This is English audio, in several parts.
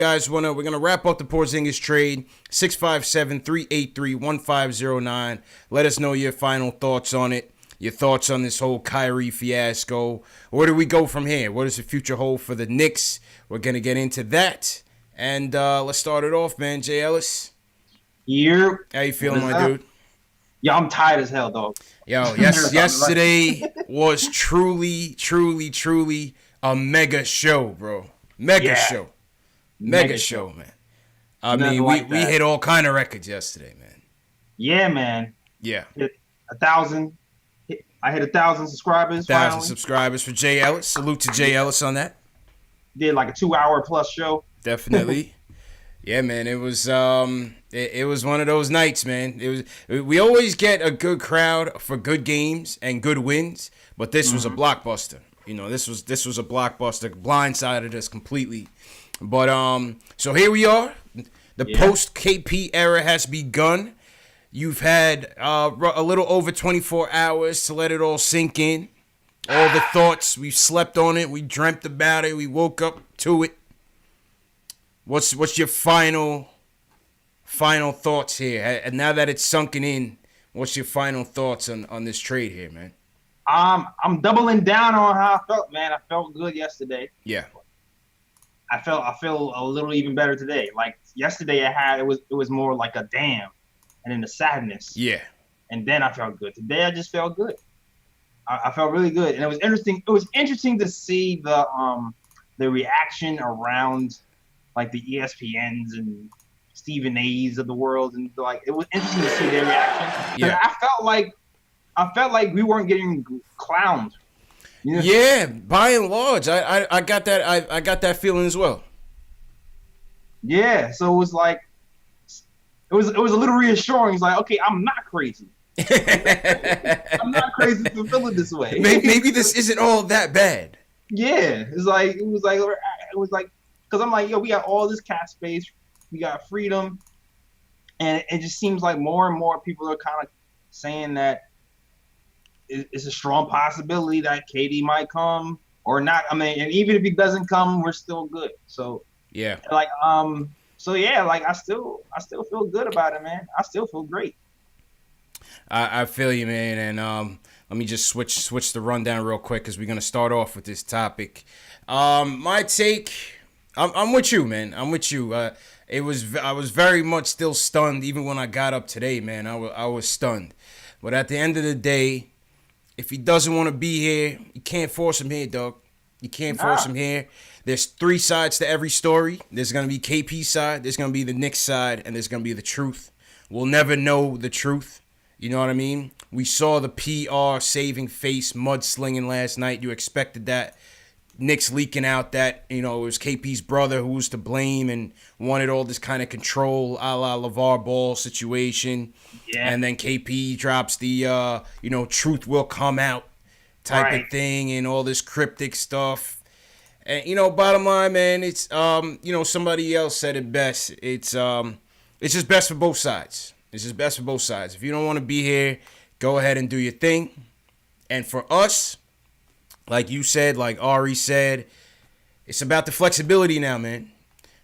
Guys, we're gonna wrap up the Porzingis trade. 657-383-1509. Let us know your final thoughts on it. Your thoughts on this whole Kyrie fiasco. Where do we go from here? What does the future hold for the Knicks? We're gonna get into that. And let's start it off, man. Jay Ellis. Here. How you feeling, my dude? Yeah, I'm tired as hell, dog. Yo, yesterday was truly a mega show, bro. Mega show, man. I mean, we hit all kind of records yesterday, man. Yeah, man. Yeah. Hit 1,000. I hit 1,000 subscribers. 1,000 subscribers for Jay Ellis. Salute to Jay Ellis on that. Did like a 2-hour plus show. Definitely. Yeah, man. It was it was one of those nights, man. We always get a good crowd for good games and good wins, but this was a blockbuster. You know, this was a blockbuster. Blindsided us completely. But so here we are. The post KP era has begun. You've had a little over 24 hours to let it all sink in. All the thoughts, we slept on it, we dreamt about it, we woke up to it. What's your final thoughts here? And now that it's sunken in, what's your final thoughts on this trade here, man? I'm doubling down on how I felt, man. I felt good yesterday. Yeah. I feel a little even better today. Like yesterday it was more like a damn and then the sadness. Yeah. And then I felt good. Today I just felt good. I felt really good. And it was interesting. It was interesting to see the reaction around like the ESPNs and Stephen A's of the world, and like it was interesting to see their reaction. Yeah. I felt like we weren't getting clowned. You know? Yeah, by and large, I got that. I got that feeling as well. Yeah, so it was like it was a little reassuring. It's like, okay, I'm not crazy. I'm not crazy for feeling this way. Maybe this isn't all that bad. Yeah, it was like because I'm like, yo, we got all this cap space, we got freedom, and it just seems like more and more people are kind of saying that it's a strong possibility that KD might come or not. I mean, and even if he doesn't come, we're still good. So yeah, like so yeah, like I still feel good about it, man. I still feel great. I feel you, man, and let me just switch the rundown real quick because we're gonna start off with this topic. My take, I'm with you, man. I'm with you. I was very much still stunned even when I got up today, man. I was stunned, but at the end of the day, if he doesn't want to be here, you can't force him here, dog. You can't force him here. There's 3 sides to every story. There's gonna be KP's side, there's gonna be the Knicks side, and there's gonna be the truth. We'll never know the truth. You know what I mean? We saw the PR saving face mudslinging last night. You expected that. Knicks leaking out that, you know, it was KP's brother who was to blame and wanted all this kind of control a la LeVar Ball situation. Yeah. And then KP drops the, truth will come out type of thing and all this cryptic stuff. And, bottom line, man, it's, somebody else said it best. It's just best for both sides. It's just best for both sides. If you don't want to be here, go ahead and do your thing. And for us, like you said, like Ari said, it's about the flexibility now, man.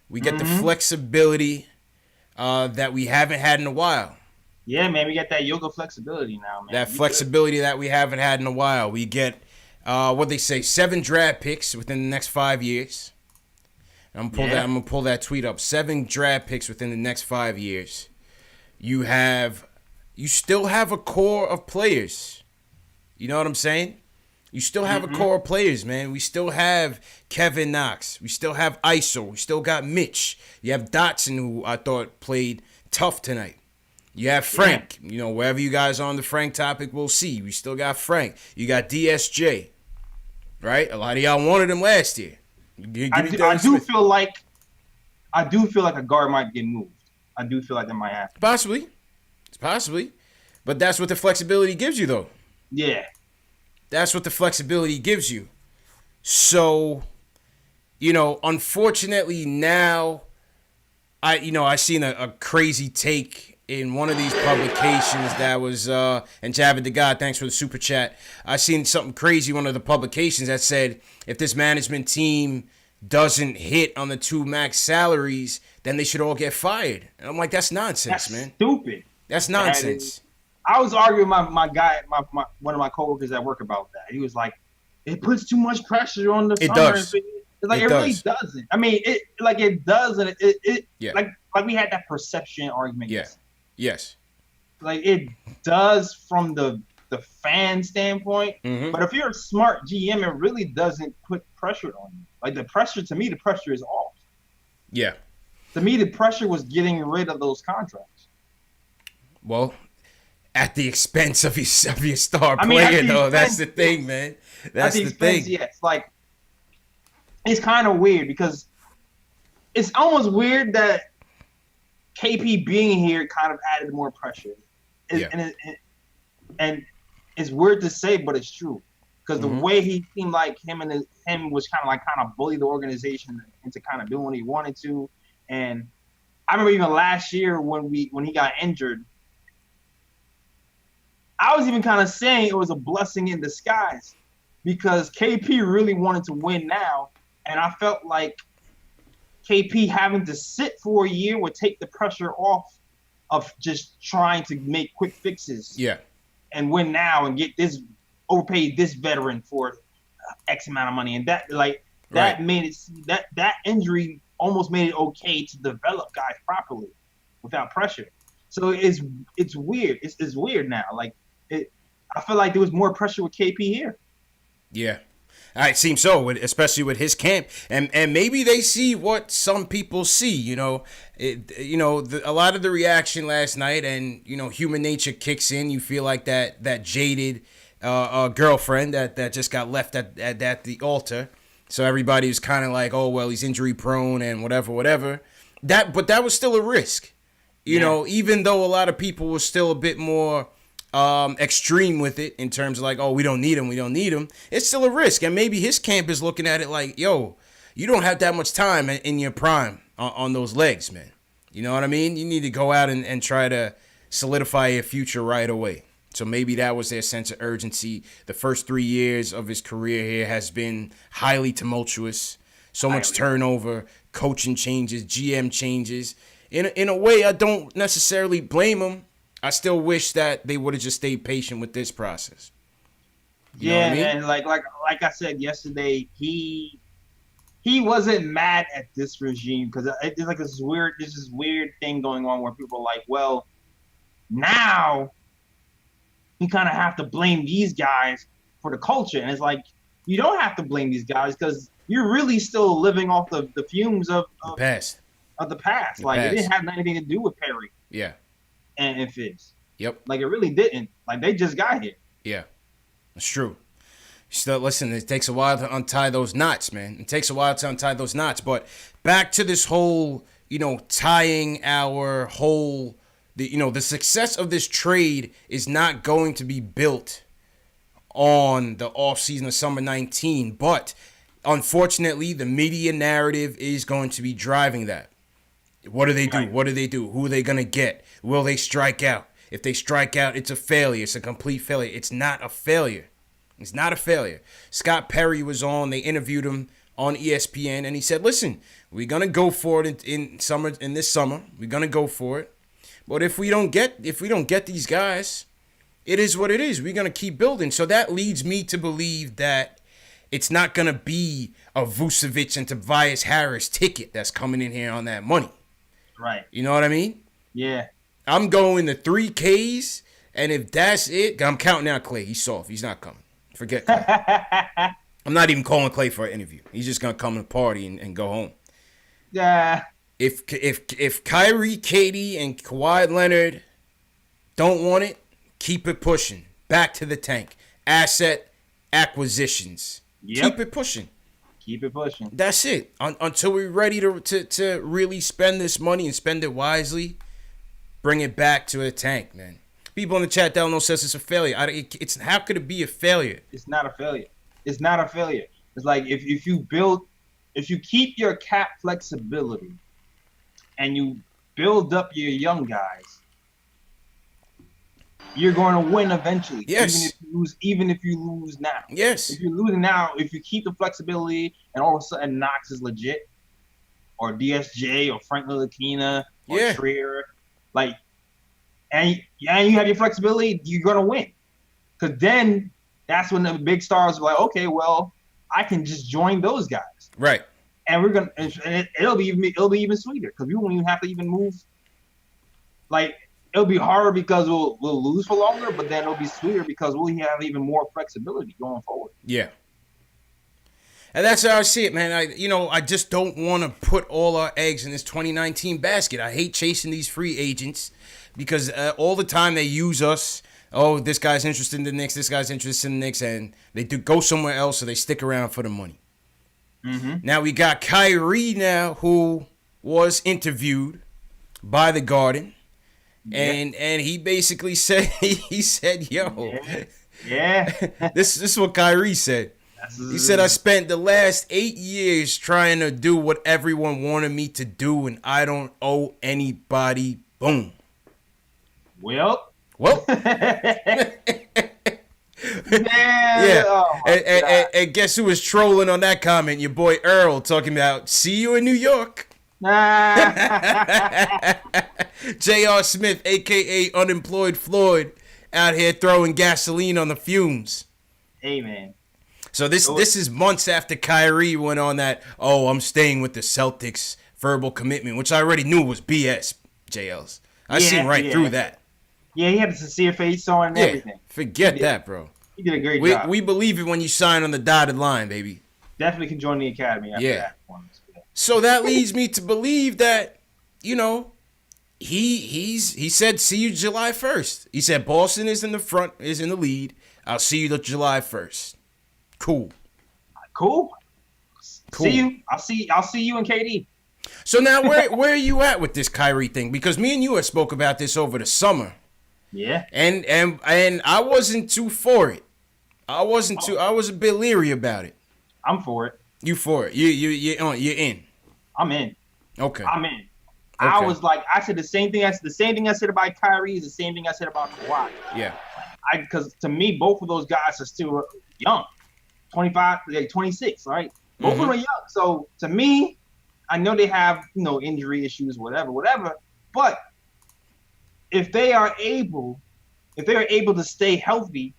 We get the flexibility that we haven't had in a while. Yeah, man, we get that yoga flexibility now, man. That flexibility that we haven't had in a while. We get, 7 draft picks within the next 5 years. I'm gonna pull that tweet up. 7 draft picks within the next 5 years. You still have a core of players. You know what I'm saying? You still have a core of players, man. We still have Kevin Knox. We still have ISO. We still got Mitch. You have Dotson, who I thought played tough tonight. You have Frank. You know, wherever you guys are on the Frank topic, we'll see. We still got Frank. You got DSJ, right? A lot of y'all wanted him last year. I do feel like a guard might get moved. I do feel like that might happen. Possibly. But that's what the flexibility gives you, though. Yeah. That's what the flexibility gives you. So, unfortunately now, I seen a crazy take in one of these publications that was, and Javid the God, thanks for the super chat. I seen something crazy in one of the publications that said if this management team doesn't hit on the 2 max salaries, then they should all get fired. And I'm like, that's nonsense, That's man. stupid. That's nonsense. I was arguing with my guy, one of my coworkers at work about that. He was like, it puts too much pressure on the It summer. does. It's like it really doesn't. I mean, it does, and it Yeah. like we had that perception argument. Yeah. Yes. Like it does from the fan standpoint, but if you're a smart GM, it really doesn't put pressure on you. Like the pressure is off. Yeah. To me, the pressure was getting rid of those contracts. Well, at the expense of your star player, though. That's the thing, man. That's the thing. Yes, like it's kind of weird because it's almost weird that KP being here kind of added more pressure. And it's weird to say, but it's true. Because the way he seemed like him was kind of bully the organization into kind of doing what he wanted to. And I remember even last year when he got injured, I was even kind of saying it was a blessing in disguise because KP really wanted to win now. And I felt like KP having to sit for a year would take the pressure off of just trying to make quick fixes. Yeah. And win now and get this overpaid this veteran for X amount of money. And that made it that injury almost made it okay to develop guys properly without pressure. So it's weird. It's weird now. Like I feel like there was more pressure with KP here. Yeah. It seems so, especially with his camp, and maybe they see what some people see. A lot of the reaction last night, and human nature kicks in. You feel like that jaded girlfriend that just got left at the altar. So everybody was kind of like, oh well, he's injury prone and whatever. But that was still a risk. Even though a lot of people were still a bit more extreme with it in terms of like, oh, we don't need him. It's still a risk. And maybe his camp is looking at it like, yo, you don't have that much time in your prime on those legs, man. You know what I mean? You need to go out and try to solidify your future right away. So maybe that was their sense of urgency. The first 3 years of his career here has been highly tumultuous. So much turnover, coaching changes, GM changes. In a way, I don't necessarily blame him. I still wish that they would have just stayed patient with this process. You know what I mean? And like I said yesterday, he wasn't mad at this regime because it's like this weird thing going on where people are like, well, now you kind of have to blame these guys for the culture, and it's like you don't have to blame these guys because you're really still living off the fumes of the past. It didn't have anything to do with Perry. Yeah. And Fizz. Yep. Like it really didn't. Like they just got here. Yeah. It's true. Still, listen, it takes a while to untie those knots, man. It takes a while to untie those knots. But back to this whole, tying our whole, the success of this trade is not going to be built on the offseason of summer 19. But unfortunately, the media narrative is going to be driving that. What do they do? Right. What do they do? Who are they going to get? Will they strike out? If they strike out, it's a failure. It's a complete failure. It's not a failure. It's not a failure. Scott Perry was on. They interviewed him on ESPN, and he said, listen, we're going to go for it in this summer. We're going to go for it. But if we don't get these guys, it is what it is. We're going to keep building. So that leads me to believe that it's not going to be a Vucevic and Tobias Harris ticket that's coming in here on that money. Right. You know what I mean? Yeah. I'm going to 3 Ks, and if that's it, I'm counting out Clay. He's soft. He's not coming. Forget Clay. I'm not even calling Clay for an interview. He's just going to come to the party and go home. Yeah. If Kyrie, Katie, and Kawhi Leonard don't want it, keep it pushing. Back to the tank. Asset acquisitions. Yep. Keep it pushing. Keep it pushing. That's it. Until we're ready to really spend this money and spend it wisely, bring it back to a tank, man. People in the chat down low says it's a failure. How could it be a failure? It's not a failure. It's not a failure. It's like if you keep your cap flexibility and you build up your young guys, you're going to win eventually. Yes. Even if you lose now. Yes. If you're losing now, if you keep the flexibility and all of a sudden Knox is legit, or DSJ or Frank Ntilikina or Trier, like, and you have your flexibility, you're gonna win. Because then that's when the big stars are like, okay, well, I can just join those guys, right? And we're gonna, and it'll be even sweeter because we won't even have to even move. Like, it'll be harder because we'll lose for longer, but then it'll be sweeter because we'll have even more flexibility going forward. Yeah. And that's how I see it, man. I just don't want to put all our eggs in this 2019 basket. I hate chasing these free agents because all the time they use us. Oh, this guy's interested in the Knicks. This guy's interested in the Knicks, and they do go somewhere else, so they stick around for the money. Mm-hmm. Now we got Kyrie now, who was interviewed by The Garden, and he basically said he said, "Yo, this is what Kyrie said." He said, "I spent the last 8 years trying to do what everyone wanted me to do, and I don't owe anybody." Boom. Well. Yeah. Oh and guess who was trolling on that comment? Your boy Earl, talking about, "See you in New York." J.R. Smith, a.k.a. Unemployed Floyd, out here throwing gasoline on the fumes. Hey, man. So this is months after Kyrie went on that, I'm staying with the Celtics verbal commitment, which I already knew was BS, JLs. I seen right through that. Yeah, he had a sincere face on and everything. Forget that, bro. He did a great job. We believe it when you sign on the dotted line, baby. Definitely can join the academy after that. So that leads me to believe that, he said, "See you July 1st." He said Boston is in the lead. I'll see you July 1st. Cool. See you. I'll see you in KD. So now where are you at with this Kyrie thing? Because me and you had spoke about this over the summer. Yeah. And I wasn't too for it. I was a bit leery about it. I'm for it. You for it. You're in. I'm in. Okay. I'm in. Okay. I was like, I said the same thing. The same thing I said about Kyrie is the same thing I said about Kawhi. Yeah. Because to me, both of those guys are still young. 25, 26, right? Both of them are young. So to me, I know they have, injury issues, whatever. But if they are able to stay healthy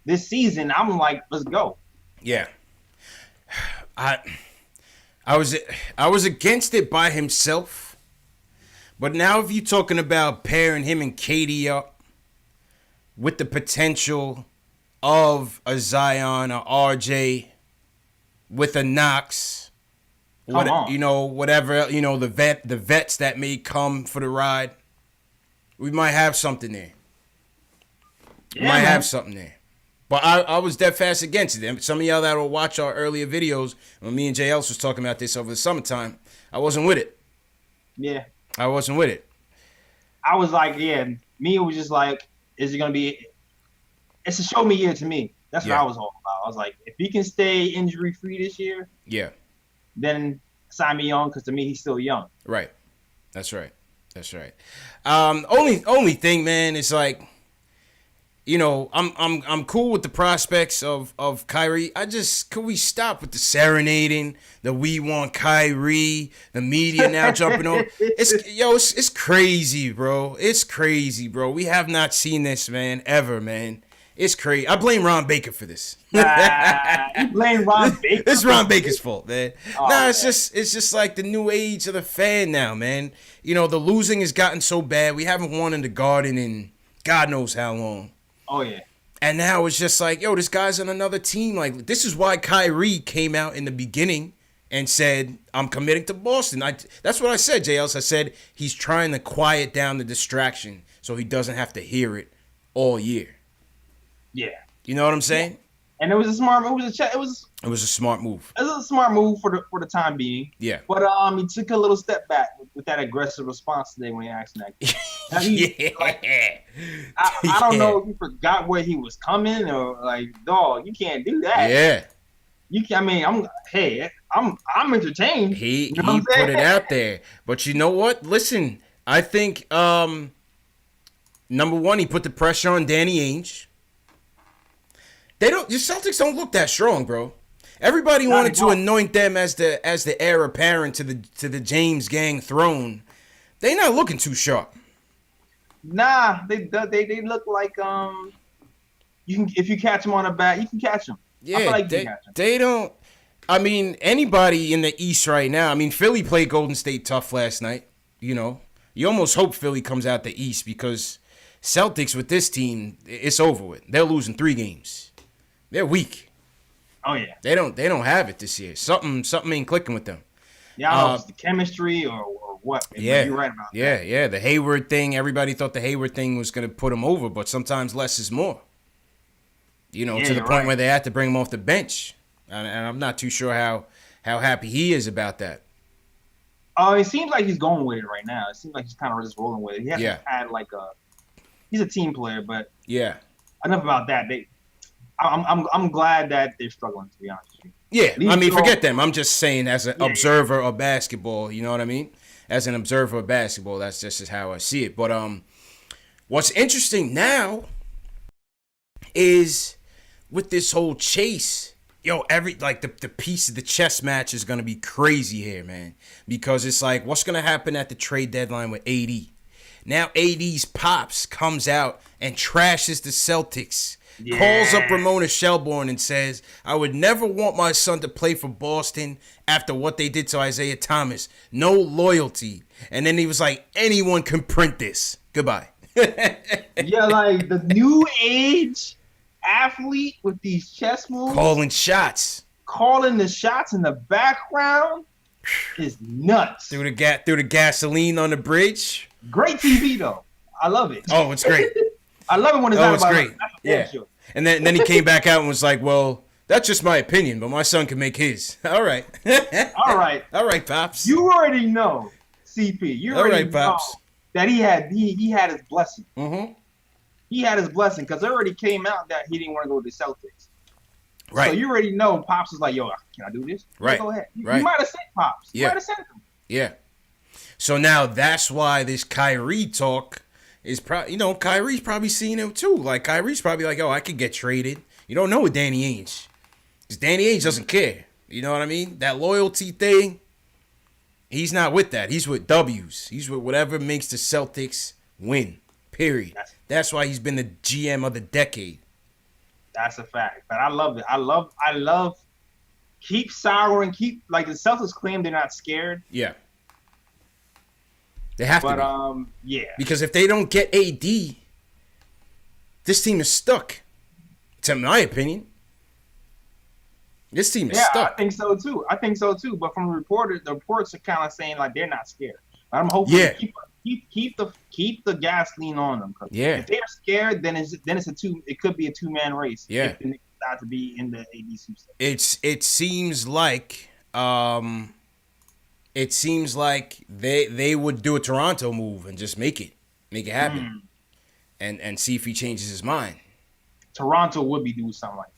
this season, I'm like, let's go. Yeah. I was against it by himself. But now if you're talking about pairing him and KD up with the potential of a Zion or RJ with a Knox, whatever, the vets that may come for the ride, we might have something there. Have something there. But I was dead fast against it. Some of y'all that will watch our earlier videos when me and Jay Ellis was talking about this over the summertime, I wasn't with it. Yeah. I wasn't with it. I was like, me, it was just like, is it going to be... It's a show me year to me. That's what I was all about. I was like, if he can stay injury free this year, then sign me on, because to me he's still young. Right. That's right. Only thing, man, is like, I'm cool with the prospects of Kyrie. Could we stop with the serenading, the "we want Kyrie," the media now jumping over? It's crazy, bro. It's crazy, bro. We have not seen this, man, ever, man. It's crazy. I blame Ron Baker for this. You blame Ron Baker? It's Ron Baker's fault, man. It's just like the new age of the fan now, man. The losing has gotten so bad. We haven't won in the Garden in God knows how long. Oh, yeah. And now it's just like, this guy's on another team. Like, this is why Kyrie came out in the beginning and said, "I'm committing to Boston." That's what I said, JLs. I said he's trying to quiet down the distraction so he doesn't have to hear it all year. Yeah. You know what I'm saying? And it was a smart move. It was a smart move. It was a smart move for the time being. Yeah. But he took a little step back with that aggressive response today when he asked that. I don't know if he forgot where he was coming or like, dog, you can't do that. Yeah. You can. I mean, I'm entertained. He put it out there, but you know what? Listen, I think Number one, he put the pressure on Danny Ainge. The Celtics don't look that strong, bro. Everybody wanted to anoint them as the heir apparent to the James Gang throne. They not looking too sharp. Nah, they look like you can, if you catch them on a bat, you can catch them. Yeah, I feel like you can catch them. They don't. I mean, anybody in the East right now. I mean, Philly played Golden State tough last night. You know, you almost hope Philly comes out the East because Celtics with this team, it's over with. They're losing 3 games. They're weak. Oh yeah. They don't have it this year. Something ain't clicking with them. Yeah, I don't know if it's the chemistry or what. Yeah, you're right about that. Yeah. The Hayward thing. Everybody thought the Hayward thing was going to put him over, but sometimes less is more. You know, to the point where they had to bring him off the bench, and I'm not too sure how happy he is about that. It seems like he's going with it right now. It seems like he's kind of just rolling with it. He hasn't had he's a team player, but enough about that. I'm glad that they're struggling, to be honest with you. Yeah, I mean, forget them. I'm just saying as an observer of basketball, you know what I mean? As an observer of basketball, that's just how I see it. But what's interesting now is with this whole chase, the piece of the chess match is going to be crazy here, man. Because it's like, what's going to happen at the trade deadline with AD? Now AD's pops comes out and trashes the Celtics. Yeah. Calls up Ramona Shelburne and says, I would never want my son to play for Boston after what they did to Isaiah Thomas. No loyalty. And then he was like, anyone can print this. Goodbye. Yeah, like the new age athlete with these chess moves. Calling shots. Calling the shots in the background is nuts. Through the gasoline on the bridge. Great TV, though. I love it. Oh, it's great. I love it when it's not about great. Yeah. And then he came back out and was like, well, that's just my opinion, but my son can make his. All right. All right. All right, Pops. You already know, CP. You already know that he had his blessing. Mm-hmm. He had his blessing because it already came out that he didn't want to go to the Celtics. Right. So you already know Pops is like, yo, can I do this? Right. Go ahead. You right. might have sent Pops. You might have sent him. Yeah. So now that's why this Kyrie talk is probably, Kyrie's probably seeing it too. Like, Kyrie's probably like, oh, I could get traded. You don't know with Danny Ainge. Because Danny Ainge doesn't care. You know what I mean? That loyalty thing, he's not with that. He's with W's. He's with whatever makes the Celtics win. Period. That's why he's been the GM of the decade. That's a fact. But I love it. I love keep souring, like the Celtics claim they're not scared. Yeah. They have to be. Yeah. Because if they don't get AD, this team is stuck. To my opinion. This team is stuck. Yeah, I think so too. But from the reports are kind of saying like they're not scared. But I'm hoping keep the gasoline on them. Yeah. If they're scared, then it could be a 2-man race. Yeah. If the Knicks decide to be in the AD sweepstakes. It seems like they would do a Toronto move and just make it happen, and see if he changes his mind. Toronto would do something like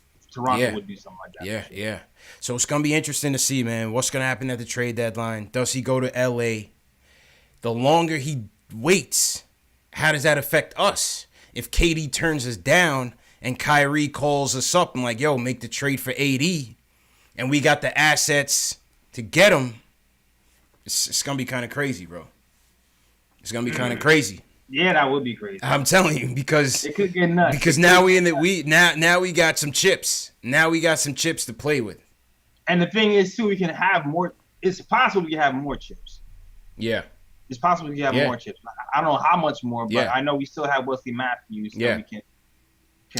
that. Yeah. So it's gonna be interesting to see, man, what's gonna happen at the trade deadline. Does he go to LA? The longer he waits, how does that affect us? If KD turns us down and Kyrie calls us up and like, yo, make the trade for AD, and we got the assets to get him, it's gonna be kind of crazy, bro. It's gonna be kind of crazy. Yeah, that would be crazy. I'm telling you, because it could get nuts. Because now we got some chips. Now we got some chips to play with. And the thing is, too, we can have more. It's possible we can have more chips. Yeah. It's possible we can have more chips. I don't know how much more, but I know we still have Wesley Matthews that we can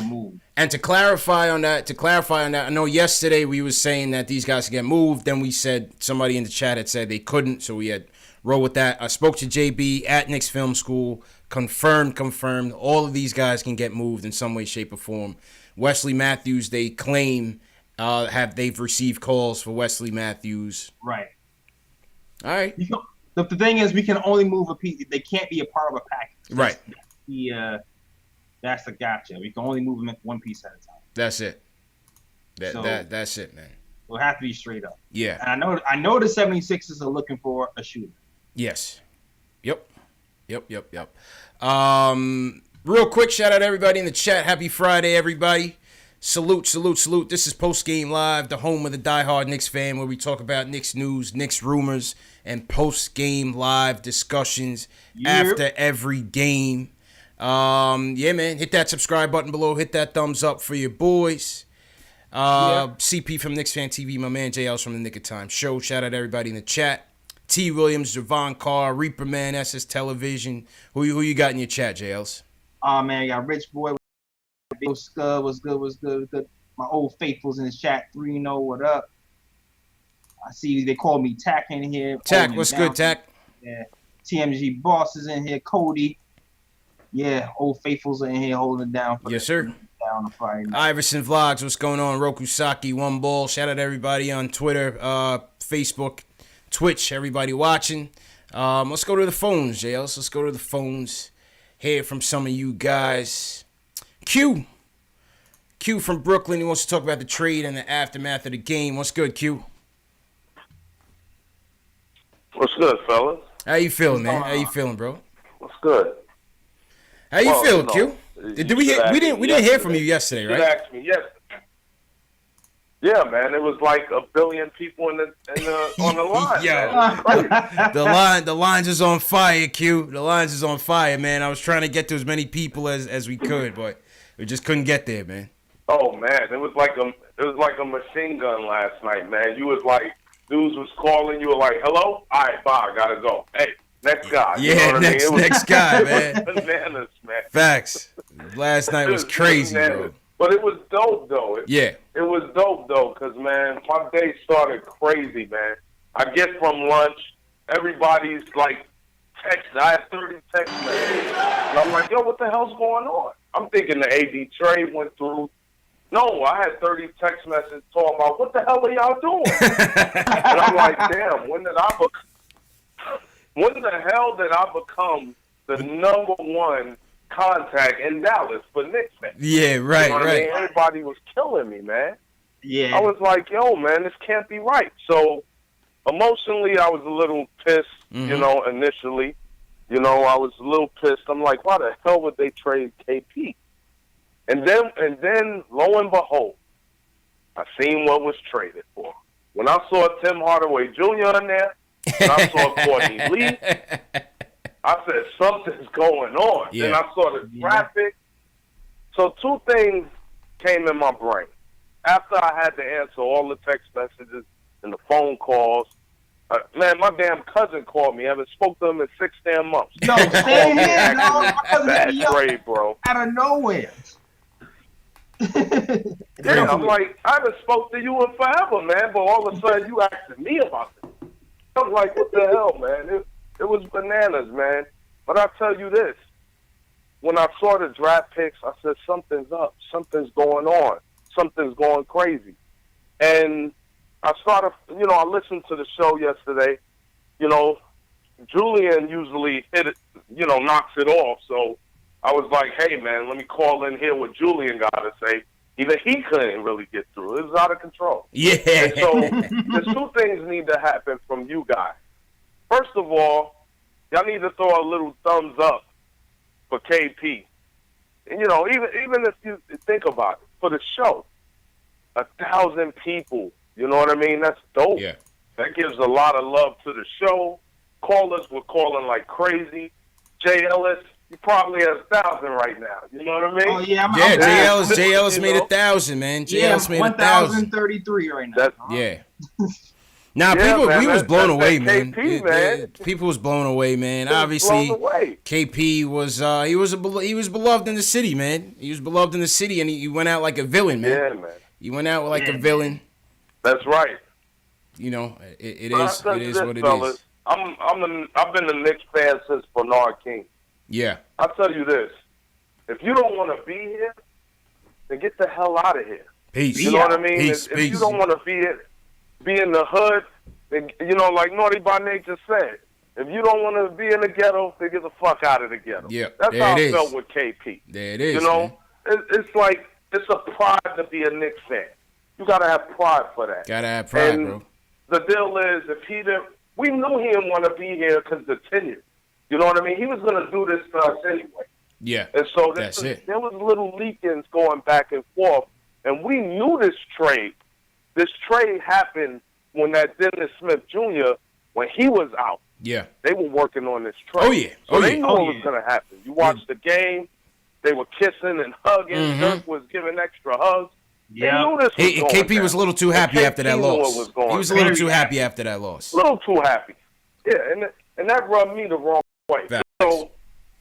move. And to clarify on that, I know yesterday we was saying that these guys can get moved. Then we said somebody in the chat had said they couldn't, so we had roll with that. I spoke to JB at Knicks Film School. Confirmed. All of these guys can get moved in some way, shape, or form. Wesley Matthews, they claim they've received calls for Wesley Matthews. Right. All right. The thing is, we can only move a piece. They can't be a part of a package. Right. That's the gotcha. We can only move them one piece at a time. That's it. That's it, man. We'll have to be straight up. Yeah. And I know the 76ers are looking for a shooter. Yes. Yep. Real quick, shout out everybody in the chat. Happy Friday, everybody. Salute, salute, salute. This is Post Game Live, the home of the diehard Knicks fan, where we talk about Knicks news, Knicks rumors, and post game live discussions after every game. Yeah, man. Hit that subscribe button below. Hit that thumbs up for your boys. CP from KnicksFanTV, my man JL's from the Nick of Time Show. Shout out everybody in the chat. T. Williams, Javon Carr, Reaper Man, SS Television. Who you got in your chat, JL's? Oh man, I got Rich Boy. What's good? What's good? My old faithfuls in the chat. 3-0, what up? I see they call me Tack in here. Tack, what's good, Tack? Yeah. TMG Boss is in here. Cody. Yeah, old faithfuls are in here holding it down. Yes, sir. Down on Friday night. Iverson Vlogs, what's going on? Roku Saki, One Ball. Shout out everybody on Twitter, Facebook, Twitch, everybody watching. Let's go to the phones, JLs. Let's go to the phones. Hear from some of you guys. Q from Brooklyn. He wants to talk about the trade and the aftermath of the game. What's good, Q? What's good, fellas? How you feeling, man? How you feeling, bro? What's good? How you feeling, Q? Did we didn't hear from you yesterday, right? You asked me yesterday. Yeah, man. It was like a billion people on the line. Yo, the lines is on fire, Q. The lines is on fire, man. I was trying to get to as many people as we could, but we just couldn't get there, man. Oh man, it was like a machine gun last night, man. You was like, dudes was calling. You were like, hello, all right, bye, gotta go. Hey, next guy. Yeah, you know next guy, man. Bananas, man. Facts. Last night was crazy, bro. But it was dope, though. It was dope, though, because, man, my day started crazy, man. I get from lunch, everybody's, like, texting. I had 30 text messages. And I'm like, yo, what the hell's going on? I'm thinking the AD trade went through. No, I had 30 text messages talking about, what the hell are y'all doing? And I'm like, damn, when the hell did I become the number one contact in Dallas for Knicks fans? Yeah, right, you know what right. I mean? Everybody was killing me, man. Yeah. I was like, yo, man, this can't be right. So emotionally, I was a little pissed, you know, initially. You know, I was a little pissed. I'm like, why the hell would they trade KP? And then, lo and behold, I seen what was traded for. When I saw Tim Hardaway Jr. in there, and I saw Courtney Lee, I said, something's going on. Yeah. Then I saw the graphic. So two things came in my brain. After I had to answer all the text messages and the phone calls, man, my damn cousin called me. I haven't spoke to him in 6 damn months. No, same here, no. Bad trade, bro. Out of nowhere. Yeah, I'm like, I haven't spoke to you in forever, man, but all of a sudden you asking me about it. I'm like, what the hell, man? It was bananas, man. But I tell you this, when I saw the draft picks, I said, something's up. Something's going on. Something's going crazy. And I started, you know, I listened to the show yesterday. You know, Julian usually hit it, you know, knocks it off. So I was like, hey, man, let me call in here what Julian got to say. Even he couldn't really get through. It was out of control. Yeah. And so there's two things need to happen from you guys. First of all, y'all need to throw a little thumbs up for KP. And, you know, even if you think about it, for the show, 1,000 people, you know what I mean? That's dope. Yeah. That gives a lot of love to the show. Callers were calling like crazy. Jay Ellis, he probably has 1,000 right now. You know what I mean? Oh, yeah. JL's made 1,000, man. JL's made 1,000. 1,033 right now. Yeah. Nah, Yeah, people, man, we was blown away, man. KP, man. People was blown away, man. He was Obviously, blown away. KP was he was beloved in the city, man. He was beloved in the city, and he went out like a villain, man. Yeah, man. He went out like a villain. That's right. You know, it But is I'll tell you this, what it fellas, is. I've been a Knicks fan since Bernard King. Yeah. I'll tell you this. If you don't want to be here, then get the hell out of here. Peace. You know what I mean? Peace, If you don't want to be in the hood, then, you know, like Naughty by Nature said, if you don't want to be in the ghetto, then get the fuck out of the ghetto. Yeah, That's there how it I is. felt with KP. There it is, You know, man. it's like, it's a pride to be a Knicks fan. You got to have pride for that. Gotta have pride, And bro. the deal is, if he didn't, we knew he didn't want to be here because of the tenure. You know what I mean? He was going to do this to us anyway. Yeah, And so that's it. there was little leakings going back and forth, and we knew this trade. This trade happened when that Dennis Smith Jr., when he was out. Yeah. They were working on this trade. Oh, yeah. So they knew it was going to happen. You watched the game. They were kissing and hugging. Mm-hmm. Dirk was giving extra hugs. Yeah. They knew this was going KP down. was a little too happy after that KP knew loss. it was going He was a little down. too happy after that loss. A little too happy. Yeah, and that rubbed me the wrong way. Facts. So,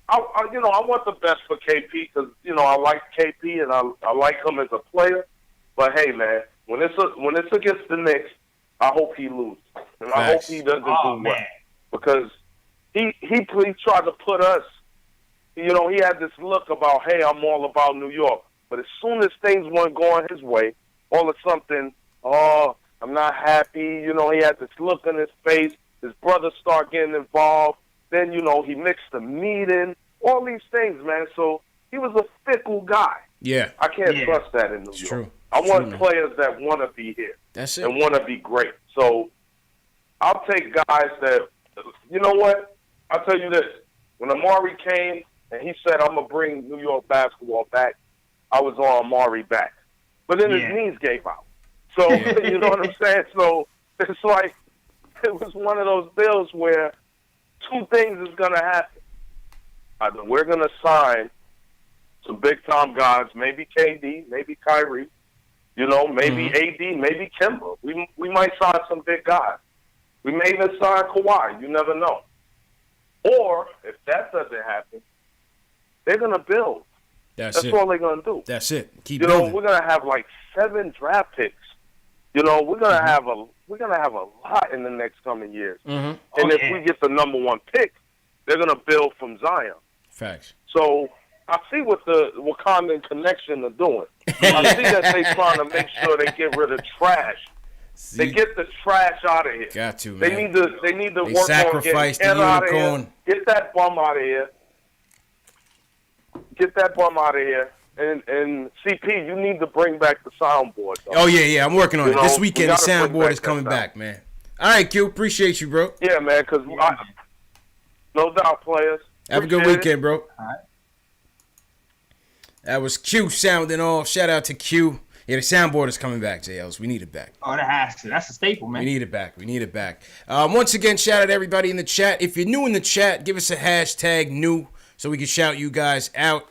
I want the best for KP because, I like KP and I like him as a player. But, hey, man, when it's against the Knicks, I hope he loses. And I hope he doesn't do well. Because he tried to put us, he had this look about, hey, I'm all about New York. But as soon as things weren't going his way, all of something, I'm not happy. He had this look on his face. His brother started getting involved. Then, he mixed the meeting. All these things, man. So he was a fickle guy. Yeah. I can't trust that in New York. True. I want players that want to be here. That's it. And want to be great. So I'll take guys that, you know what? I'll tell you this. When Amari came and he said, I'm going to bring New York basketball back, I was on Amari back. But then his knees gave out. So, you know what I'm saying? So it's like it was one of those deals where two things is going to happen. Either we're going to sign some big-time guys, maybe KD, maybe Kyrie, maybe AD, maybe Kemba. We might sign some big guys. We may even sign Kawhi. You never know. Or, if that doesn't happen, they're going to build. That's all they're going to do. That's it. Keep building. We're going to have like 7 draft picks. We're going to have a lot in the next coming years. And if we get the number 1 pick, they're going to build from Zion. Facts. So I see what the Wakandan connection are doing. I see that they're trying to make sure they get rid of trash. They get the trash out of here. Got to, man. They need to work on getting Ken out of here. Get that bum out of here. Get that bum out of here. And CP, you need to bring back the soundboard. Though. Oh, yeah. I'm working on it. This weekend, the soundboard is coming back, man. All right, Q. Appreciate you, bro. Yeah, man, because no doubt, players. Have a good weekend, bro. All right. That was Q sounding off. Shout out to Q. Yeah, the soundboard is coming back, JLs. We need it back. Oh, that has to. That's a staple, man. We need it back. Once again, shout out to everybody in the chat. If you're new in the chat, give us a hashtag new so we can shout you guys out.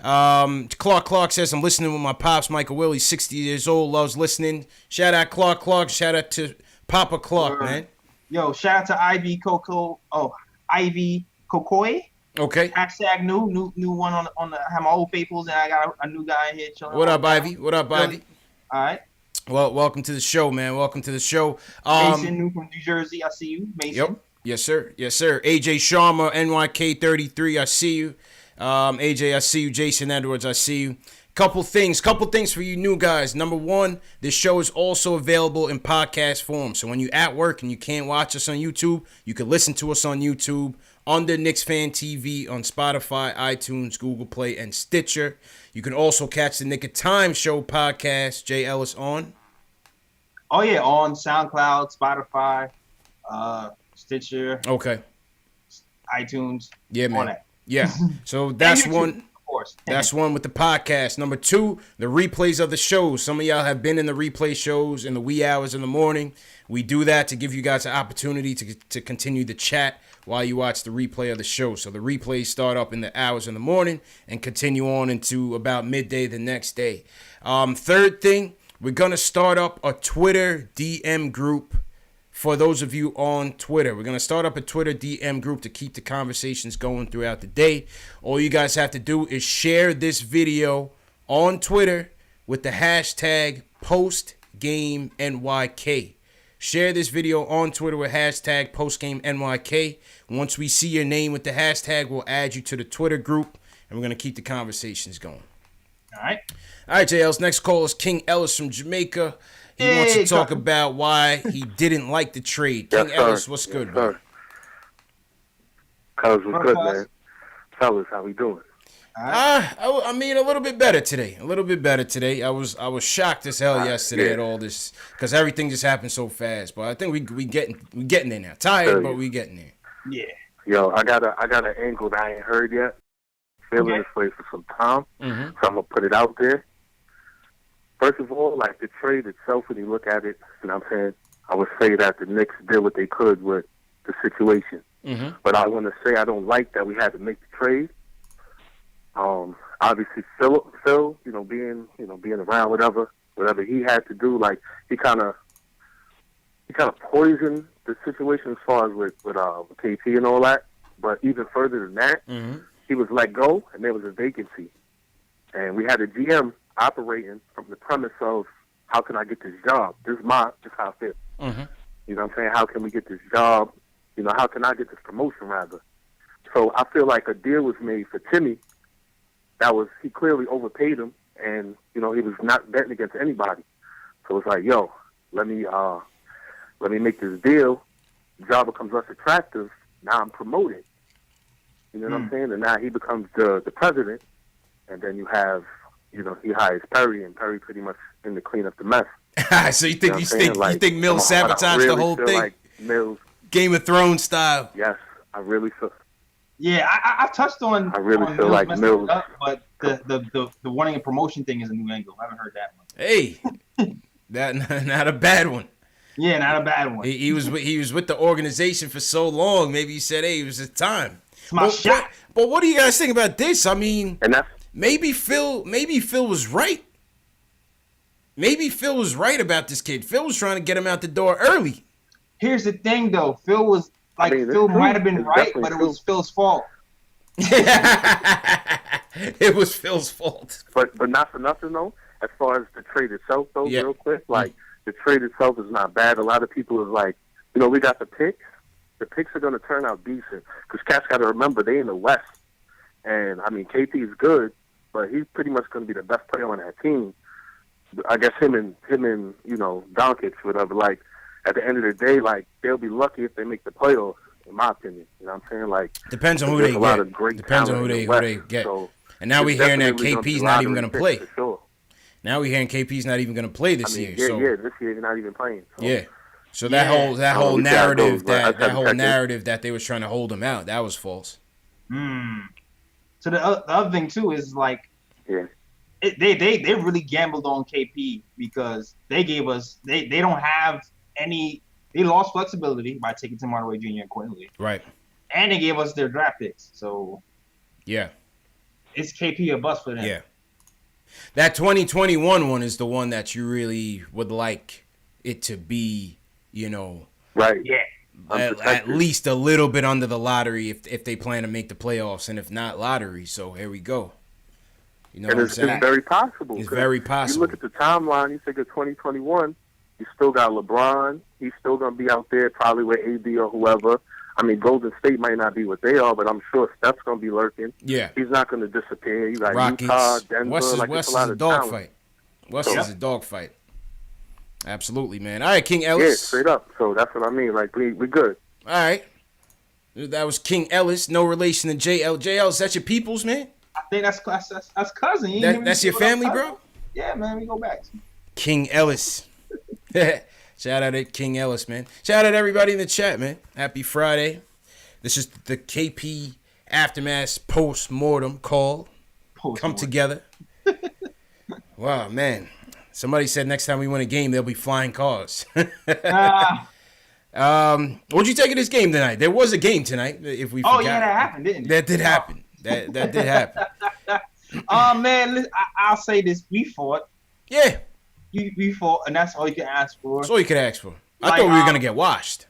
Clark says, I'm listening with my pops. Michael Will, he's 60 years old, loves listening. Shout out Clark. Shout out to Papa Clark, man. Yo, shout out to Ivy Coco. Oh, Ivy Cocoy. Okay. Hashtag new one on the. I have my old faithfuls, and I got a new guy in here chilling. What up, Ivy? All right. Well, welcome to the show, man. Welcome to the show. Mason, new from New Jersey. I see you, Mason. Yep. Yes, sir. AJ Sharma, NYK 33. I see you. AJ, I see you. Jason Edwards, I see you. Couple things for you new guys. Number one, this show is also available in podcast form. So when you're at work and you can't watch us on YouTube, you can listen to us on YouTube under KnicksFanTV on Spotify, iTunes, Google Play, and Stitcher. You can also catch the Nick of Time Show podcast, Jay Ellis, on. Oh yeah, on SoundCloud, Spotify, Stitcher. Okay. iTunes. Yeah, man. On that. Yeah. So that's one. Of course. That's one with the podcast. Number two, the replays of the shows. Some of y'all have been in the replay shows in the wee hours in the morning. We do that to give you guys an opportunity to continue the chat while you watch the replay of the show. So the replays start up in the hours in the morning and continue on into about midday the next day. Third thing, we're going to start up a Twitter DM group for those of you on Twitter. We're going to start up a Twitter DM group to keep the conversations going throughout the day. All you guys have to do is share this video on Twitter with the hashtag PostGameNYK. Share this video on Twitter with hashtag PostGameNYK. Once we see your name with the hashtag, we'll add you to the Twitter group, and we're going to keep the conversations going. All right. All right, JL's next call is King Ellis from Jamaica. He wants to talk about why he didn't like the trade. King Ellis, what's good, bro? Cuz, what's good, man? Fellas, how we doing? I mean, a little bit better today. I was shocked as hell yesterday at all this because everything just happened so fast. But I think we getting there now. Tired, but we getting there. Yeah. Yo, I got an angle that I ain't heard yet. feeling this way for some time, so I'm gonna put it out there. First of all, like the trade itself, when you look at it, you know what I'm saying, I would say that the Knicks did what they could with the situation. But I want to say I don't like that we had to make the trade. Obviously, Phil, being around, whatever he had to do, like he kind of poisoned the situation as far as with KP and all that. But even further than that, he was let go, and there was a vacancy, and we had a GM operating from the premise of how can I get this job? This is just how I feel. You know what I'm saying? How can we get this job? How can I get this promotion, rather? So I feel like a deal was made for Timmy. He clearly overpaid him, and, he was not betting against anybody. So it's like, yo, let me make this deal. The job becomes less attractive. Now I'm promoted. You know what I'm saying? And now he becomes the president, and then you have, he hires Perry, and Perry pretty much in to clean up the mess. So you think Mills sabotaged the whole thing? Like Mills, Game of Thrones style. Yes, I really feel. Yeah, I touched on. I really feel like Mills. But the wanting a promotion thing is a new angle. I haven't heard that one. Hey, that not a bad one. Yeah, not a bad one. He was with the organization for so long. Maybe he said, "Hey, it was his time." It's my shot. But what do you guys think about this? I mean, and that's, maybe Phil was right. Maybe Phil was right about this kid. Phil was trying to get him out the door early. Here's the thing, though. Phil was Phil might have been right, but it was Phil's fault. It was Phil's fault. But not for nothing though. As far as the trade itself, though, real quick, like the trade itself is not bad. A lot of people is like, we got the picks. The picks are going to turn out decent because cats got to remember they in the West, and I mean KP is good, but he's pretty much going to be the best player on that team. I guess him and Doncic, whatever. Like at the end of the day, like they'll be lucky if they make the playoffs. In my opinion, you know what I'm saying? Like depends on who they get. Depends on who they get. So, and now we're hearing that KP's not even going to play. For sure. Now we're hearing KP's not even going to play this year. Yeah, this year he's not even playing. So. Yeah. So that whole narrative that they was trying to hold him out, that was false. So the other thing too is like, they really gambled on KP because they don't have any. They lost flexibility by taking Tim Hardaway Jr. and Courtney Lee. Right. And they gave us their draft picks. So yeah, it's KP or bust for them. Yeah. That 2021 one is the one that you really would like it to be, right. Yeah. At least a little bit under the lottery if they plan to make the playoffs, and if not lottery. So here we go. And it's very possible. It's very possible. You look at the timeline, you think of 2021, you still got LeBron. He's still going to be out there probably with AD or whoever. I mean, Golden State might not be what they are, but I'm sure Steph's going to be lurking. Yeah. He's not going to disappear. You got Rockets, Utah, Denver. West is a dogfight. West is a dogfight. Absolutely, man. All right, King Ellis. Yeah, straight up. So that's what I mean. Like, we good. All right. That was King Ellis. No relation to JL. JL, is that your peoples, man? I think that's cousin. That's your family, bro? Yeah, man. We go back. King Ellis. Shout out to King Ellis, man. Shout out to everybody in the chat, man. Happy Friday. This is the KP Aftermath post-mortem call. Come together. Wow, man. Somebody said next time we win a game, there'll be flying cars. What'd you take of this game tonight? There was a game tonight, if we forgot. Oh, yeah, that happened, didn't it? That did happen. That did happen. Man, I'll say this. We fought. Yeah. We fought, and that's all you can ask for. That's all you could ask for. I thought we were going to get washed.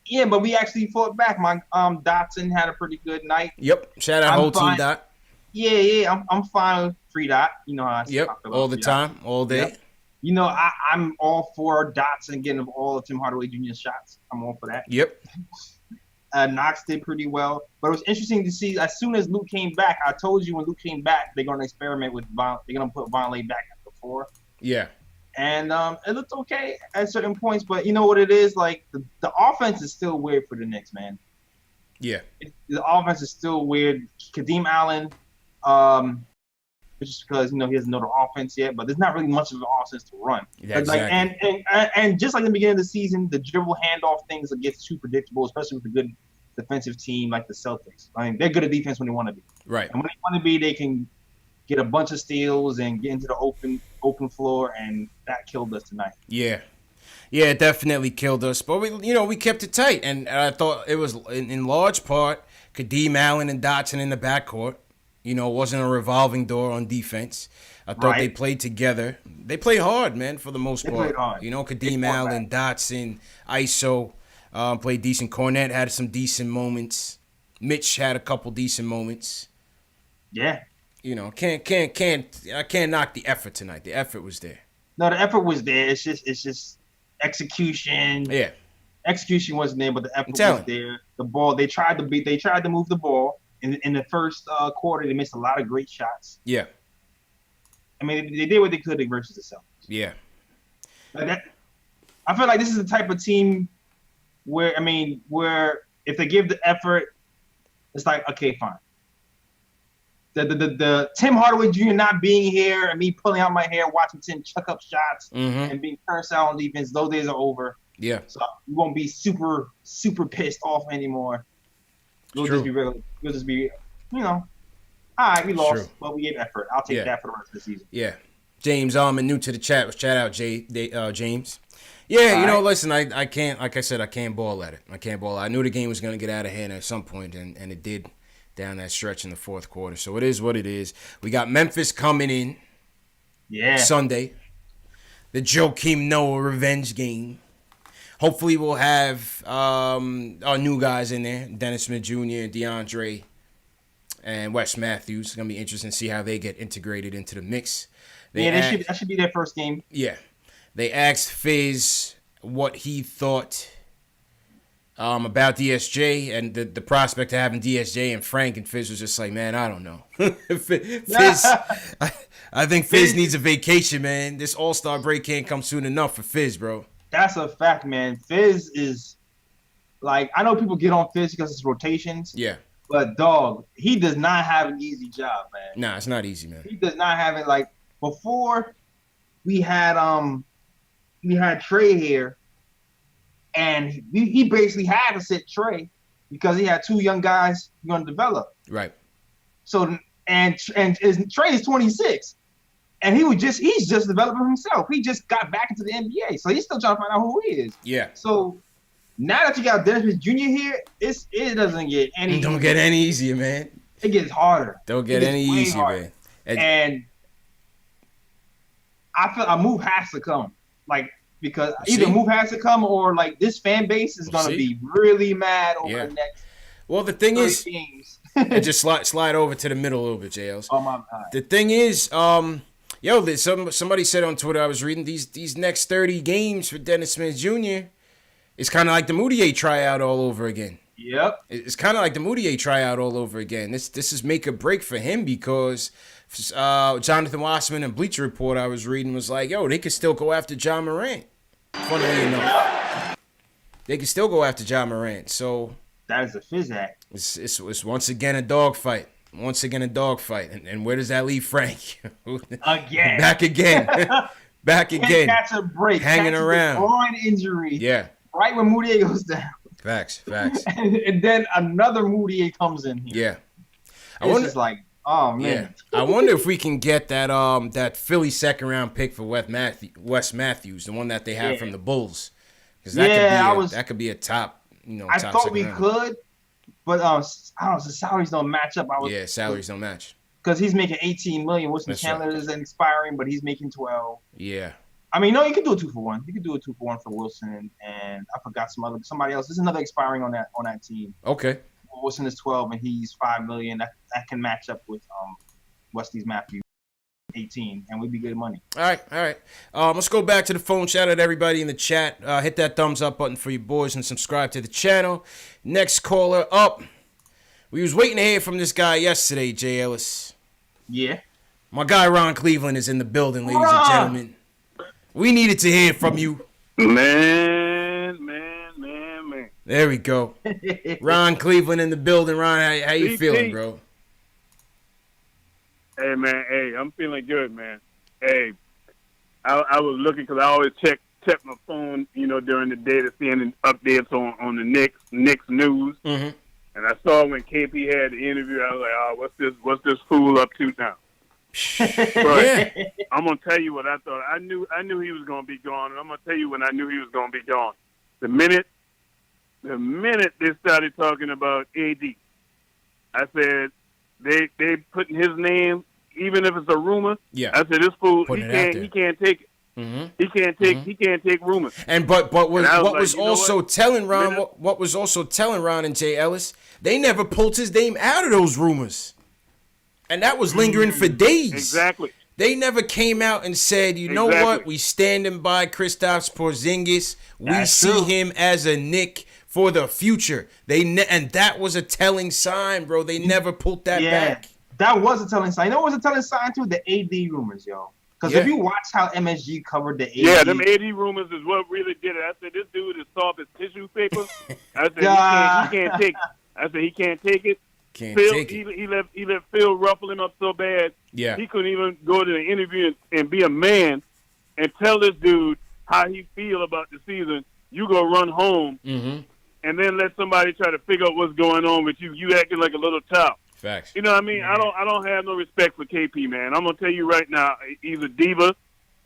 Yeah, but we actually fought back. My Dotson had a pretty good night. Yep. Shout out whole team, Dot. Yeah. I'm fine with free Dot. You know how I Yep. All the time, all day. Yep. I'm all for Dotson getting all of Tim Hardaway Jr. shots. I'm all for that. Yep. Knox did pretty well, but it was interesting to see as soon as Luke came back. I told you when Luke came back, they're going to experiment with They're going to put Vonleh back at the 4. Yeah. And it looked okay at certain points, but you know what it is? Like, the offense is still weird for the Knicks, man. Yeah. The offense is still weird. Kadeem Allen, just because, he doesn't know the offense yet, but there's not really much of an offense to run. Yeah, exactly. And just like in the beginning of the season, the dribble handoff things gets too predictable, especially with the good defensive team like the Celtics. I mean, they're good at defense when they want to be. Right. And when they want to be, they can get a bunch of steals and get into the open floor, and that killed us tonight. Yeah. Yeah, it definitely killed us. But, we kept it tight. And I thought it was, in large part, Kadeem Allen and Dotson in the backcourt. It wasn't a revolving door on defense. I thought they played together. They played hard, man, for the most part. Played hard. Kadeem Allen, Dotson, ISO played decent. Cornette had some decent moments. Mitch had a couple decent moments. Yeah. I can't knock the effort tonight. The effort was there. No, the effort was there. It's just execution. Yeah. Execution wasn't there, but the effort was there. The ball, they tried to move the ball. In the first quarter, they missed a lot of great shots. Yeah. I mean, they did what they could versus the Celtics. Yeah. I feel like this is the type of team where if they give the effort, it's like, okay, fine. The Tim Hardaway Jr. not being here and me pulling out my hair, watching Tim chuck up shots and being turnstile on defense, those days are over. Yeah. So we won't be super, super pissed off anymore. We'll just be, all right, we lost, but we gave effort. I'll take that for the rest of the season. Yeah. James Allman, new to the chat. Shout out, James. Yeah, listen, I can't, like I said, I can't ball at it. I knew the game was going to get out of hand at some point, and it did down that stretch in the fourth quarter. So it is what it is. We got Memphis coming in Sunday. The Joakim Noah revenge game. Hopefully we'll have our new guys in there, Dennis Smith Jr., DeAndre, and Wes Matthews. It's going to be interesting to see how they get integrated into the mix. That should be their first game. Yeah. They asked Fizz what he thought about DSJ and the prospect of having DSJ and Frank, and Fizz was just like, man, I don't know. Fizz, I think Fizz needs a vacation, man. This All-Star break can't come soon enough for Fizz, bro. That's a fact, man. Fizz is like, I know people get on Fizz because it's rotations. Yeah. But dog, he does not have an easy job, man. Nah, it's not easy, man. He does not have it. Like before, we had Trey here, and he basically had to sit Trey because he had two young guys going to develop. Right. So and Trey is 26. And he's just developing himself. He just got back into the NBA. So he's still trying to find out who he is. Yeah. So now that you got Dennis Smith Jr. here, it doesn't get any easier. Don't get any easier, man. It gets harder. Don't get any easier, man. And I feel a move has to come. Like, because either move has to come or like this fan base is gonna be really mad over the next. Well, the thing is, games. and just slide over to the middle a little bit, JLs. Oh my God. The thing is, somebody said on Twitter, I was reading these next 30 games for Dennis Smith Jr. It's kind of like the Moutier tryout all over again. Yep. It's kind of like the Moutier tryout all over again. This is make or break for him because Jonathan Wasserman and Bleacher Report I was reading was like, they could still go after John Morant. Funnily enough, they could still go after John Morant. So that is a Fizz act. It's once again a dogfight. And where does that leave Frank? Again. Back again. Back again. Catch a break. Hanging around. Groin injury. Yeah. Right when Moutier goes down. Facts. and then another Moutier comes in here. Yeah. It's like, oh man. Yeah. I wonder if we can get that Philly second round pick for Wes Matthews, the one that they have from the Bulls. Because that could be a top, I top thought we round. could, but I don't know, the salaries don't match up. Salaries don't match. Because he's making $18 million. Wilson Chandler is expiring, but he's making 12. Yeah. I mean, no, you can do a 2-for-1. You can do a 2-for-1 for Wilson, and I forgot somebody else. There's another expiring on that team. Okay. Wilson is 12 and he's $5 million. That can match up with Wesley Matthews, 18, and we'd be good money. All right. Let's go back to the phone. Shout out to everybody in the chat. Hit that thumbs up button for your boys and subscribe to the channel. Next caller up. We was waiting to hear from this guy yesterday, Jay Ellis. Yeah. My guy Ron Cleveland is in the building, ladies and gentlemen. We needed to hear from you. Man. There we go. Ron Cleveland in the building. Ron, how you feeling, bro? Hey, man. Hey, I'm feeling good, man. Hey, I was looking because I always check my phone, during the day to see any updates on the Knicks news. Mm-hmm. And I saw when KP had the interview, I was like, oh, what's this fool up to now? But I'm gonna tell you what I thought. I knew he was gonna be gone, and I'm gonna tell you when I knew he was gonna be gone. The minute they started talking about AD, I said they putting his name, even if it's a rumor. Yeah. I said this fool he can't take it. Mm-hmm. He can't take rumors. And what was also telling Ron and Jay Ellis, they never pulled his name out of those rumors. And that was lingering for days. Exactly. They never came out and said, you know what? We standing by Kristaps Porzingis. We see him as a Knick for the future. And that was a telling sign, bro. They never pulled that back. That was a telling sign. You know what was a telling sign too? The AD rumors, yo. Because if you watch how MSG covered the AD. Yeah, them AD rumors is what really did it. I said, this dude is soft as tissue paper. I said, he can't take it. I said, he can't take it. He let Phil ruffle him up so bad. Yeah. He couldn't even go to the interview and be a man and tell this dude how he feel about the season. You go run home and then let somebody try to figure out what's going on with you. You acting like a little child. Facts. You know what I mean? Yeah. I don't have no respect for KP, man. I'm gonna tell you right now, he's a diva.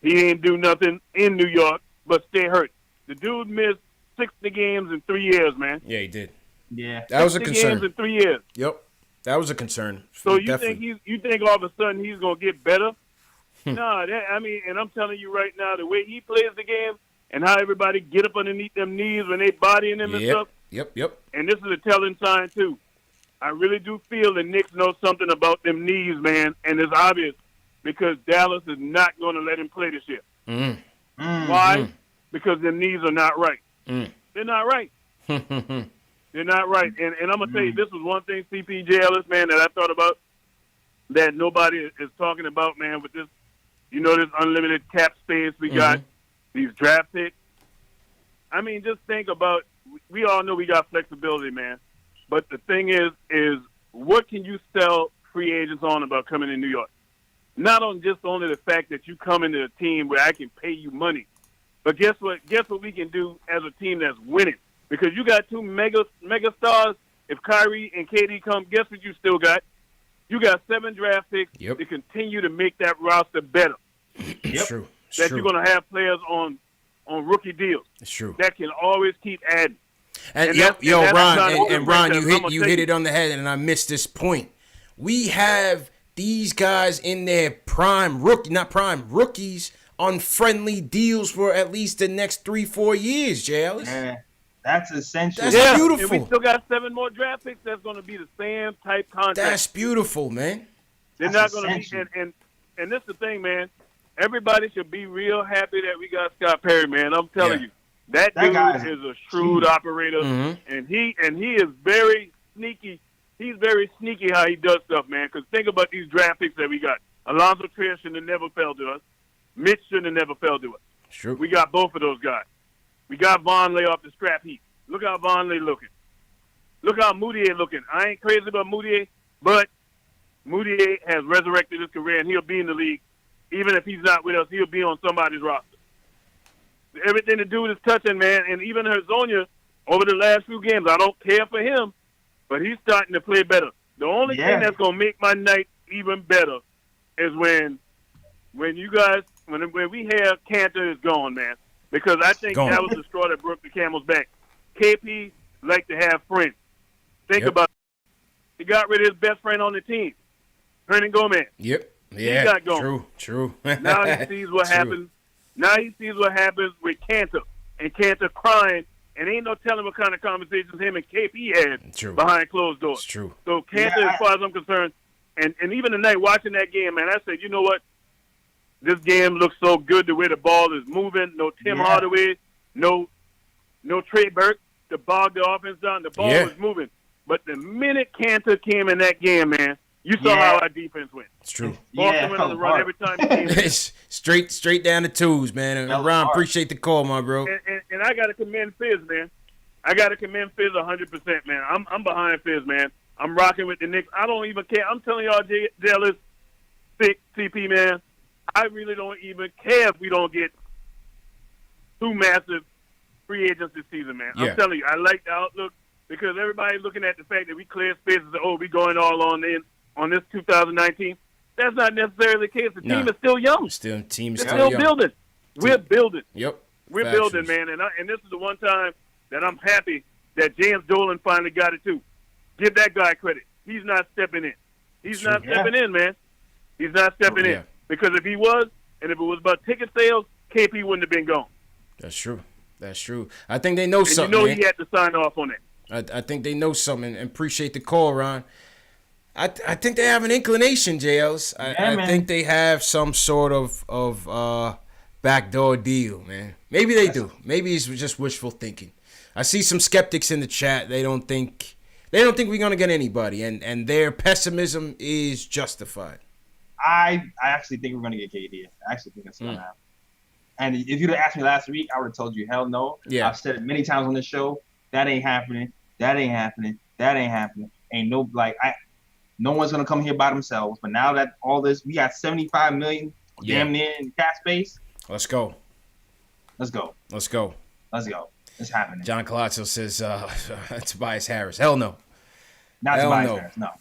He ain't do nothing in New York but stay hurt. The dude missed 60 games in 3 years, man. Yeah, he did. Yeah, that was a concern. Games in 3 years. Yep, that was a concern. So you think all of a sudden he's gonna get better? No, and I'm telling you right now, the way he plays the game and how everybody get up underneath them knees when they bodying him and stuff. Yep. And this is a telling sign too. I really do feel the Knicks know something about them knees, man, and it's obvious because Dallas is not going to let him play this year. Why? Because them knees are not right. They're not right. They're not right. And I'm going to tell you, this was one thing, CPJ Ellis, man, that I thought about that nobody is talking about, man, with this, this unlimited cap space we got, these draft picks. I mean, just think about, we all know we got flexibility, man. But the thing is what can you sell free agents on about coming to New York? Not on just only the fact that you come into a team where I can pay you money, but guess what? Guess what we can do as a team that's winning? Because you got two mega stars. If Kyrie and KD come, guess what you still got? You got 7 draft picks to continue to make that roster better. True. You're going to have players on rookie deals. It's true. That can always keep adding. And Ron, you hit it on the head, and I missed this point. We have these guys in their rookies on friendly deals for at least the next 3-4 years, Jay Ellis. Man, that's essential. That's beautiful. And we still got 7 more draft picks. That's going to be the same type contract. That's beautiful, man. They're not going to be. And this is the thing, man. Everybody should be real happy that we got Scott Perry, man. I'm telling you. That dude is a shrewd operator, and he is very sneaky. He's very sneaky how he does stuff, man. Because think about these draft picks that we got. Alonzo Trier shouldn't have never fell to us. Mitch shouldn't have never fell to us. True. We got both of those guys. We got Vonleh off the scrap heap. Look how Vonleh looking. Look how Moutier looking. I ain't crazy about Moutier, but Moutier has resurrected his career, and he'll be in the league. Even if he's not with us, he'll be on somebody's roster. Everything the dude is touching, man, and even Herzonia over the last few games, I don't care for him, but he's starting to play better. The only thing that's gonna make my night even better is when you guys when we have Cantor is gone, man, because I think that was the straw that broke the camel's back. KP like to have friends. Think about it. He got rid of his best friend on the team, Hernan Gomez. Yep. Yeah. He got gone. True. Now he sees what happens. Now he sees what happens with Cantor, and Cantor crying, and ain't no telling what kind of conversations him and KP had behind closed doors. It's true. So Cantor, as far as I'm concerned, and even tonight watching that game, man, I said, you know what? This game looks so good the way the ball is moving. No Tim Hardaway, no Trey Burke to bog the offense down. The ball was moving. But the minute Cantor came in that game, man, you saw how our defense went. It's true. Boston went on the run every time he came in. It's straight down the twos, man. And Ron, appreciate the call, my bro. And I got to commend Fizz, man. I got to commend Fizz 100%, man. I'm behind Fizz, man. I'm rocking with the Knicks. I don't even care. I'm telling y'all, jealous, sick, CP, man. I really don't even care if we don't get 2 massive free agents this season, man. I'm telling you, I like the outlook. because everybody's looking at the fact that we cleared spaces. We going all on this 2019. That's not necessarily the case. The team is still young. Team is still young. Building. We're building. Yep. We're building, man. And this is the one time that I'm happy that James Dolan finally got it too. Give that guy credit. He's not stepping in. He's not stepping in, man. He's not stepping in. Because if he was, and if it was about ticket sales, KP wouldn't have been gone. That's true. I think they know something. You know man. he had to sign off on it. I think they know something, and appreciate the call, Ron. I think they have an inclination, JLs. I think they have some sort of backdoor deal, man. Maybe they do. Maybe it's just wishful thinking. I see some skeptics in the chat. They don't think we're gonna get anybody, and their pessimism is justified. I actually think we're gonna get KD. I actually think that's gonna happen. And if you'd have asked me last week, I would have told you hell no. Yeah. I've said it many times on this show. That ain't happening. That ain't happening. That ain't happening. No one's gonna come here by themselves. But now that all this, we got $75 million damn near in cap space. Let's go. Let's go. It's happening. John Colazzo says Tobias Harris. Hell no. Not Tobias Harris. No.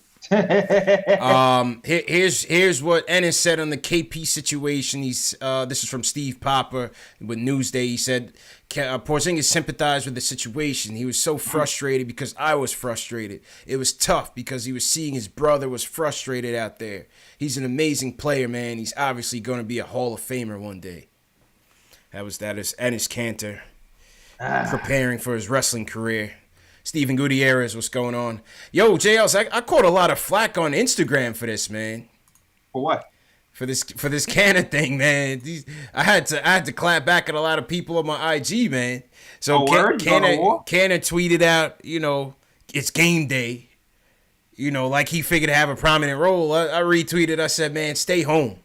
Here's what Ennis said on the KP situation. This is from Steve Popper with Newsday. He said Porzingis sympathized with the situation. He was so frustrated because I was frustrated. It was tough because he was seeing his brother was frustrated out there. He's an amazing player, man. He's obviously going to be a Hall of Famer one day. That is Ennis Cantor preparing for his wrestling career. Steven Gutierrez, what's going on? Yo, JLs, I caught a lot of flack on Instagram for this, man. For what? For this Cantor thing, man. I had to clap back at a lot of people on my IG, man. So Cantor tweeted out, it's game day. Like he figured to have a prominent role. I retweeted. I said, man, stay home.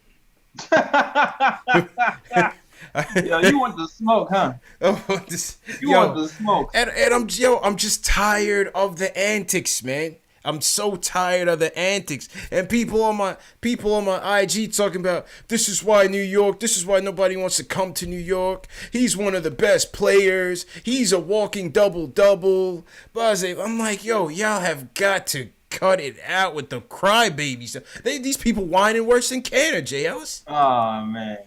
Yo, you want the smoke, huh? Want the smoke. And I'm just tired of the antics, man. I'm so tired of the antics. And people on my IG talking about this is why nobody wants to come to New York. He's one of the best players. He's a walking double-double. I'm like, yo, y'all have got to cut it out with the crybabies. These people whining worse than Cantor, JLs. Oh, man.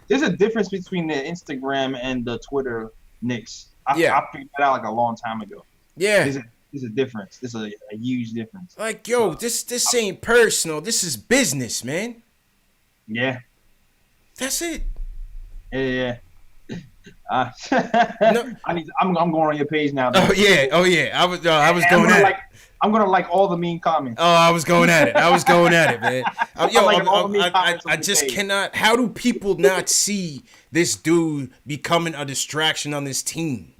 There's a difference between the Instagram and the Twitter Knicks. I figured that out like a long time ago. Yeah. There's a difference. There's a huge difference. Like, yo, this ain't personal. This is business, man. Yeah. That's it. Yeah. I'm going on your page now. Though. Oh yeah. I was going at it. I'm gonna like all the mean comments. Oh, I was going at it, man. I just cannot. How do people not see this dude becoming a distraction on this team?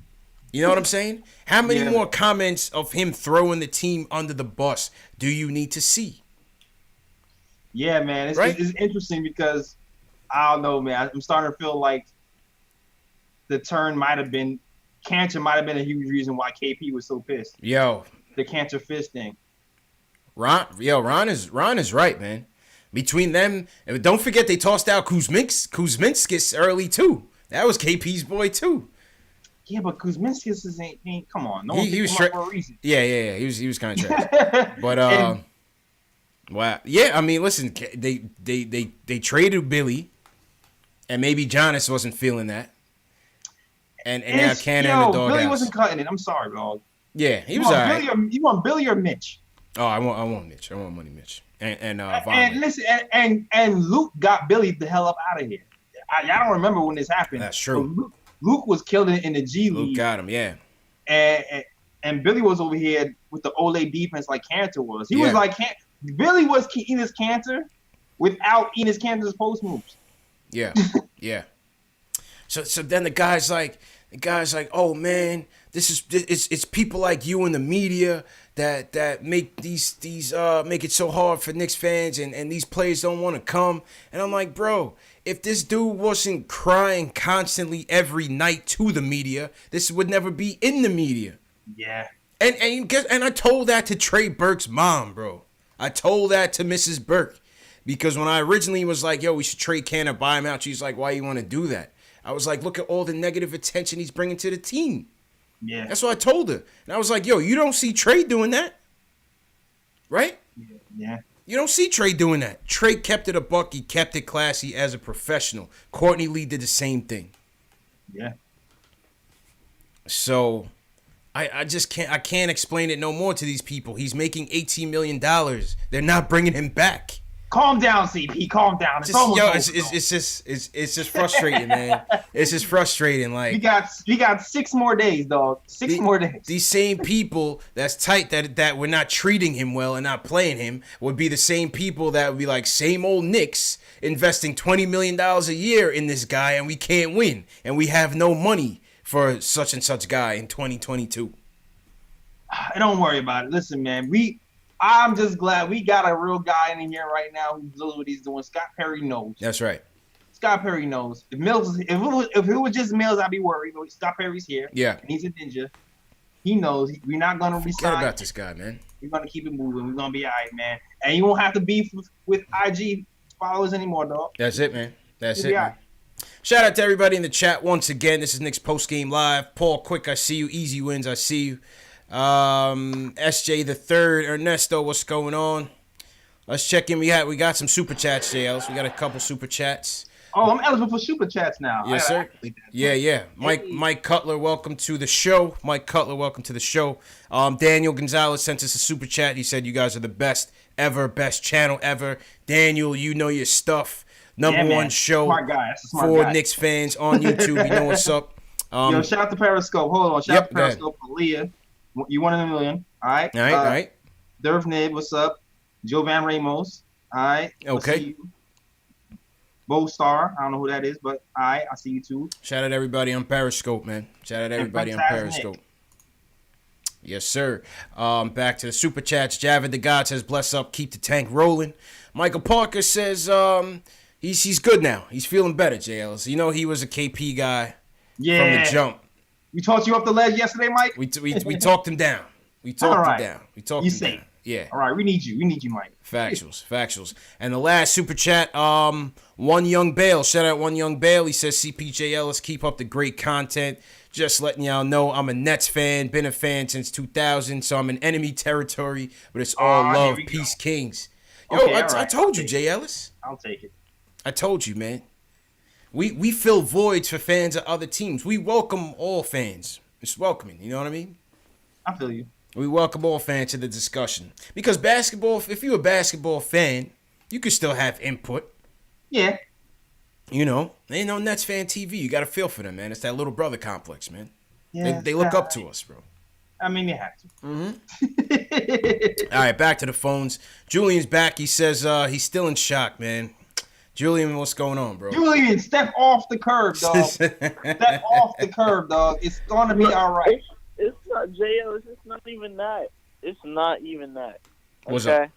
You know what I'm saying? How many more comments of him throwing the team under the bus do you need to see? Yeah, man. It's interesting because I don't know, man. I'm starting to feel like the turn Cantor might have been a huge reason why KP was so pissed. Yo. The Cantor fist thing. Ron is right, man. Between them, and don't forget they tossed out Kuzminskis early too. That was KP's boy too. Yeah, but Kuzminskis ain't come on. No, he was for a reason. Yeah. He was kind of trash. But wow. Yeah, I mean, listen, they traded Billy, and maybe Giannis wasn't feeling that. And now Cantor in the doghouse. Billy wasn't cutting it. I'm sorry, dog. Yeah, he was all right. You want Billy or Mitch? Oh, I want Mitch. I want Money Mitch. And listen, and Luke got Billy the hell up out of here. Y'all don't remember when this happened. That's true. Luke was killing it in the G League. Luke got him, yeah. And Billy was over here with the Olay defense like Cantor was. He was like Billy was Enes Cantor without Enes Cantor's post moves. Yeah, yeah. So then the guy's like, oh man, it's people like you in the media that make make it so hard for Knicks fans and these players don't want to come. And I'm like, bro, if this dude wasn't crying constantly every night to the media, this would never be in the media. Yeah. And I told that to Trey Burke's mom, bro. I told that to Mrs. Burke. Because when I originally was like, yo, we should trade Cantor, buy him out, she's like, why you want to do that? I was like, look at all the negative attention he's bringing to the team. Yeah. That's what I told her. And I was like, yo, you don't see Trey doing that, right? Yeah. You don't see Trey doing that. Trey kept it a buck. He kept it classy as a professional. Courtney Lee did the same thing. Yeah. So I just can't explain it no more to these people. He's making $18 million. They're not bringing him back. Calm down, CP. Calm down. It's almost over, it's just frustrating, man. It's just frustrating. Like we got 6 more days, dog. Six more days. These same people that's tight that we're not treating him well and not playing him would be the same people that would be like, same old Knicks investing $20 million a year in this guy and we can't win and we have no money for such and such guy in 2022. Don't worry about it. Listen, man, I'm just glad we got a real guy in here right now who knows what he's doing. Scott Perry knows. That's right. Scott Perry knows. If it was just Mills, I'd be worried. But Scott Perry's here. Yeah. And he's a ninja. He knows we're not gonna resign. Forget about this guy, man. We're gonna keep it moving. We're gonna be all right, man. And you won't have to beef with IG followers anymore, dog. That's it, man. That's We'll it, be all man. right. Shout out to everybody in the chat once again. This is Knicks Post Game Live. Paul Quick, I see you. Easy Wins, I see you. SJ the Third, Ernesto, what's going on? Let's check in. We got some super chats, JLs. We got a couple super chats. Oh, I'm eligible for super chats now. Yes, sir. Yeah. Mike Cutler, welcome to the show. Daniel Gonzalez sent us a super chat. He said you guys are the best channel ever. Daniel, you know your stuff. Number one show smart guy. That's a smart for guy. Knicks fans on YouTube. You know what's up. Yo, shout out to Periscope. Hold on. Shout out to Periscope for Leah. You won in a million. All right. All right. Derv Nib, what's up? Joe Van Ramos. All right. Okay. Bo Star. I don't know who that is, but all right. I see you too. Shout out everybody on Periscope, man. Periscope. Yes, sir. Back to the super chats. Javid the God says, bless up, keep the tank rolling. Michael Parker says he's good now. He's feeling better, JLs. You know he was a KP guy from the jump. We talked you off the ledge yesterday, Mike? We talked him down. We talked him down. Yeah. All right, we need you, Mike. Factuals. And the last super chat, One Young Bale. Shout out One Young Bale. He says, CPJ Ellis, keep up the great content. Just letting y'all know I'm a Nets fan, been a fan since 2000, so I'm in enemy territory, but it's all love, peace, Kings. Yo, okay, I told you, Jay Ellis. I'll take it. I told you, man. We fill voids for fans of other teams. We welcome all fans. It's welcoming, you know what I mean? I feel you. We welcome all fans to the discussion. Because basketball, if you're a basketball fan, you can still have input. Yeah. You know, ain't no Nets fan TV. You got to feel for them, man. It's that little brother complex, man. Yeah, they look up to us, bro. I mean, you have to. Mm-hmm. All right, back to the phones. Julian's back. He says he's still in shock, man. Julian, what's going on, bro? Julian, step off the curb, dog. Step off the curb, dog. It's going to be all right. It's not, J.O., it's just not even that. It's not even that. Okay? What's up?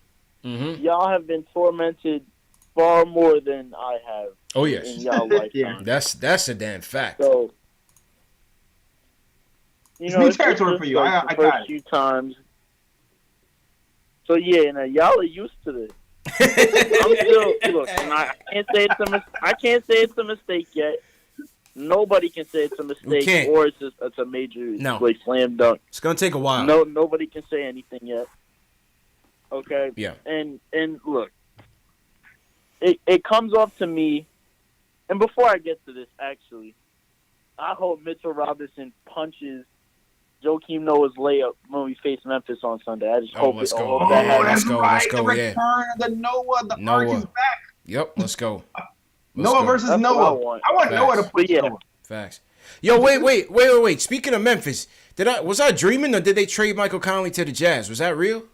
Mm-hmm. Y'all have been tormented far more than I have. Oh, yes. In y'all lifetime. Yeah. That's a damn fact. So, you know, new it's territory just for you. like I the got first it. few times. So, yeah, now y'all are used to this. I'm still, look, and I can't say it's a mistake yet. Nobody can say it's a mistake or it's a major like slam dunk. It's gonna take a while. Nobody can say anything yet. Okay. Yeah. And look, it comes off to me. And before I get to this, actually, I hope Mitchell Robinson punches Joakim Noah's layup when we face Memphis on Sunday. I just hope let's it. go. Let's go. The return of the Noah. The arc is back. Yep. Let's go. Noah versus That's Noah. I want Facts. Noah to punch Noah. Facts. Yo, wait. Speaking of Memphis, was I dreaming or did they trade Michael Conley to the Jazz? Was that real?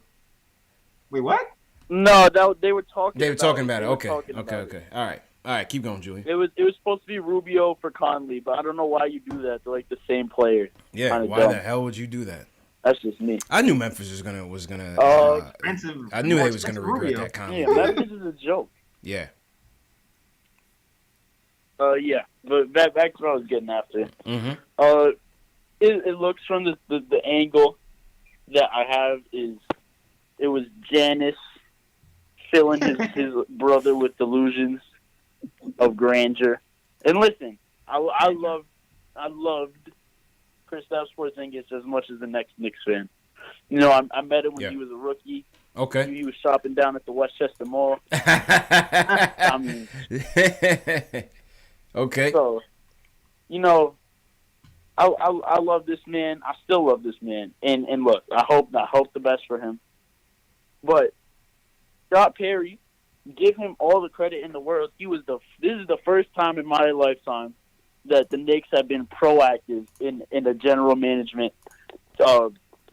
Wait, what? No, they were talking. They were talking about it. Okay. Okay. All right. Keep going, Julian. It was supposed to be Rubio for Conley, but I don't know why you do that. They're like the same player. Yeah. Kinda why dumb. the hell would you do that? That's just me. I knew Memphis was gonna. Expensive. I knew they was gonna regret that Conley. Yeah, Memphis is a joke. Yeah. Yeah, but back to what I was getting after. Mm-hmm. It looks from the angle that I have is it was Giannis filling his brother with delusions of grandeur. And listen, I loved Kristaps Porzingis as much as the next Knicks fan. You know, I met him when he was a rookie. Okay. He was shopping down at the Westchester Mall. I mean, okay. So, you know, I love this man. I still love this man. And look, I hope the best for him. But Scott Perry, give him all the credit in the world. This is the first time in my lifetime that the Knicks have been proactive in a general management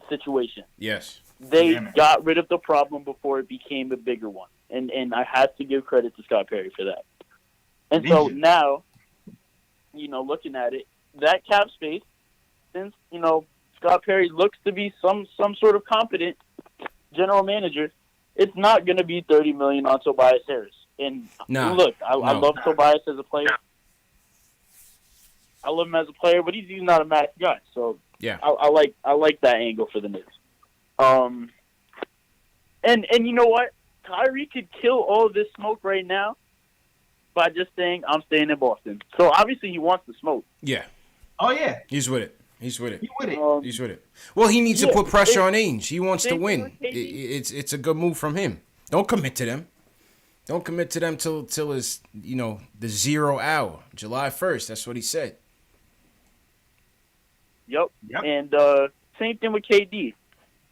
situation. Yes. They got rid of the problem before it became a bigger one. And I have to give credit to Scott Perry for that. And so now, you know, looking at it, that cap space, since, you know, Scott Perry looks to be some sort of competent general manager, it's not going to be $30 million on Tobias Harris. And look, I love Tobias as a player. I love him as a player, but he's not a max guy. So yeah, I like that angle for the Knicks. And you know what? Kyrie could kill all of this smoke right now by just saying, I'm staying in Boston. So obviously he wants the smoke. Yeah. Oh, yeah. He's with it. He's with it. He's with it. Well, he needs to put pressure on Ainge. He wants to win. It's a good move from him. Don't commit to them. Don't commit to them till it's, you know, the 0 hour, July 1st. That's what he said. Yep. And same thing with KD.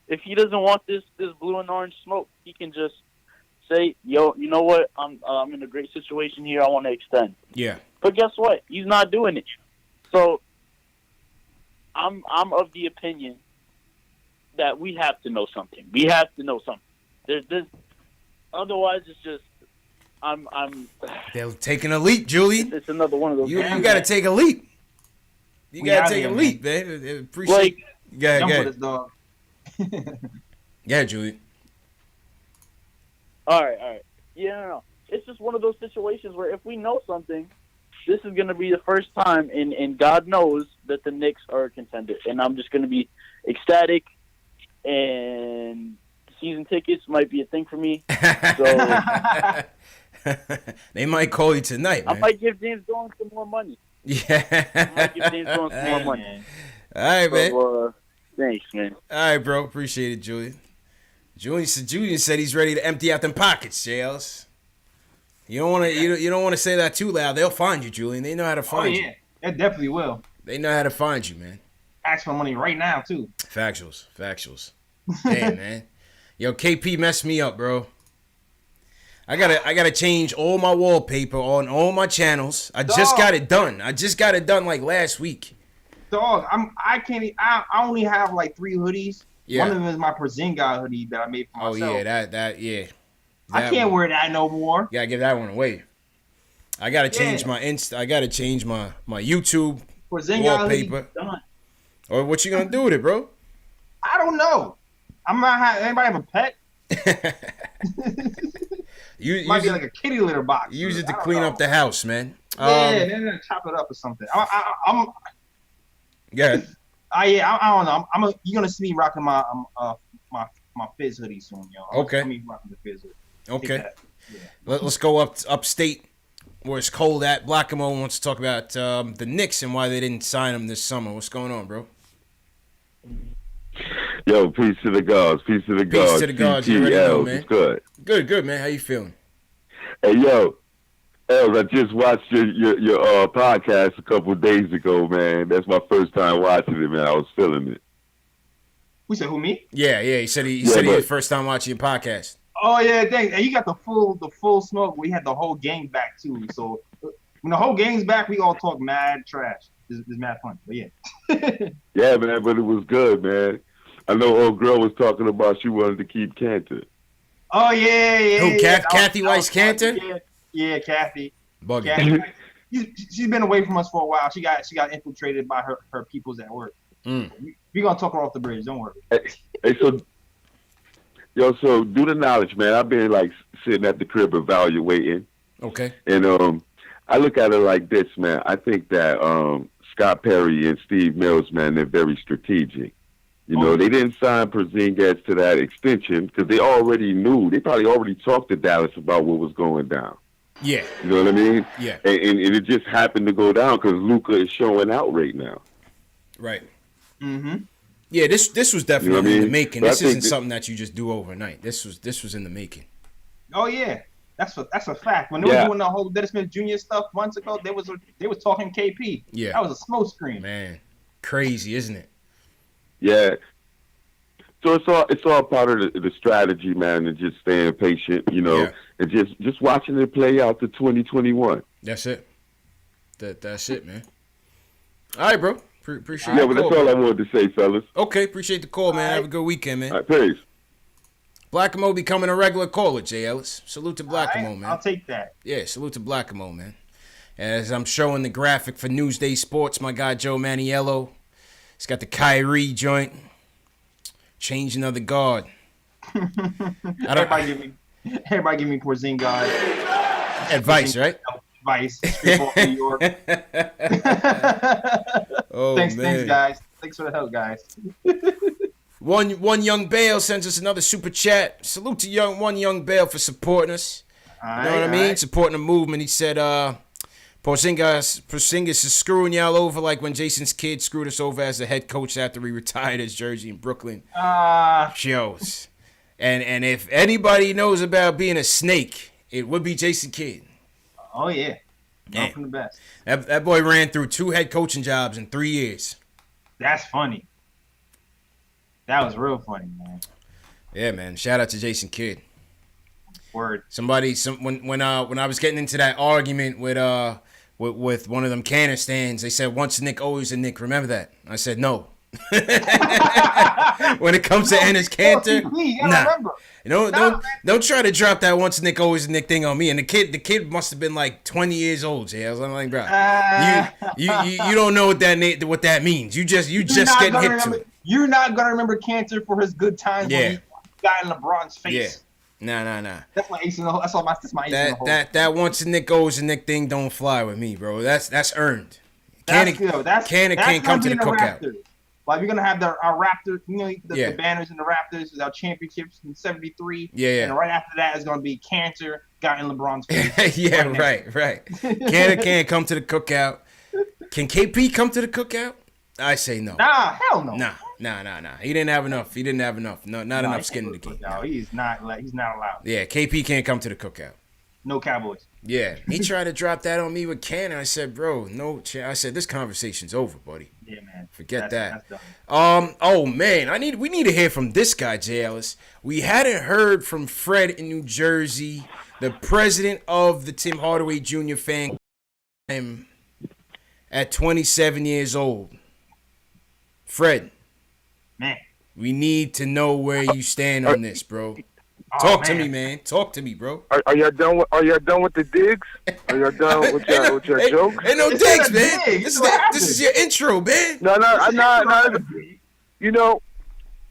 If he doesn't want this blue and orange smoke, he can just say, yo, you know what? I'm in a great situation here. I want to extend. Yeah. But guess what? He's not doing it. So I'm of the opinion that we have to know something. We have to know something. There's otherwise it's just I'm They're taking a leap, Julian. It's another one of those. You got to take a leap. You got to take a leap, man. Appreciate. Go ahead. Dog. Yeah, Julian. All right. Yeah, no. It's just one of those situations where if we know something, this is going to be the first time, and God knows that the Knicks are a contender. And I'm just going to be ecstatic, and season tickets might be a thing for me. So they might call you tonight, man. I might give James Jones some more money. Yeah. I might give James Jones some more money. All right, man. So, thanks, man. All right, bro. Appreciate it, Julian. Julian said he's ready to empty out them pockets, JLs. You don't want to. You don't want to say that too loud. They'll find you, Julian. They know how to find you. They definitely will. They know how to find you, man. Ask for money right now too. Factuals. Hey, man. Yo, KP messed me up, bro. I gotta change all my wallpaper on all my channels. I just got it done. Like last week. Dog, I only have like 3 hoodies. Yeah. One of them is my Porzingis hoodie that I made for myself. Oh yeah, I can't wear that no more. Gotta give that one away. I gotta change my I gotta change my YouTube wallpaper. Or what you gonna do with it, bro? I don't know. I'm not have anybody have a pet. Might be like a kitty litter box. Use it to clean up the house, man. Then chop it up or something. I'm yeah. I don't know. You're gonna see me rocking my Fizz hoodie soon, yo. Okay. Me rocking the Fizz hoodie. Okay. Yeah. Let's go upstate where it's cold at. Blackamo wants to talk about the Knicks and why they didn't sign him this summer. What's going on, bro? Yo, peace to the gods. Peace to the gods. Peace to the gods. You already know, man. Good. Good, man. How you feeling? Hey, yo. Els, I just watched your podcast a couple of days ago, man. That's my first time watching it, man. I was feeling it. We said who, me? Yeah. He said he was first time watching your podcast. Oh yeah, thanks. And you got the full smoke. We had the whole gang back too. So when the whole gang's back, we all talk mad trash. It's mad fun. But yeah. Yeah, man. But it was good, man. I know old girl was talking about she wanted to keep Cantor. Oh yeah. Who? Kathy Weiss Cantor? Yeah, Kathy. Buggy. She's been away from us for a while. She got infiltrated by her peoples at work. We're gonna talk her off the bridge. Don't worry. Hey, so do the knowledge, man. I've been like sitting at the crib evaluating. Okay. And I look at it like this, man. I think that Scott Perry and Steve Mills, man, they're very strategic. You know, they didn't sign Porzingis to that extension because they already knew. They probably already talked to Dallas about what was going down. Yeah. You know what I mean? Yeah. And it just happened to go down because Luka is showing out right now. Right. Mm-hmm. Yeah, this was definitely You know what I in the mean? making. But I This think isn't that- something that you just do overnight. This was in the making. Oh yeah, that's a fact. When they were doing the whole Dennis Smith Jr. stuff months ago, they was talking KP. Yeah. That was a smoke screen. Man, crazy, isn't it? Yeah. So it's all part of the strategy, man, and just staying patient, Yeah. and just watching it play out to 2021. That's it. That's it, man. All right, bro. Appreciate Yeah, the but that's call, all I man. wanted to say, fellas. Okay, appreciate the call, man. Have a good weekend, man. All right, peace. Blackamo becoming a regular caller, Jay Ellis. Salute to All right, Blackamo, man. I'll take that. Yeah, salute to Blackamo, man. As I'm showing the graphic for Newsday Sports, my guy Joe Maniello. He's got the Kyrie joint. Changing of the guard. Everybody give me Porzingis Advice, right? advice. Straight off New York. Oh, Thanks, man. guys. Thanks for the help, guys. One young Bale sends us another super chat. Salute to one young Bale for supporting us. You know what I mean? Supporting the movement. He said, Porzingis is screwing y'all over like when Jason's kid screwed us over as the head coach after he retired his jersey in Brooklyn. Shows. And if anybody knows about being a snake, it would be Jason Kidd. Oh yeah. Damn. From the best. That boy ran through 2 head coaching jobs in 3 years. That's funny. That was real funny, man. Yeah, man. Shout out to Jason Kidd. Word. When I was getting into that argument with one of them canner stands, they said once a Knick, always a Knick. Remember that? I said no. When it comes to Ennis Cantor, nah. Don't try to drop that once a Knick, always a Knick thing on me. And the kid must have been like 20 years old. Jay. I was like, bro, you don't know what that means. You just getting hit to it. You're not gonna remember Cantor for his good times when he got in LeBron's face. Yeah. Nah. That's my ace in the hole. That's my ace in the hole. That once a Knick, always a Knick thing don't fly with me, bro. That's earned. Cantor can't come to the cookout. Raptors. Like, we're going to have our Raptors, the banners and the Raptors with our championships in 73. Yeah. And right after that is going to be Cantor got in LeBron's face. Right. Cantor can't come to the cookout. Can KP come to the cookout? I say no. Nah, hell no. Nah. He didn't have enough. No, not enough skin in the game. No, he's not allowed. Yeah, KP can't come to the cookout. No Cowboys. Yeah, he tried to drop that on me with Cannon. I said, bro, no. I said, this conversation's over, buddy. Yeah, man. Forget that. That's done. Oh man, we need to hear from this guy, Jay Ellis. We hadn't heard from Fred in New Jersey, the president of the Tim Hardaway Jr. fan at 27 years old. Fred, man, we need to know where you stand on this, bro. Talk to me, man. Talk to me, bro. Are y'all done with the digs? Are y'all done with your jokes? Ain't no digs, man. This is your intro, man. No. You know,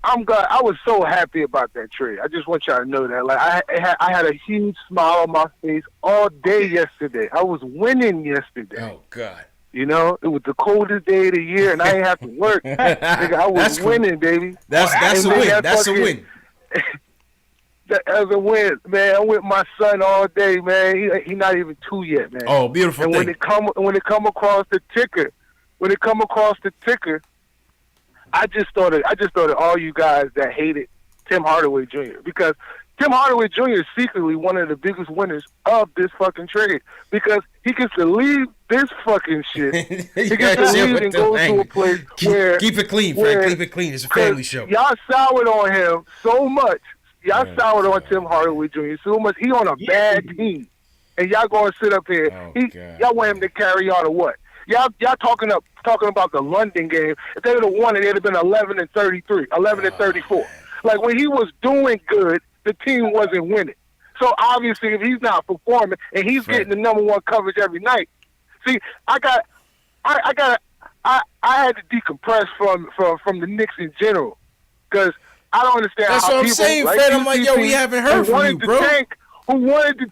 I'm glad. I was so happy about that trade. I just want y'all to know that. Like, I had a huge smile on my face all day yesterday. I was winning yesterday. Oh God. You know, it was the coldest day of the year, and I didn't have to work. Nigga, I was winning, baby. That's a win. That's a win. As a win, man. I'm with my son all day, man. He not even 2 yet, man. Oh, beautiful and thing. when it come across the ticker, I just thought of all you guys that hated Tim Hardaway Jr. because Tim Hardaway Jr. is secretly one of the biggest winners of this fucking trade because he gets to leave this fucking shit. He gets to leave and go to a place where keep it clean, Fred. Keep it clean. It's a family show. Y'all soured on him so much. Y'all soured on Tim Hardaway Jr. so much. He on a bad team, and y'all going to sit up here. Y'all want him to carry on or what? Y'all talking about the London game. If they would have won it, it'd have been 11-33, 11-34. Like when he was doing good, the team wasn't winning. So obviously, if he's not performing and he's getting the number one coverage every night, see, I had to decompress from the Knicks in general because I don't understand. That's how what I'm people saying, like Fred. I'm like, yo, we haven't heard from you, bro. Who wanted to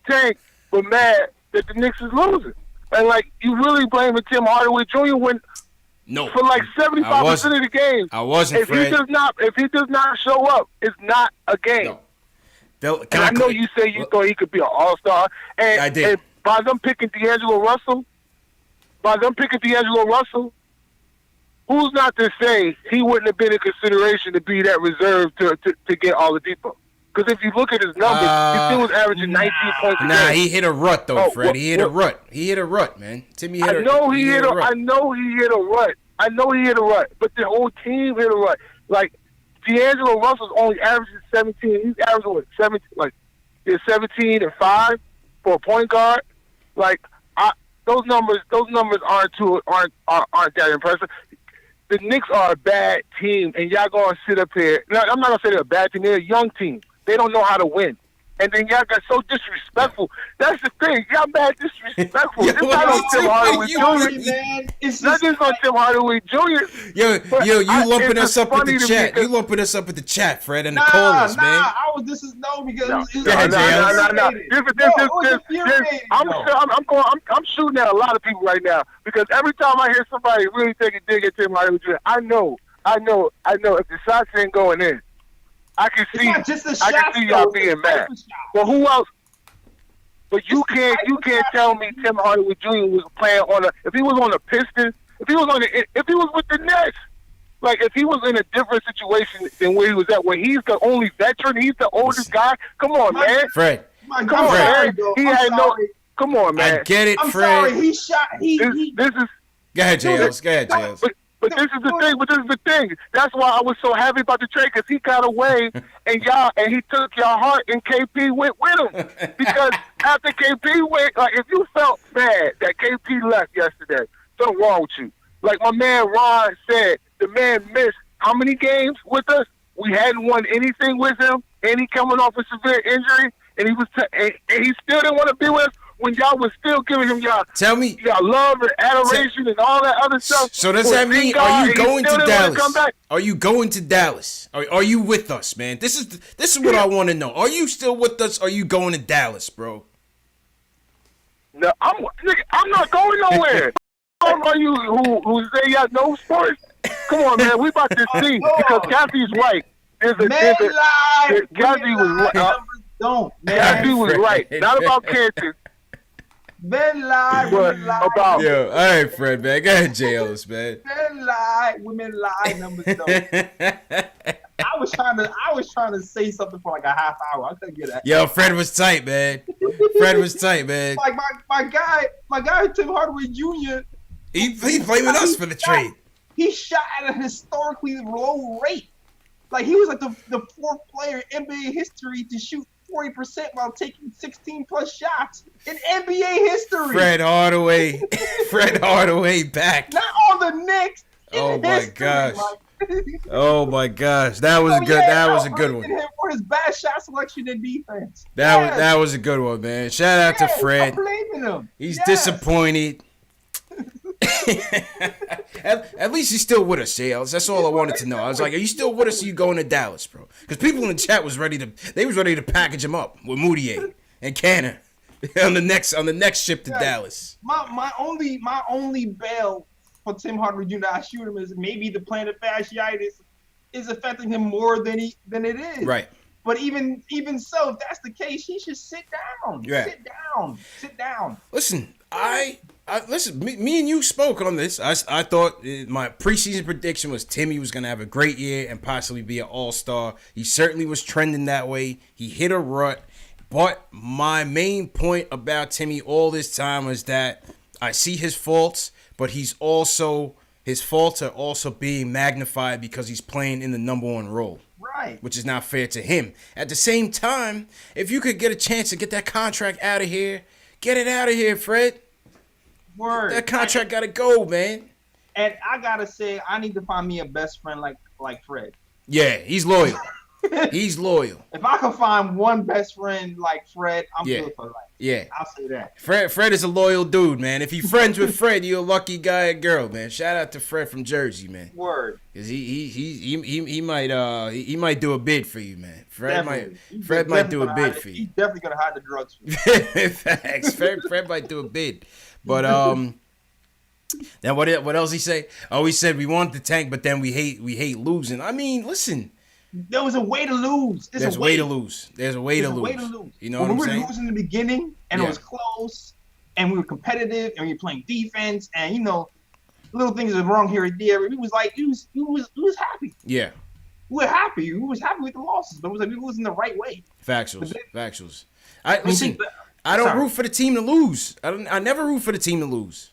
tank, but mad that the Knicks is losing. And like, you really blaming Tim Hardaway Jr. For like 75% of the games. I wasn't, Fred. If he does not show up, it's not a game. No. And I know you say you thought he could be an all-star. And, I did. And by them picking D'Angelo Russell, who's not to say he wouldn't have been in consideration to be that reserve to get Oladipo? Because if you look at his numbers, he still was averaging 19 points a game. Nah, he hit a rut though, Fred. He hit a rut. He hit a rut, man. Timmy hit a rut. I know he hit a rut. But the whole team hit a rut. Like D'Angelo Russell's only averaging 17. He's averaging what, 17? Like 17 and 5 for a point guard. Like those numbers aren't that impressive. The Knicks are a bad team, and y'all gonna sit up here. No, I'm not gonna say they're a bad team. They're a young team. They don't know how to win. And then y'all got so disrespectful. That's the thing. Y'all mad disrespectful. It's not on Tim Hardaway Jr. It's nothing on Tim Hardaway Jr. You lumping us up with the chat. You lumping us up with the chat, Fred, and the callers, man. This is no because no. I'm shooting at a lot of people right now because every time I hear somebody really take a dig at Tim Hardaway Jr., I know. If the shots ain't going in, I can see y'all being mad. Well, who else? But you can't tell me Tim Hardaway Jr. was playing on a. If he was on the Pistons, if he was with the Nets, like if he was in a different situation than where he was at, where he's the only veteran, he's the oldest guy. Come on, man. Fred. Come on, man. He had no. Come on, man. I get it, I'm Fred. sorry. He shot. This is. Go ahead, JLs. But this is the thing. That's why I was so happy about the trade, because he got away and he took your heart, and KP went with him. Because after KP went, like if you felt bad that KP left yesterday, something wrong with you. Like my man Ron said, the man missed how many games with us? We hadn't won anything with him, and he coming off a severe injury, and he still didn't want to be with us. When y'all was still giving him y'all love and adoration and all that other stuff. So does that mean, are you going to Dallas? Are you going to Dallas? Are you with us, man? This is what I want to know. Are you still with us? Are you going to Dallas, bro? No, I'm not going nowhere. Are you who say y'all know sports? Come on, man. We about to see, because Kathy's right. Kathy was right. Kathy was right. Not about Kansas. Men lie, women lie. All right, Fred, man. Go ahead, JLs, man. Men lie, women lie, numbers don't. I was trying to say something for like a half hour. I couldn't get that. Yo, Fred was tight, man. Like my guy Tim Hardaway Jr. He's blaming us for the trade. He shot at a historically low rate. Like he was like the fourth player in NBA history to shoot 40% while taking 16 plus shots in NBA history. Fred Hardaway back. Not on the Knicks. Oh my gosh. Oh my gosh. That was good. That was a good one. For his bad shot selection and defense. That was a good one, man. Shout out to Fred. I'm blaming him. He's disappointed. At least he's still with us, JLs. That's all I wanted to know. I was like, are you still with us, or are you going to Dallas, bro? Because people in the chat was ready to package him up with Moutier and Canner on the next ship to Dallas. My only bail for Tim Hardaway Jr. I shoot him is maybe the plantar fasciitis is affecting him more than it is. Right. But even so, if that's the case, he should sit down. Yeah. Sit down. Listen, listen. Me and you spoke on this. I thought my preseason prediction was Timmy was gonna have a great year and possibly be an all-star. He certainly was trending that way. He hit a rut. But my main point about Timmy all this time was that I see his faults, but his faults are also being magnified because he's playing in the number one role. Right. Which is not fair to him. At the same time, if you could get a chance to get that contract out of here, get it out of here, Fred. Word. That contract got to go, man. And I got to say, I need to find me a best friend like Fred. Yeah, he's loyal. He's loyal. If I can find one best friend like Fred, I'm good for life. Yeah. I'll say that. Fred is a loyal dude, man. If you're friends with Fred, you're a lucky guy or girl, man. Shout out to Fred from Jersey, man. Word. Cause he might do a bid for you, man. Fred might do a bid for you. He's definitely gonna hide the drugs for you. Facts. Fred might do a bid. But then what else he say? Oh, he said we want the tank, but then we hate losing. I mean, listen. There was a way to lose. There's a way to lose. You know what I'm saying? We were losing in the beginning, and it was close, and we were competitive, and we were playing defense, and little things are wrong here and there. He was like, he was happy. Yeah. We were happy. We was happy with the losses, but it was like we was in the right way. Factuals. I don't root for the team to lose. I never root for the team to lose.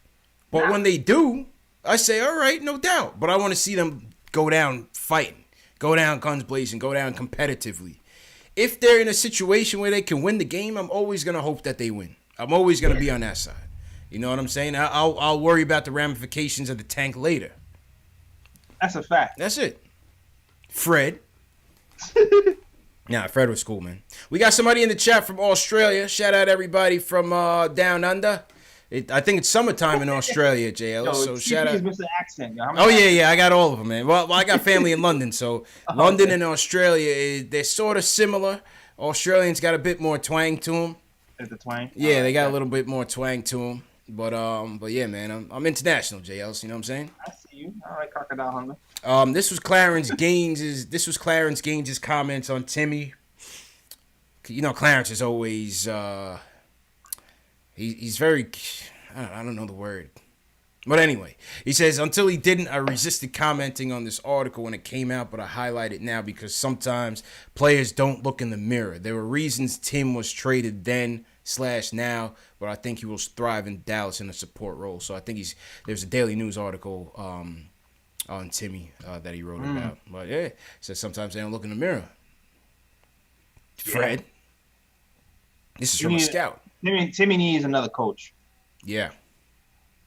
But when they do, I say, all right, no doubt. But I want to see them go down fighting, go down guns blazing, go down competitively. If they're in a situation where they can win the game, I'm always going to hope that they win. I'm always going to be on that side. You know what I'm saying? I'll worry about the ramifications of the tank later. That's a fact. That's it. Fred. Nah, Fred was cool, man. We got somebody in the chat from Australia. Shout out everybody from down under. I think it's summertime in Australia, JL. So shout out. Accent, yeah. I got all of them, man. Well, I got family in London, so London and Australia, they're sort of similar. Australians got a bit more twang to them. The twang? Yeah, they got a little bit more twang to them. But yeah, man, I'm international, JL. You know what I'm saying? I see you. All right, Crocodile Hunter. This was Clarence Gaines's comments on Timmy. You know, Clarence is always he's very, I don't know the word. But anyway, he says, until he didn't, I resisted commenting on this article when it came out, but I highlight it now because sometimes players don't look in the mirror. There were reasons Tim was traded then/now, but I think he will thrive in Dallas in a support role. So I think there's a Daily News article on Timmy that he wrote about. But yeah, he says sometimes they don't look in the mirror. Fred. This is from a scout. Timmy needs another coach. Yeah.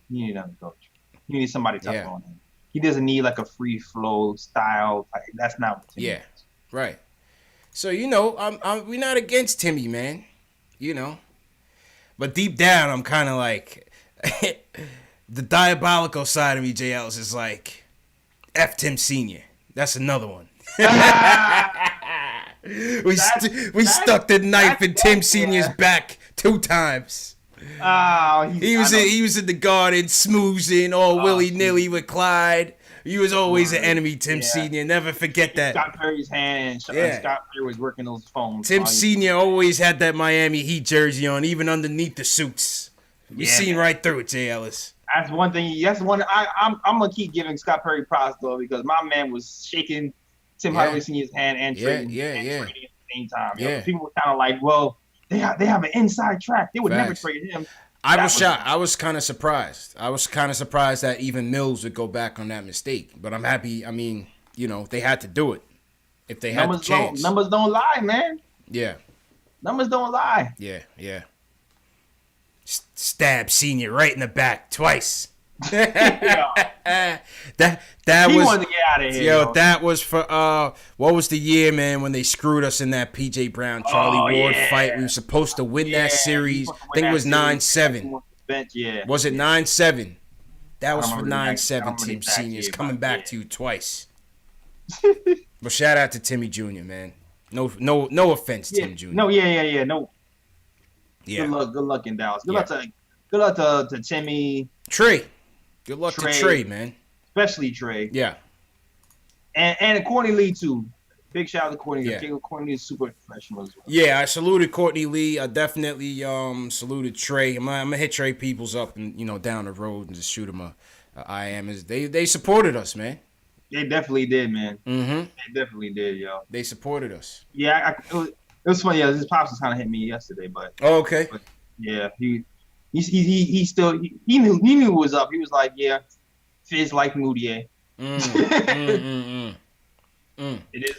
He needs another coach. He needs somebody tough on him. He doesn't need like a free flow style. That's not what Timmy needs. Right. So, you know, we're not against Timmy, man. You know. But deep down, I'm kind of like, the diabolical side of me, JL's, is like, F Tim Sr. That's another one. We stuck the knife in Tim Sr.'s back 2 times. Oh, he was in the garden smoozing all willy-nilly with Clyde. He was always an enemy, Tim Sr. Never forget that. Scott Perry's hand. Scott Perry was working those phones. Tim Sr. always had that Miami Heat jersey on, even underneath the suits. We seen right through it, Jay Ellis. That's one thing. That's one. I'm gonna keep giving Scott Perry props though, because my man was shaking Tim Hardaway Sr.'s hand and trading at the same time. Yeah. People were kind of like, well, they have an inside track. They would never trade him. I was shocked. I was kind of surprised. I was kind of surprised that even Mills would go back on that mistake. But I'm happy. I mean, you know, they had to do it if they had the chance. Numbers don't lie, man. Yeah. Numbers don't lie. Yeah. Stab Senior right in the back twice. that he was wanted to get out of here. Yo, that was for what was the year, man, when they screwed us in that PJ Brown Charlie Ward fight? We were supposed to win that series. I think it was 9-7. Was it 9-7? That was for 9-7. Tim Senior's coming back to you twice. But shout out to Timmy Jr., man. No offense, Tim Jr. No, no. Yeah. Good luck in Dallas. Good luck to Timmy. Trey. Good luck to Trey, man. Especially Trey. Yeah. And Courtney Lee, too. Big shout out to Courtney. Yeah. Courtney is super professional as well. Yeah, I saluted Courtney Lee. I definitely saluted Trey. I'm gonna hit Trey Peoples up and down the road and just shoot him a IM. They supported us, man. They definitely did, man. Mm-hmm. They definitely did, yo. They supported us. Yeah, it was funny. Yeah, his pops was kind of hit me yesterday, but. Oh, okay. But, yeah, he still knew it was up. He was like, yeah, Fizz like Moutier. It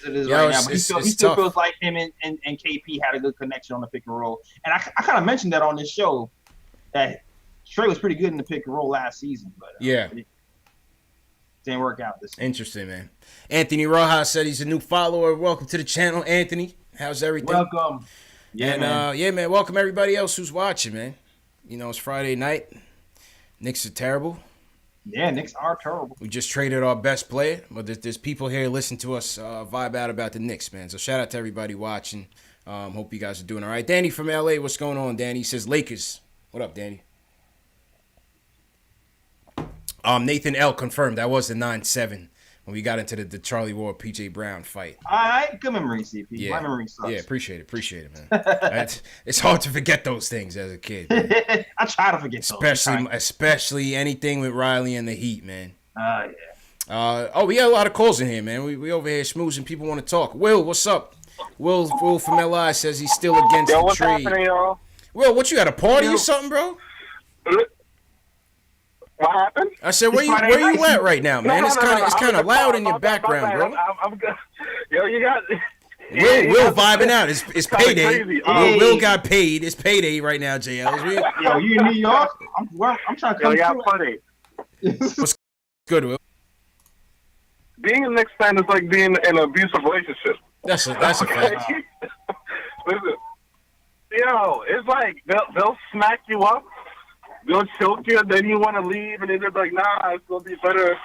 is Yo, right now. But he still feels like him and KP had a good connection on the pick and roll. And I kind of mentioned that on this show that Trey was pretty good in the pick and roll last season, but it didn't work out this season. Interesting, man. Anthony Rojas said he's a new follower. Welcome to the channel, Anthony. How's everything? Welcome. Yeah, man. Welcome everybody else who's watching, man. It's Friday night. Knicks are terrible. Yeah, Knicks are terrible. We just traded our best player, but there's people here listening to us vibe out about the Knicks, man. So shout out to everybody watching. Hope you guys are doing all right. Danny from LA, what's going on, Danny? He says Lakers. What up, Danny? Nathan L confirmed that was the 9-7 when we got into the Charlie Ward, PJ Brown fight. All right, good memory, CP. Yeah. My memory sucks. Yeah, appreciate it, man. It's hard to forget those things as a kid. Man. I try to forget those. Especially anything with Riley and the Heat, man. Yeah. We got a lot of calls in here, man. We over here schmoozing. People want to talk. Will, what's up? Will from LI says he's still against the what's trade. happening, y'all? Will, what you at a party or something, bro? What happened? I said, where you at right now, man? It's kind of loud in your background, bro. I'm good. Yo, you got. Will vibing out. It's payday. Will got paid. It's payday right now, JL. Yo, you in New York? I'm trying to come got funny. What's good, Will? Being a Knicks fan is like being in an abusive relationship. That's a fact. Listen, yo, it's like they'll smack you up, they'll choke you, then you want to leave, and then they're like, nah, it's gonna be better,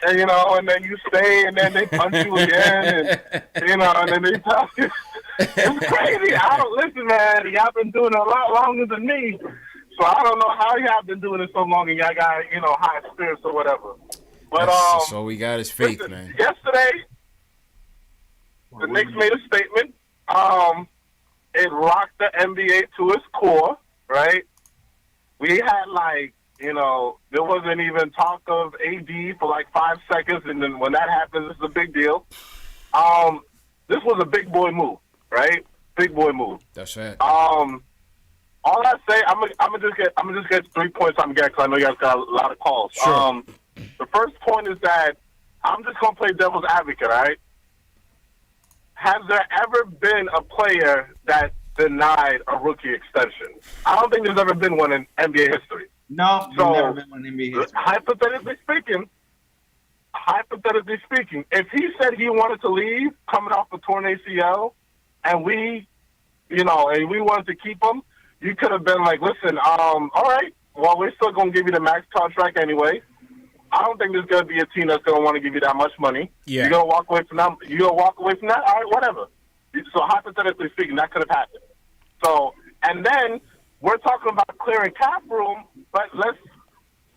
and and then you stay, and then they punch you again, and and then they tell you. It's crazy. I don't listen, man. Y'all been doing it a lot longer than me, so I don't know how y'all been doing it so long, and y'all got high spirits or whatever. But that's all we got is faith, listen, man. Yesterday, the Knicks made a statement. It rocked the NBA to its core, right? We had there wasn't even talk of AD for like 5 seconds, and then when that happens, it's a big deal. This was a big boy move, right? Big boy move. That's right. All I say, I'm gonna just get 3 points I'm getting because I know you guys got a lot of calls. Sure. The first point is that I'm just gonna play devil's advocate, right? Has there ever been a player that denied a rookie extension? I don't think there's ever been one in NBA history. No, there's never been one in NBA history. Hypothetically speaking, if he said he wanted to leave coming off a torn ACL, and we wanted to keep him, you could have been like, listen, all right, well, we're still going to give you the max contract anyway. I don't think there's going to be a team that's going to want to give you that much money. Yeah. You're going to walk away from that? All right, whatever. So hypothetically speaking, that could have happened. So, and then we're talking about clearing cap room, but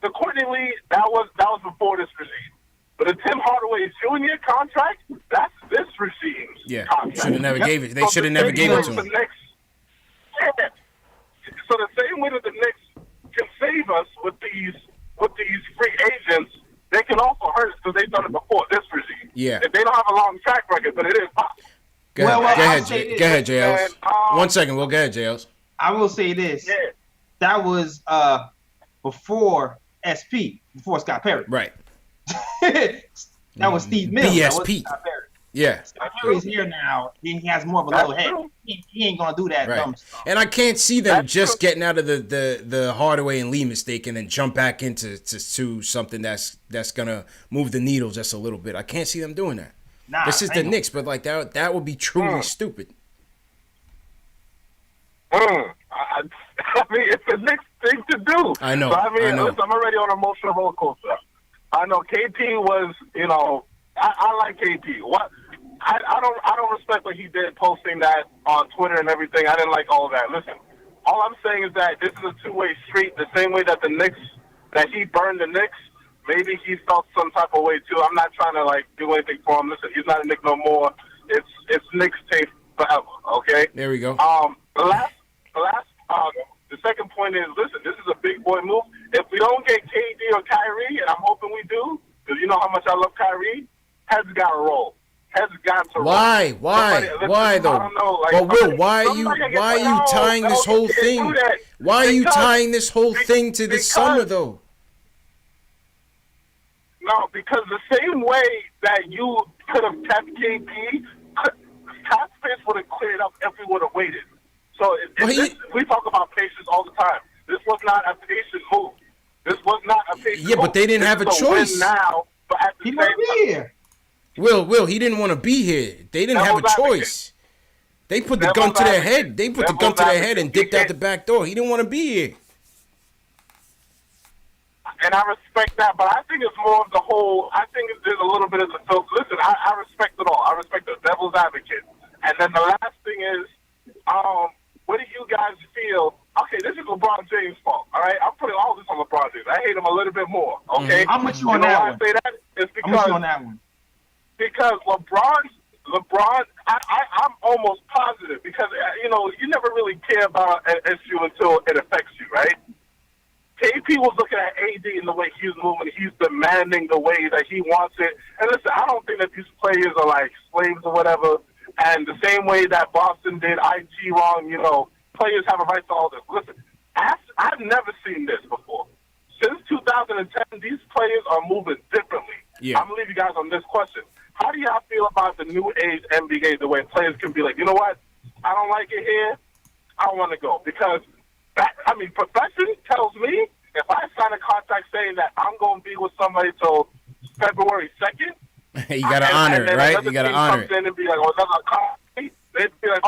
the Courtney Lee, that was before this regime. But the Tim Hardaway Jr. contract, that's this regime's contract. Should have never gave it. They should have never gave it to him. So the same way that the Knicks can save us with these free agents, they can also hurt us because they've done it before this regime. Yeah. They don't have a long track record, but it is possible. Go ahead, JLs. 1 second, we'll go ahead, JLs. I will say this. Yeah. That was before SP, before Scott Perry. Right. That was Steve Mills. BSP. Scott Perry. Yeah. Scott Perry's here now. He has more of a level head. He ain't gonna do that dumb stuff. And I can't see them just getting out of the Hardaway and Lee mistake and then jump back into something that's gonna move the needle just a little bit. I can't see them doing that. Nah, this is the Knicks, but like that would be truly stupid. I mean, it's the Knicks thing to do. I know. So, I mean, I know. Listen, I'm already on an emotional roller coaster. I know KP was, I like KP. What? I don't respect what he did posting that on Twitter and everything. I didn't like all of that. Listen, all I'm saying is that this is a two-way street. The same way that that he burned the Knicks, maybe he felt some type of way too. I'm not trying to do anything for him. Listen, he's not a Knick no more. It's Knicks tape forever. Okay. There we go. The second point is, listen, this is a big boy move. If we don't get KD or Kyrie, and I'm hoping we do, because you know how much I love Kyrie, heads got to roll. Heads got to roll. Why? Why though? I don't know. Well, Will, why are you tying this whole thing? Why are you tying this whole thing to this summer though? No, because the same way that you could have kept KP, cap space would have cleared up if we would have waited. So we talk about patience all the time. This was not a patient move. This was not a patient move. But they didn't have a choice. Now, but at the He might be here. Will, he didn't want to be here. They didn't have a choice. They put the gun to their head. They put the gun to their head and dipped out the back door. He didn't want to be here. And I respect that, but I think it's more of the whole. I think there's a little bit of the filter. Listen, I respect it all. I respect the devil's advocate. And then the last thing is, what do you guys feel? Okay, this is LeBron James' fault. All right, I'm putting all this on LeBron James. I hate him a little bit more. Okay, I'm with you on that one. I say that? It's because I'm with you on that one. because I'm almost positive because you never really care about an issue until it affects you, right? KP was looking at AD in the way he was moving. He's demanding the way that he wants it. And listen, I don't think that these players are like slaves or whatever. And the same way that Boston did IT wrong, players have a right to all this. Listen, I've never seen this before. Since 2010, these players are moving differently. Yeah. I'm going to leave you guys on this question. How do y'all feel about the new age NBA, the way players can be like, you know what? I don't like it here. I want to go. Because, profession tells me if I sign a contract saying that I'm going to be with somebody till February 2nd, you got to honor it, right? You got to honor it. And then be like, oh, another contract. They'd be like,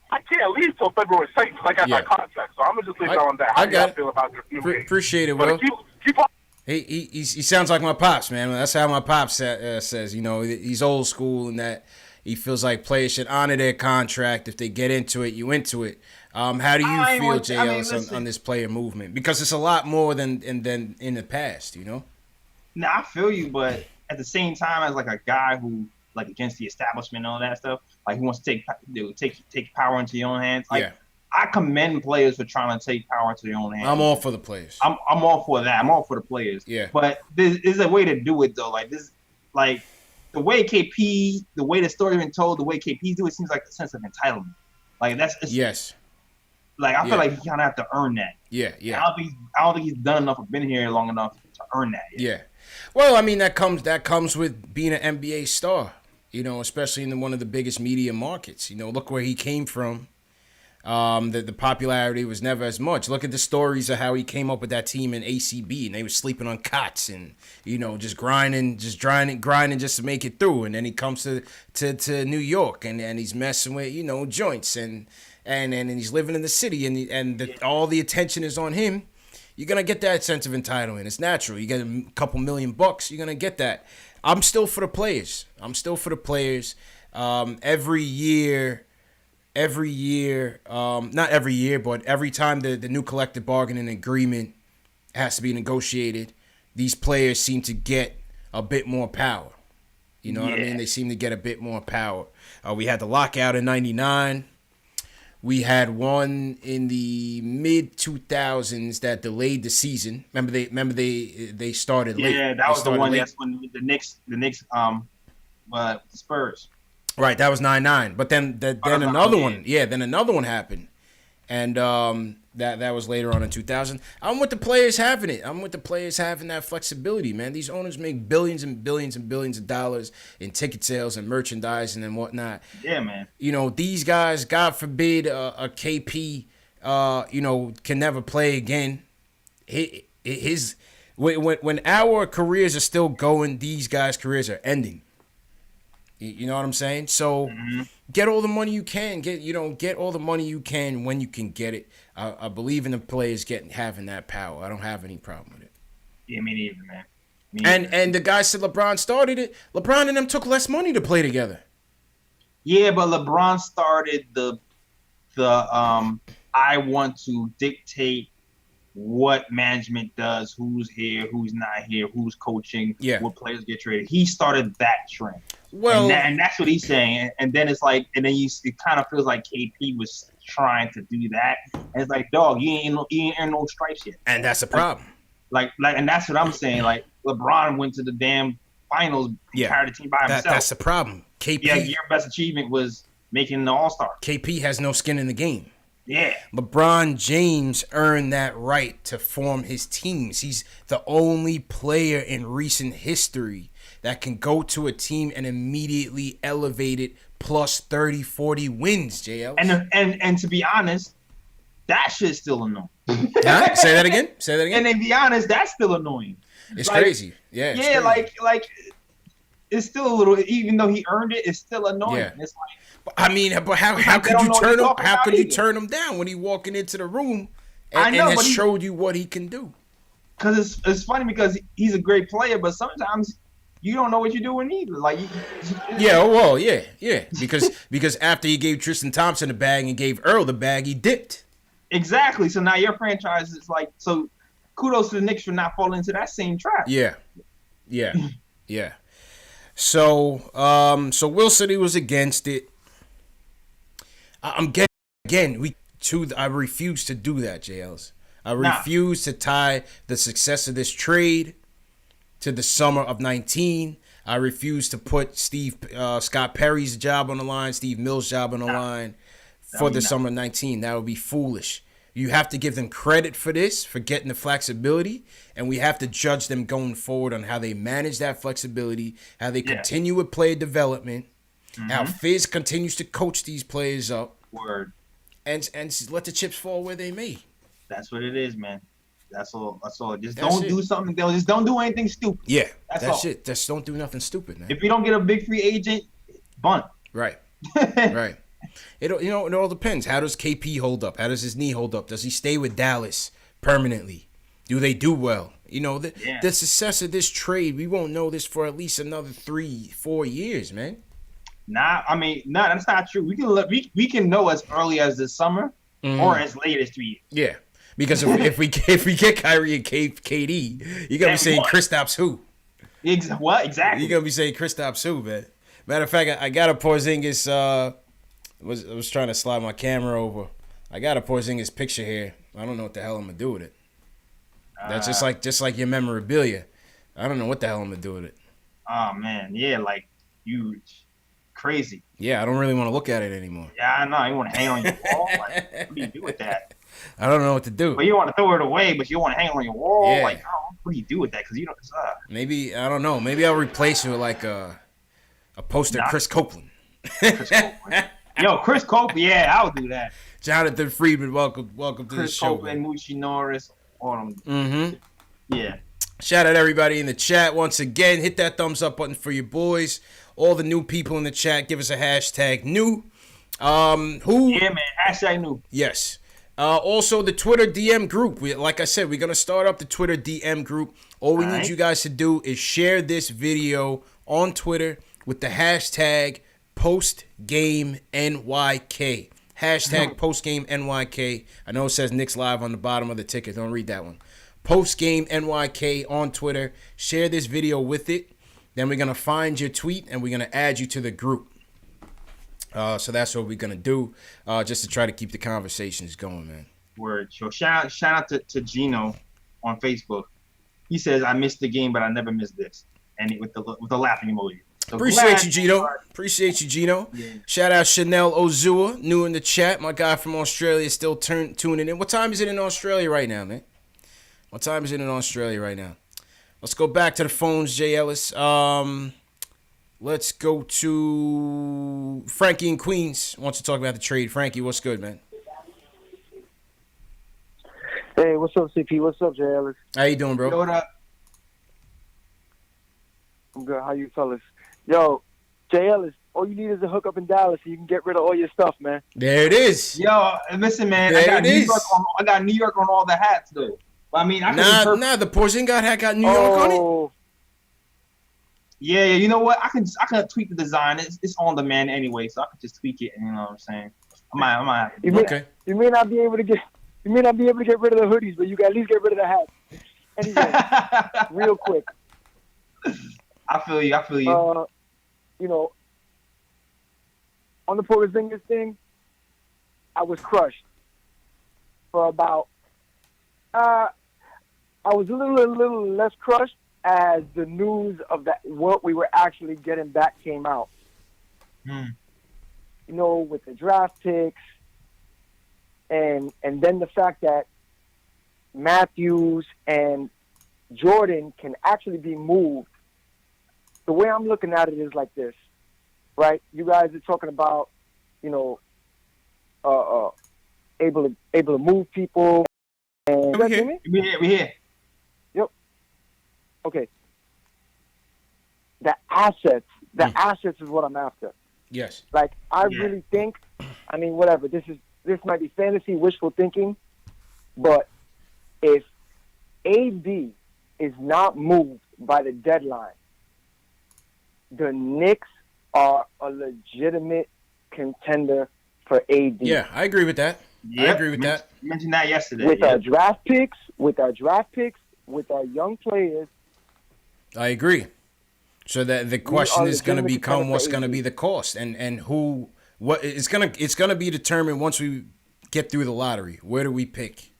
I can't leave till February 2nd. Like I got contract. So I'm going to just leave it on that. How do y'all feel about this new age? Appreciate it, Will. Keep on. He sounds like my pops, man. That's how my pops says. He's old school in that he feels like players should honor their contract. If they get into it, you into it. How do you feel, JL, on this player movement? Because it's a lot more than in the past, Nah, I feel you, but at the same time, as like a guy who like against the establishment and all that stuff, like he wants to take power into your own hands. Like, I commend players for trying to take power into their own hands. I'm all for the players. I'm all for that. I'm all for the players. Yeah. But there's a way to do it though. Like this, like the way KP, the way the story's been told, the way KP's do it seems like a sense of entitlement. Like yes. Like I feel like you kind of have to earn that. Yeah. I don't think he's done enough or been here long enough to earn that yet. Yeah. Well, I mean that comes with being an NBA star. Especially in one of the biggest media markets. Look where he came from. The popularity was never as much. Look at the stories of how he came up with that team in ACB, and they were sleeping on cots and just grinding just to make it through. And then he comes to New York, and he's messing with joints, and he's living in the city, and all the attention is on him. You're gonna get that sense of entitlement. It's natural. You get a couple $1 million, you're gonna get that. I'm still for the players. Every year, not every year, but every time the new collective bargaining agreement has to be negotiated, these players seem to get a bit more power. You know what I mean? They seem to get a bit more power. We had the lockout in '99. We had one in the mid 2000s that delayed the season. Remember they started late. Yeah, that was the one. That's when the Knicks, Spurs. Right, that was 99. But then another one. Yeah, then another one happened, and that was later on in 2000. I'm with the players having it. I'm with the players having that flexibility, man. These owners make billions and billions and billions of dollars in ticket sales and merchandising and whatnot. Yeah, man. These guys, God forbid, a KP, can never play again. When our careers are still going, these guys' careers are ending. You know what I'm saying? So get all the money you can. Get all the money you can when you can get it. I believe in the players having that power. I don't have any problem with it. Yeah, me neither, man. And the guy said LeBron started it. LeBron and them took less money to play together. Yeah, but LeBron started the I want to dictate what management does, who's here, who's not here, who's coaching, what players get traded. He started that trend. Well, and that's what he's saying. And then it's like, and then it kind of feels like KP was trying to do that. And it's like, dog, you ain't earned no stripes yet. And that's a problem. Like, and that's what I'm saying. Like, LeBron went to the damn finals, carried the team by himself. That's the problem. KP, your best achievement was making the All-Star. KP has no skin in the game. Yeah. LeBron James earned that right to form his teams. He's the only player in recent history that can go to a team and immediately elevate it plus 30, 40 wins, JL. And to be honest, that shit's still annoying. Huh? Say that again? And to be honest, that's still annoying. It's crazy. Yeah, it's crazy. like it's still a little, even though he earned it, it's still annoying. Yeah. It's like, I mean, but how could you turn him? How could you turn him down when he walking into the room and has showed you what he can do? Because it's funny because he's a great player, but sometimes you don't know what you're doing either. Like, because after he gave Tristan Thompson the bag and gave Earl the bag, he dipped. Exactly. So now your franchise is like, so kudos to the Knicks for not falling into that same trap. Yeah. So Will said he was against it. I'm getting again. I refuse to do that, JLs. I refuse to tie the success of this trade to the summer of 19. I refuse to put Scott Perry's job on the line, Steve Mills' job on the line for the summer of 19. That would be foolish. You have to give them credit for this, for getting the flexibility, and we have to judge them going forward on how they manage that flexibility, how they continue with player development, how Fizz continues to coach these players up. Word. And let the chips fall where they may. That's what it is, man. That's all. Just don't do something. Just don't do anything stupid. Yeah, that's it. Just don't do nothing stupid, man. If you don't get a big free agent, bunt. Right. Right. It all depends. How does KP hold up? How does his knee hold up? Does he stay with Dallas permanently? Do they do well? The success of this trade, we won't know this for at least another 3-4 years, man. That's not true. We can know as early as this summer or as late as 3 years. Yeah, because if we get Kyrie and KD, you're gonna be saying Kristaps who? What exactly? You're gonna be saying Kristaps who, man. Matter of fact, I got a Porzingis. I was trying to slide my camera over. I got a Porzingis picture here. I don't know what the hell I'm gonna do with it. That's just like your memorabilia. I don't know what the hell I'm gonna do with it. Oh man, yeah, like huge. Crazy. Yeah, I don't really want to look at it anymore. Yeah, I know. You want to hang on your wall? Like, what do you do with that? I don't know what to do. But you want to throw it away, but you want to hang it on your wall? Yeah. Like, what do you do with that? Because you don't. Maybe, I don't know. Maybe I'll replace it with like a poster of Chris Copeland. Chris Copeland. Yo, Chris Copeland. Yeah, I'll do that. Jonathan Friedman, welcome to the show. Chris Copeland, Moochie Norris, all them. Mm-hmm. Yeah. Shout out everybody in the chat once again. Hit that thumbs up button for your boys. All the new people in the chat, give us a hashtag new. Yeah, man. Hashtag new. Yes. Also, the Twitter DM group. Like I said, we're going to start up the Twitter DM group. All we need you guys to do is share this video on Twitter with the hashtag PostGameNYK. Hashtag PostGameNYK. I know it says Knicks Live on the bottom of the ticket. Don't read that one. PostGameNYK on Twitter. Share this video with it. Then we're going to find your tweet, and we're going to add you to the group. So that's what we're going to do, just to try to keep the conversations going, man. Word. So shout out to Gino on Facebook. He says, I missed the game, but I never missed this. And with the laughing emoji. So Appreciate you, Gino. Yeah. Shout out Chanel Ozua, new in the chat. My guy from Australia still tuning in. What time is it in Australia right now, man? Let's go back to the phones, Jay Ellis. Let's go to Frankie in Queens. Wants to talk about the trade. Frankie, what's good, man? Hey, what's up, CP? What's up, Jay Ellis? How you doing, bro? What up? I'm good. How you fellas? Yo, Jay Ellis, all you need is a hookup in Dallas and you can get rid of all your stuff, man. There it is. Yo, listen, man. I got New York on all the hats, though. I mean, the Porzingis hat got New York on it. Yeah, you know what? I can tweak the design. It's on demand anyway, so I can just tweak it. You know what I'm saying? I might. You may not be able to get rid of the hoodies, but you can at least get rid of the hats. Anyway, real quick. I feel you. On the Porzingis thing, I was crushed for about. I was a little less crushed as the news of that what we were actually getting back came out. With the draft picks and then the fact that Matthews and Jordan can actually be moved. The way I'm looking at it is like this, right? You guys are talking about, able to move people. And we here. Yep. Okay. The assets is what I'm after. Yes. Like I really think, whatever. This might be fantasy, wishful thinking, but if AD is not moved by the deadline, the Knicks are a legitimate contender for AD. Yeah, I agree with that. Yep. I agree with that. You mentioned that yesterday. With our draft picks, with our young players. I agree. So that the question is going to become what's going to AD. be the cost and who what it's going to be determined once we get through the lottery. Where do we pick?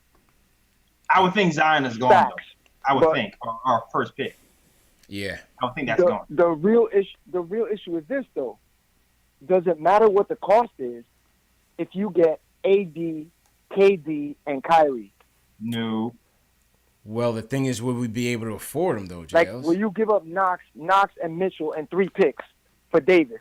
I would think Zion is going. Facts. I would think our first pick. Yeah. I don't think that's going. The real issue is this though. Does it matter what the cost is if you get AD, KD, and Kyrie? No. Well, the thing is, will we be able to afford them though, Like, JLs? will you give up Knox and Mitchell and 3 picks for Davis,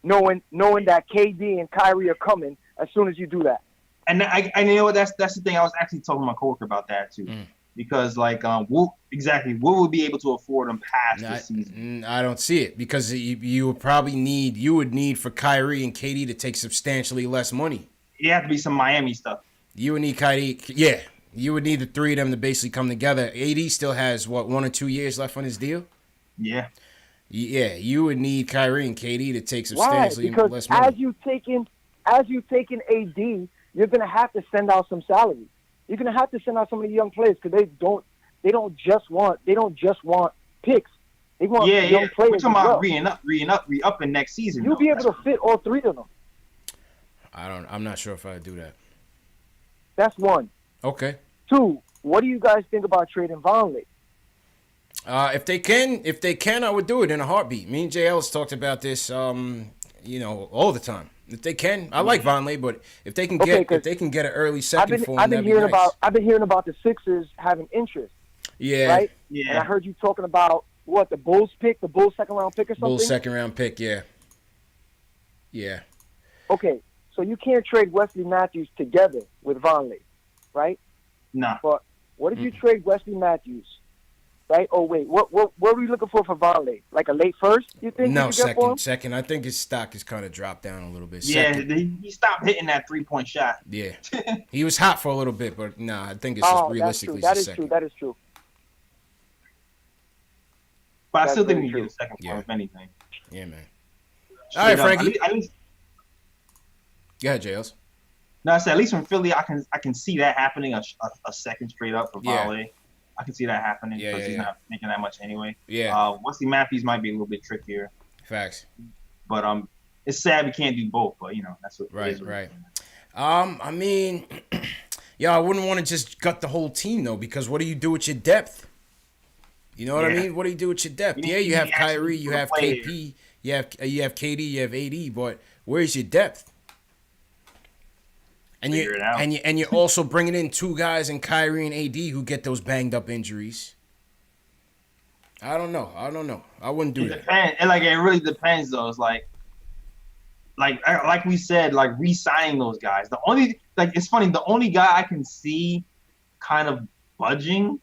knowing that KD and Kyrie are coming as soon as you do that? And I you know what that's the thing. I was actually talking to my coworker about that too, because like will we be able to afford them past this season? I don't see it because you would probably need for Kyrie and KD to take substantially less money. It have to be some Miami stuff. You would need Kyrie, yeah. You would need the three of them to basically come together. AD still has, 1 or 2 years left on his deal? Yeah. Yeah, you would need Kyrie and KD to take substantially Why? less Because money. as you taking AD, you're going to have to send out some salary. You're going to have to send out some of the young players because they don't just want picks. They want young players. We're talking about well. re-upping next season. You'll be able to fit all 3 of them. I'm not sure if I'd do that. That's 1. Okay. 2, what do you guys think about trading Vonleh? If they can, I would do it in a heartbeat. Me and JL's talked about this, all the time. If they can, I like Vonleh, but if they can get an early second for him, I've been hearing about the Sixers having interest. Yeah. Right. Yeah. And I heard you talking about the Bulls pick, the Bulls second round pick or something. Bulls second round pick, yeah. Yeah. Okay, so you can't trade Wesley Matthews together with Vonleh, right? Nah. But what if you trade Wesley Matthews, right? Oh wait, what are we looking for Vonleh? Like a late first? You think? No, you could get for him? second. I think his stock has kind of dropped down a little bit. Yeah, Second. he stopped hitting that 3-point shot. Yeah, he was hot for a little bit, but I think it's just realistically that is second. true. That is true. But That's I still think very we true. get a second for him, if anything. Yeah, man. All right, Frankie. At least, Go ahead, JLs. no, I said at least from Philly, I can see that happening. A second straight up for Vonleh. I can see that happening because he's not making that much anyway. Yeah. Wesley Matthews might be a little bit trickier. Facts. But it's sad we can't do both. But that's what. Right. I mean, I wouldn't want to just gut the whole team though, because what do you do with your depth? You know what I mean? What do you do with your depth? Yeah, you have Kyrie, you have KP, you have KD, you have AD, but where's your depth? And you're also bringing in 2 guys in Kyrie and AD who get those banged up injuries. I don't know. I wouldn't do that. Depends. And it really depends though. It's like we said, re-signing those guys. It's funny. The only guy I can see kind of budging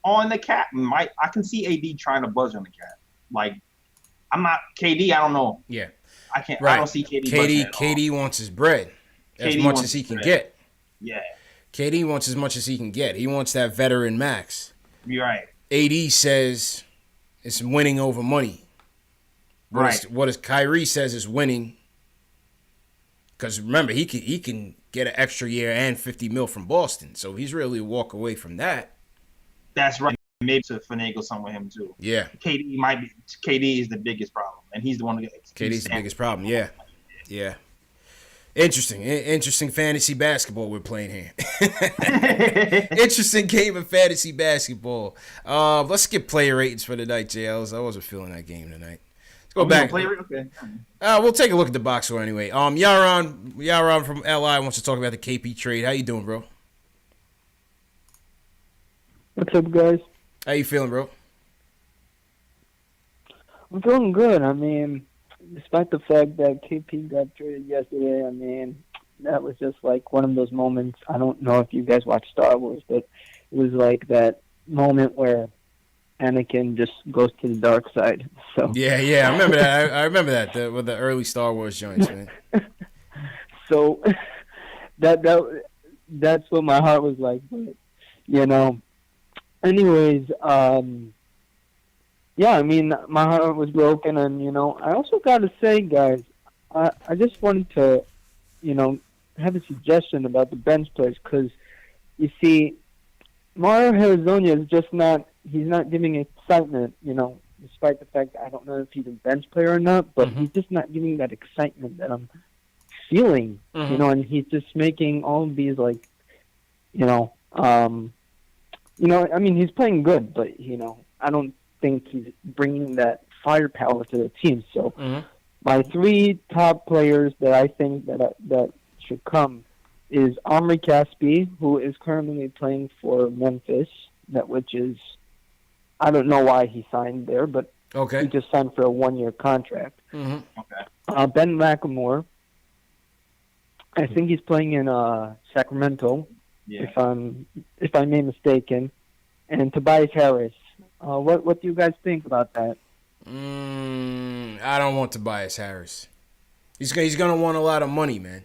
on the cap, I can see AD trying to budge on the cap. I'm not KD. I don't know. Yeah, I can't. Right. I don't see KD. KD wants his bread as much as he can get. Yeah. KD wants as much as he can get. He wants that veteran max. You're right. AD says it's winning over money. What does Kyrie says is winning? Because remember, he can get an extra year and $50 million from Boston, so he's really walk away from that. That's right. Maybe to finagle some with him too. Yeah. KD is the biggest problem, and he's the one that gets. KD's the biggest problem. Yeah. Yeah. Interesting fantasy basketball we're playing here. Interesting game of fantasy basketball. Let's skip player ratings for tonight, JLs. I wasn't feeling that game tonight. Let's go back. Okay. We'll take a look at the box score anyway. Yaron from LI wants to talk about the KP trade. How you doing, bro? What's up, guys? How you feeling, bro? I'm feeling good. I mean, despite the fact that KP got traded yesterday, I mean, that was just one of those moments. I don't know if you guys watch Star Wars, but it was like that moment where Anakin just goes to the dark side. So yeah, I remember that. I remember that with the early Star Wars joints, man. So that's what my heart was like. But, anyways, yeah, I mean, my heart was broken, and I also got to say, guys, I just wanted to, have a suggestion about the bench players, because you see, Mario Hezonja is just not. He's not giving excitement, despite the fact that I don't know if he's a bench player or not, but he's just not giving that excitement that I'm feeling, you know, and he's just making all of these, like, I mean, he's playing good, but, I don't think he's bringing that firepower to the team. So my 3 top players that I think that should come is Omri Caspi, who is currently playing for Memphis, which is, I don't know why he signed there, but he just signed for a 1-year contract. Ben McLemore, I think he's playing in Sacramento, if I'm not mistaken, and Tobias Harris. What do you guys think about that? I don't want Tobias Harris. He's gonna want a lot of money, man.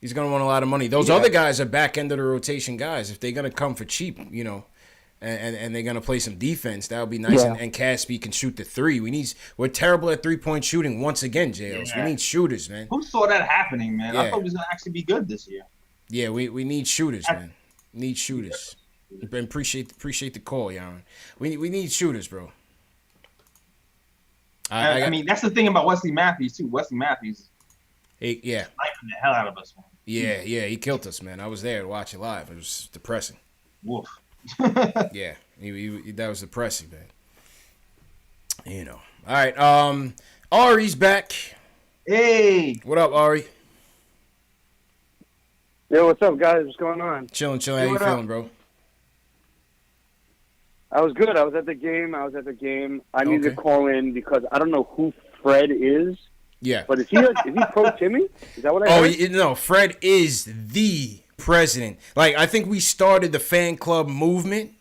He's gonna want a lot of money. Those other guys are back end of the rotation guys. If they're gonna come for cheap, and they're gonna play some defense, that would be nice. And Caspi can shoot the 3. We're terrible at 3-point shooting once again, JLs. We need shooters, man. Who saw that happening, man? I thought he was gonna actually be good this year. Yeah, we need shooters, man. Need shooters. Appreciate the call, Yaron. We need shooters, bro. I mean, that's the thing about Wesley Matthews too. Wesley Matthews, sniping the hell out of us, man. Yeah, he killed us, man. I was there to watch it live. It was depressing. Woof. Yeah, that was depressing, man. All right, Ari's back. Hey, what up, Ari? Yo, what's up, guys? What's going on? Chilling. How you feeling, bro? I was good. I was at the game. I need to call in because I don't know who Fred is. Yeah. But is he pro Timmy? Is that what I heard? No, Fred is the president. Like, I think we started the fan club movement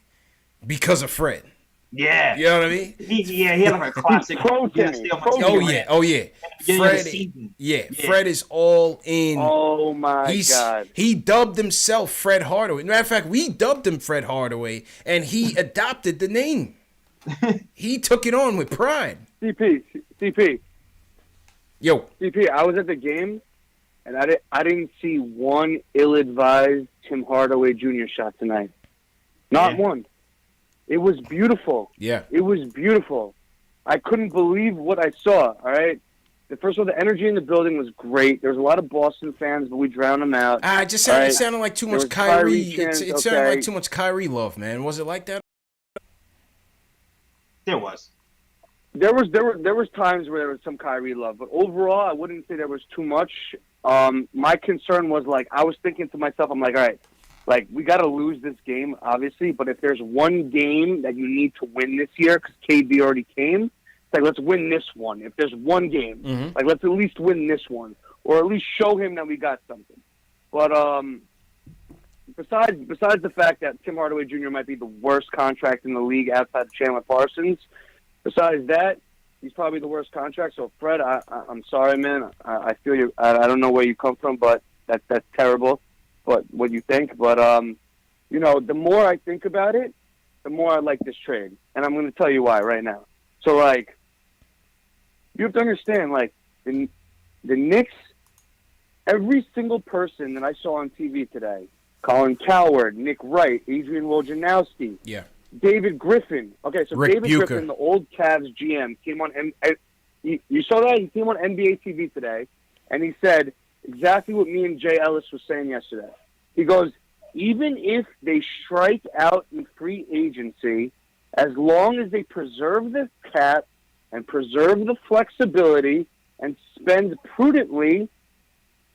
because of Fred. Yeah. You know what I mean? He had like a classic. Oh, yeah. Fred is all in. Oh, my God. He dubbed himself Fred Hardaway. Matter of fact, we dubbed him Fred Hardaway, and he adopted the name. He took it on with pride. CP. Yo. CP, I was at the game, and I didn't see one ill-advised Tim Hardaway Jr. shot tonight. Not one. It was beautiful. Yeah. It was beautiful. I couldn't believe what I saw, all right? First of all, the energy in the building was great. There was a lot of Boston fans, but we drowned them out. It sounded like too much Kyrie. It sounded like too much Kyrie love, man. Was it like that? There was. There was times where there was some Kyrie love, but overall, I wouldn't say there was too much. My concern was, like, I was thinking to myself, I'm like, all right, like, we got to lose this game, obviously, but if there's one game that you need to win this year, because KD already came, it's like, let's win this one. If there's one game, like, let's at least win this one, or at least show him that we got something. But besides the fact that Tim Hardaway Jr. might be the worst contract in the league outside of Chandler Parsons, besides that, he's probably the worst contract. So, Fred, I'm sorry, man. I feel you. I don't know where you come from, but that's terrible. But what you think? But the more I think about it, the more I like this trade, and I'm going to tell you why right now. So, like, you have to understand, like, the Knicks. Every single person that I saw on TV today, Colin Cowherd, Nick Wright, Adrian Wojnarowski, David Griffin. Okay, so David Griffin, the old Cavs GM, came on. You saw that? He came on NBA TV today, and he said exactly what me and Jay Ellis was saying yesterday. He goes, even if they strike out in free agency, as long as they preserve the cap and preserve the flexibility and spend prudently,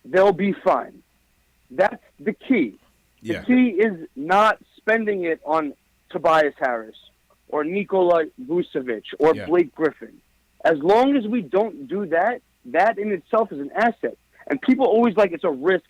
they'll be fine. That's the key. The key is not spending it on Tobias Harris or Nikola Vucevic or Blake Griffin. As long as we don't do that, that in itself is an asset. And people always like, it's a risk.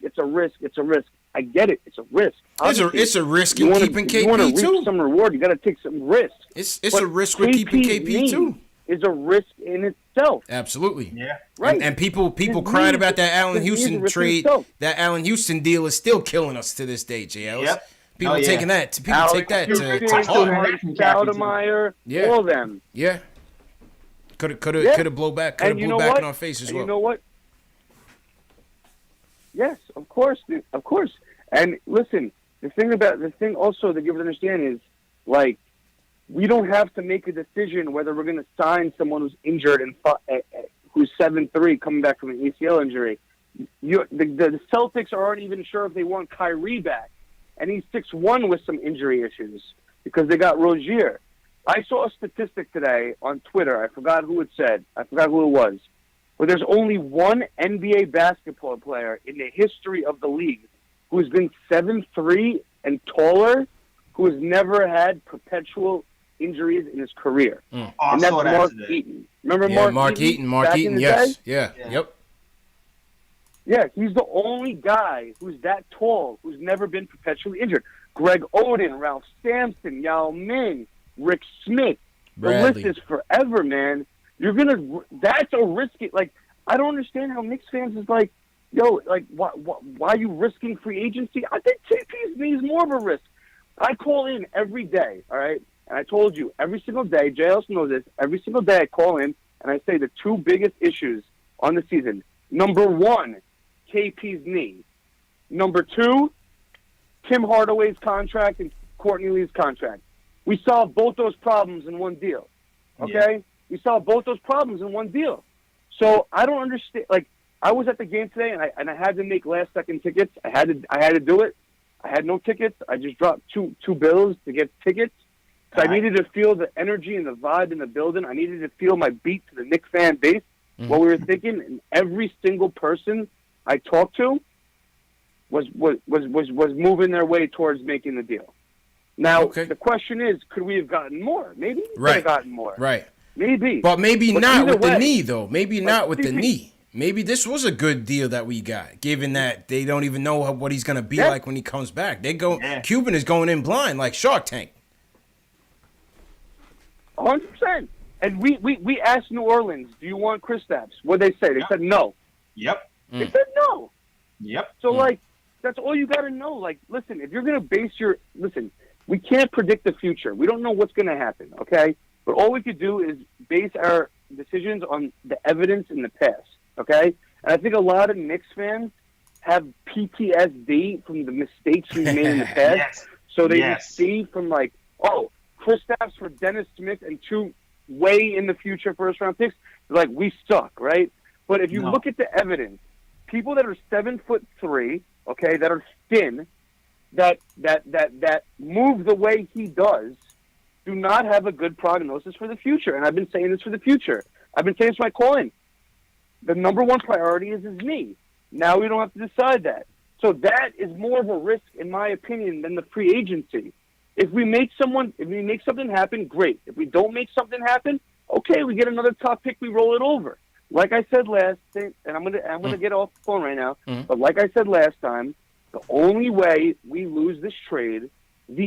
I get it. It's a risk. It's a risk in keeping KP, too. You want to reap some reward, you got to take some risk. It's a risk with keeping KP, too. Is a risk in itself. Absolutely. Yeah. Right. And people cried about that Allen Houston trade. That Allen Houston deal is still killing us to this day, JL. Yep. People taking that. People take that to heart. Stoudemire, all of them. Yeah. Could have blew back in our face as well. You know what? Yes, of course, dude. Of course. And listen, the thing also that you have to understand is, like, we don't have to make a decision whether we're going to sign someone who's injured and who's 7'3", coming back from an ACL injury. The Celtics aren't even sure if they want Kyrie back, and he's 6'1" with some injury issues because they got Rozier. I saw a statistic today on Twitter. I forgot who it said. I forgot who it was. But there's only one NBA basketball player in the history of the league who's been 7'3" and taller, who has never had perpetual injuries in his career. Oh, And that's Mark Eaton. Remember Mark Eaton? Mark Eaton, yes. Yeah. Yep. Yeah, he's the only guy who's that tall who's never been perpetually injured. Greg Oden, Ralph Sampson, Yao Ming, Rick Smith. Bradley. The list is forever, man. That's a risky, like, I don't understand how Knicks fans is like, yo, like, why are you risking free agency? I think KP's needs more of a risk. I call in every day, all right? And I told you, every single day, JLS knows this, every single day I call in and I say the two biggest issues on the season. Number one, KP's knee. Number two, Tim Hardaway's contract and Courtney Lee's contract. We solved both those problems in one deal, okay? Yeah. We solved both those problems in one deal. So I don't understand. Like, I was at the game today, and I had to make last-second tickets. I had to do it. I had no tickets. I just dropped two bills to get tickets. So I needed to feel the energy and the vibe in the building. I needed to feel my beat to the Knicks fan base, what we were thinking. And every single person I talked to was moving their way towards making the deal. Now, the question is, could we have gotten more? Maybe we could have gotten more. Right. Maybe. But maybe not with the knee, though. Maybe not with the knee. Maybe this was a good deal that we got, given that they don't even know what he's going to be like when he comes back. Cuban is going in blind like Shark Tank. 100%. And we asked New Orleans, do you want Kristaps? What did they say? They said no. Yep. They said no. Yep. So, like, that's all you got to know. Like, listen, if you're going to base we can't predict the future. We don't know what's going to happen, okay? But all we could do is base our decisions on the evidence in the past, okay? And I think a lot of Knicks fans have PTSD from the mistakes we made in the past. Yes. So they just see from, like, oh, Kristaps for Dennis Smith and two way in the future first-round picks, like, we suck, right? But if you look at the evidence, people that are 7'3", okay, that are thin, that move the way he does, do not have a good prognosis for the future. And I've been saying this for the future. I've been saying this my call-in. The number one priority is his knee. Now we don't have to decide that. So that is more of a risk, in my opinion, than the free agency. If we make something happen, great. If we don't make something happen, okay, we get another top pick, we roll it over. Like I said last time, and I'm gonna get off the phone right now, but like I said last time, the only way we lose this trade, is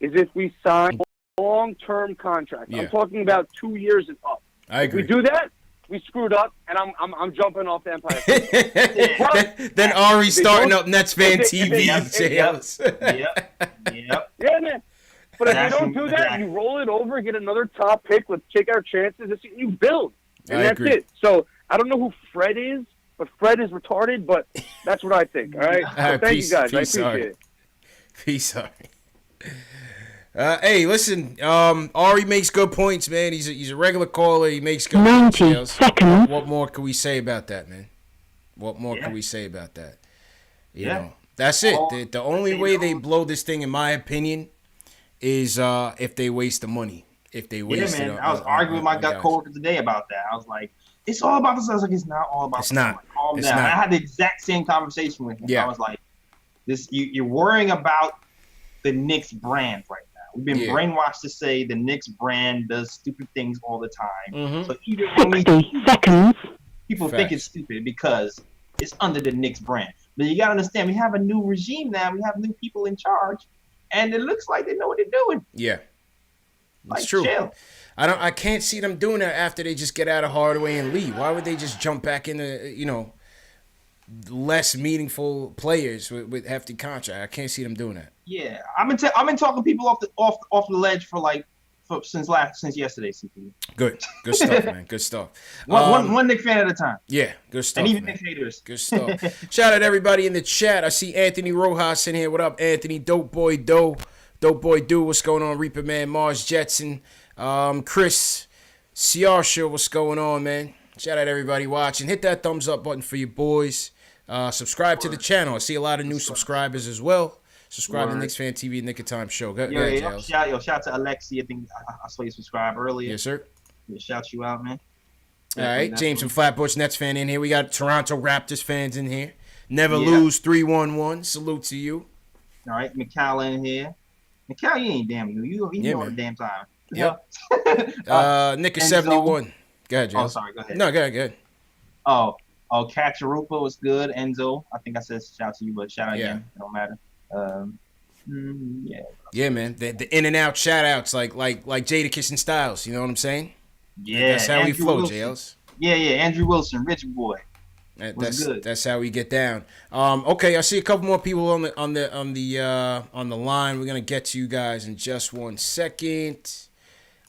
if we sign a long-term contract. Yeah. I'm talking about 2 years and up. I agree. If we do that, we screwed up, and I'm jumping off the Empire. Then Ari starting up NetsFanTV. Yep. Yeah, man. But if you don't do that, you roll it over, get another top pick, let's take our chances, you build. And that's it. So I don't know who Fred is, but Fred is retarded, but that's what I think, all right? So thank you, guys. I appreciate it. Peace, Ari. Hey, listen, Ari makes good points, man. He's a regular caller. He makes good 90 seconds. What more can we say about that, man? What more can we say about that? You know, that's it. The only way they blow this thing, in my opinion, is if they waste the money. If they waste it. I was arguing with my coworker today about that. I was like, it's all about the Celtics. Like, it's not all about it's not. Like, calm it's down. not. I had the exact same conversation with him. Yeah. I was like, you're worrying about the Knicks brand right now. We've been brainwashed to say the Knicks brand does stupid things all the time. So even when 60 seconds. People think it's stupid because it's under the Knicks brand. But you got to understand, we have a new regime now. We have new people in charge. And it looks like they know what they're doing. Yeah. Like, it's true. Chill. I can't see them doing that after they just get out of Hardaway and leave. Why would they just jump back into, less meaningful players with hefty contract? I can't see them doing that. Yeah. I've been talking people off the ledge since yesterday, CP. Good stuff, man. Good stuff. One Knicks fan at a time. Yeah, good stuff. And even man. Knicks haters. Good stuff. Shout out to everybody in the chat. I see Anthony Rojas in here. What up, Anthony? Dope boy, Dope Boy Do, what's going on? Reaper Man, Mars Jetson, Chris, Ciarsha, what's going on, man? Shout out everybody watching. Hit that thumbs up button for your boys. Subscribe to the channel. I see a lot of new subscribers as well. Subscribe to KnicksFanTV Nick of Time Show. Go ahead, shout out to Alexi. I think I saw you subscribe earlier. Yes, sir. Yeah, shout you out, man. All right, James from Flatbush Nets fan in here. We got Toronto Raptors fans in here. Never lose 3-1-1. Salute to you. All right, McCall in here. McCall, you ain't damn new. You know all the damn time. Yep. Nick is 71. Go ahead, James. Oh, sorry. Go ahead. No, go ahead. Oh, Kacharupa was good. Enzo, I think I said shout out to you, but shout out again. It don't matter. Yeah, man. The in and out shout outs like Jadakiss and Styles. You know what I'm saying? Yeah, that's how Andrew we flow, Wilson. JLs. Yeah, Andrew Wilson, rich boy. That's how we get down. Okay, I see a couple more people on the line. We're gonna get to you guys in just 1 second.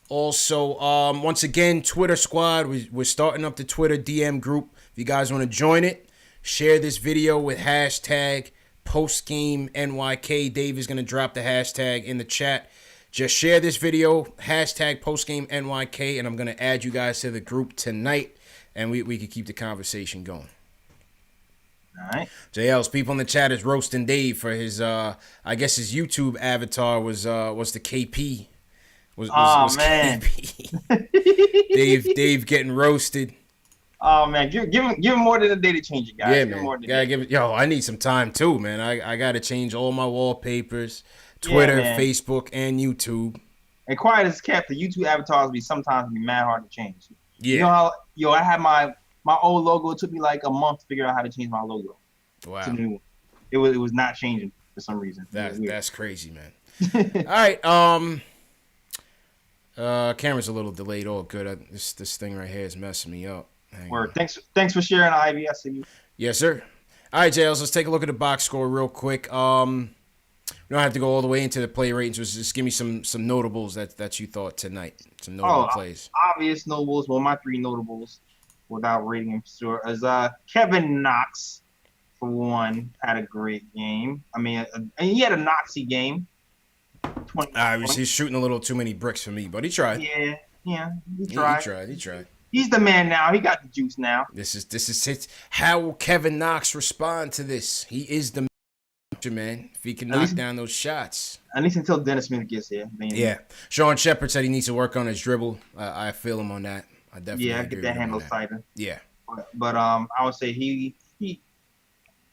Also, once again, Twitter squad. We're starting up the Twitter DM group. If you guys want to join it, share this video with hashtag postgame NYK. Dave is gonna drop the hashtag in the chat. Just share this video, hashtag postgame NYK, and I'm gonna add you guys to the group tonight, and we can keep the conversation going. All right. JL's people in the chat is roasting Dave for his I guess his YouTube avatar was the KP. Was man. KP. Dave getting roasted. Oh man, give him more than a day to change it, guys. Yeah, man. Gotta give it. Yo, I need some time too, man. I gotta change all my wallpapers, Twitter, Facebook, and YouTube. And quiet as kept, the YouTube avatars sometimes be mad hard to change. Yeah. You know how I had my old logo. It took me like a month to figure out how to change my logo. Wow. To the new one. It was not changing for some reason. That's crazy, man. All right. Camera's a little delayed. All good. This thing right here is messing me up. Word. Thanks for sharing, Ivy. I see you. Yes, sir. All right, JLs, let's take a look at the box score real quick. We don't have to go all the way into the play ratings. Just give me some notables that you thought tonight. Some notable plays. Obvious notables. Well, my three notables, without rating him sure, is Kevin Knox, for one, had a great game. I mean, and he had a Knoxy game. He's shooting a little too many bricks for me, but he tried. Yeah, he tried. He tried. He's the man now. He got the juice now. This is it. How will Kevin Knox respond to this? He is the man. If he can knock down those shots. At least until Dennis Smith gets here. Yeah. Sean Shepard said he needs to work on his dribble. I feel him on that. I definitely I get that handle tighter. Yeah. But I would say he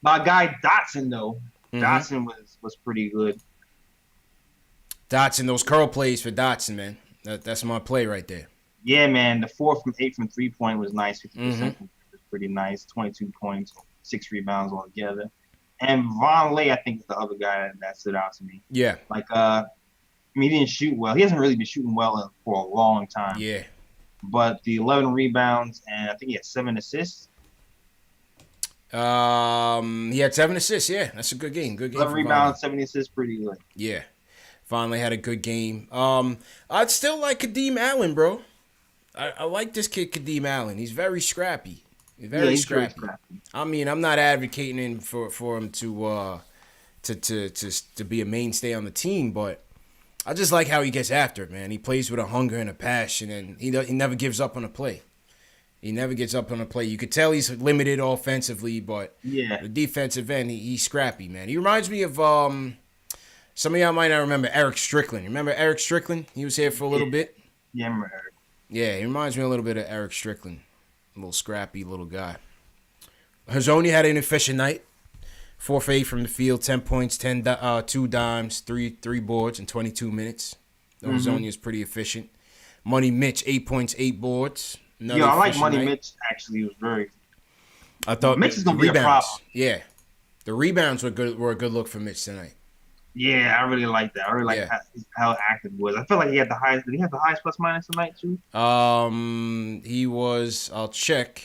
my guy Dotson though. Mm-hmm. Dotson was pretty good. Dotson, those curl plays for Dotson, man. That's my play right there. Yeah, man. The 4 from 8 from 3-point was nice. 50% was pretty nice. 22 points, 6 rebounds altogether. And Von Lay, I think, is the other guy that stood out to me. Yeah. He didn't shoot well. He hasn't really been shooting well for a long time. Yeah. But the 11 rebounds and I think he had 7 assists. He had 7 assists. Yeah, that's a good game. Good game. 11 rebounds, 7 assists, pretty good. Yeah. Finally had a good game. I'd still like Kadeem Allen, bro. I like this kid, Kadeem Allen. He's very scrappy. He's scrappy. I mean, I'm not advocating for him to be a mainstay on the team, but I just like how he gets after it, man. He plays with a hunger and a passion, and he never gives up on a play. He never gets up on a play. You could tell he's limited offensively, but the defensive end, he's scrappy, man. He reminds me of some of y'all might not remember Eric Strickland. Remember Eric Strickland? He was here for a little bit. Yeah, I remember Eric. Yeah, he reminds me a little bit of Eric Strickland. A little scrappy little guy. Hazonia had an efficient night. 4 for 8 from the field, 10 points, 2 dimes, 3 boards in 22 minutes. Hazonia is pretty efficient. Money Mitch, 8 points, 8 boards. Another I like Money night. Mitch, actually. It was very... I thought Mitch is going to be a problem. Yeah. The rebounds were a good look for Mitch tonight. Yeah, I really like that. I really like how active he was. I feel like he had the highest. Did he have the highest plus minus tonight too? He was. I'll check.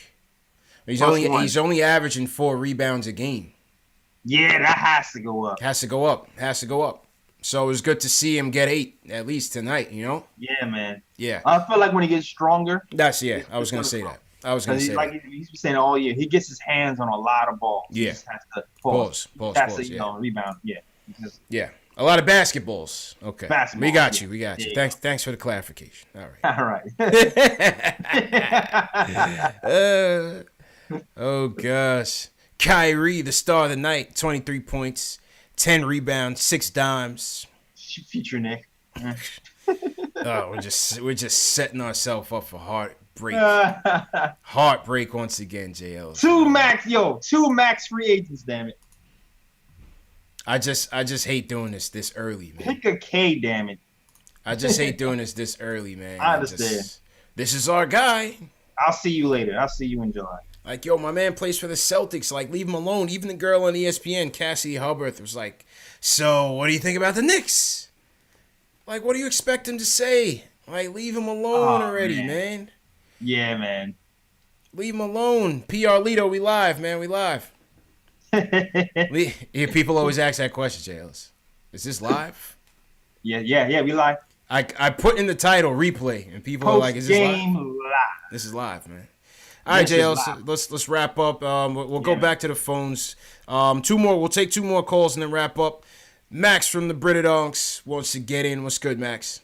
He's only averaging 4 rebounds a game. Yeah, that has to go up. Has to go up. So it was good to see him get 8 at least tonight. You know. Yeah, man. Yeah. I feel like when he gets stronger. I was gonna say that. He's been saying all year. He gets his hands on a lot of balls. Yeah. He just has to pause. Rebound. Yeah. A lot of basketballs. Okay. Basketball, We got you. Yeah. Thanks for the clarification. All right. All right. Oh, gosh. Kyrie, the star of the night, 23 points, 10 rebounds, 6 dimes. Future Nick. Oh, we're just setting ourselves up for heartbreak. Heartbreak once again, JL. Two max free agents, damn it. I just hate doing this early, man. Pick a K, damn it. I just hate doing this early, man. I understand. This is our guy. I'll see you later. I'll see you in July. Like, yo, my man plays for the Celtics. Like, leave him alone. Even the girl on ESPN, Cassidy Hubbarth, was like, so what do you think about the Knicks? Like, what do you expect him to say? Like, leave him alone already, man. Yeah, man. Leave him alone. PR Lito, we live, man. We live. People always ask that question, JLS. Is this live? Yeah, we live. I put in the title replay, and people are like, "Is this live?" This is live, man. All right, JLS. Let's wrap up. We'll go back to the phones. Two more. We'll take 2 more calls and then wrap up. Max from the Britadonks wants to get in. What's good, Max?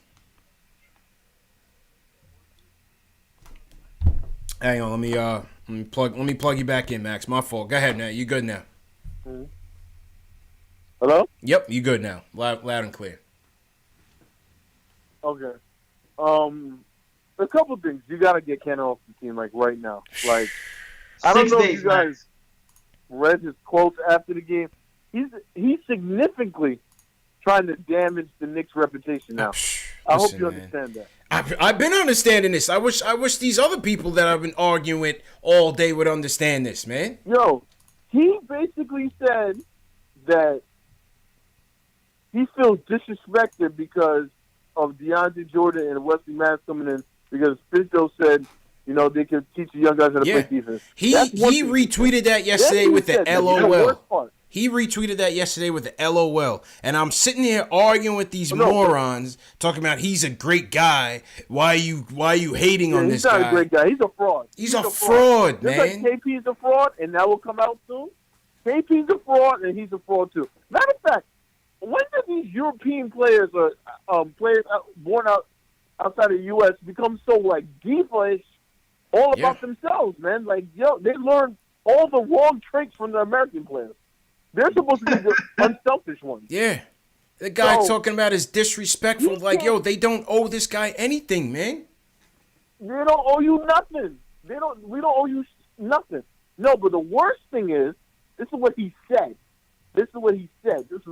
Hang on. Let me plug you back in, Max. My fault. Go ahead now. You good now? Hello? Yep, you good now. Loud and clear. Okay. A couple things. You got to get Kenner off the team, like, right now. Like, I don't know if you guys read his quotes after the game. He's significantly trying to damage the Knicks' reputation now. I hope you understand that. I've been understanding this. I wish these other people that I've been arguing with all day would understand this, man. Yo, he basically said that he feels disrespected because of DeAndre Jordan and Wesley Matthews coming in because Fizdale said, you know, they could teach the young guys how to play defense. He retweeted that yesterday with the LOL. He retweeted that yesterday with the LOL. And I'm sitting here arguing with these morons, talking about he's a great guy. Why are you hating on this guy? He's not a great guy. He's a fraud. He's a fraud, man. Just like KP's a fraud, and that will come out soon. KP's a fraud, and he's a fraud too. Matter of fact, when did these European players or players born outside of the U.S. become so like diva-ish all about themselves, man? Like, yo, they learn all the wrong traits from the American players. They're supposed to be the unselfish ones. Yeah. The guy talking about is disrespectful. Like, yo, they don't owe this guy anything, man. They don't owe you nothing. We don't owe you nothing. No, but the worst thing is, this is what he said. This was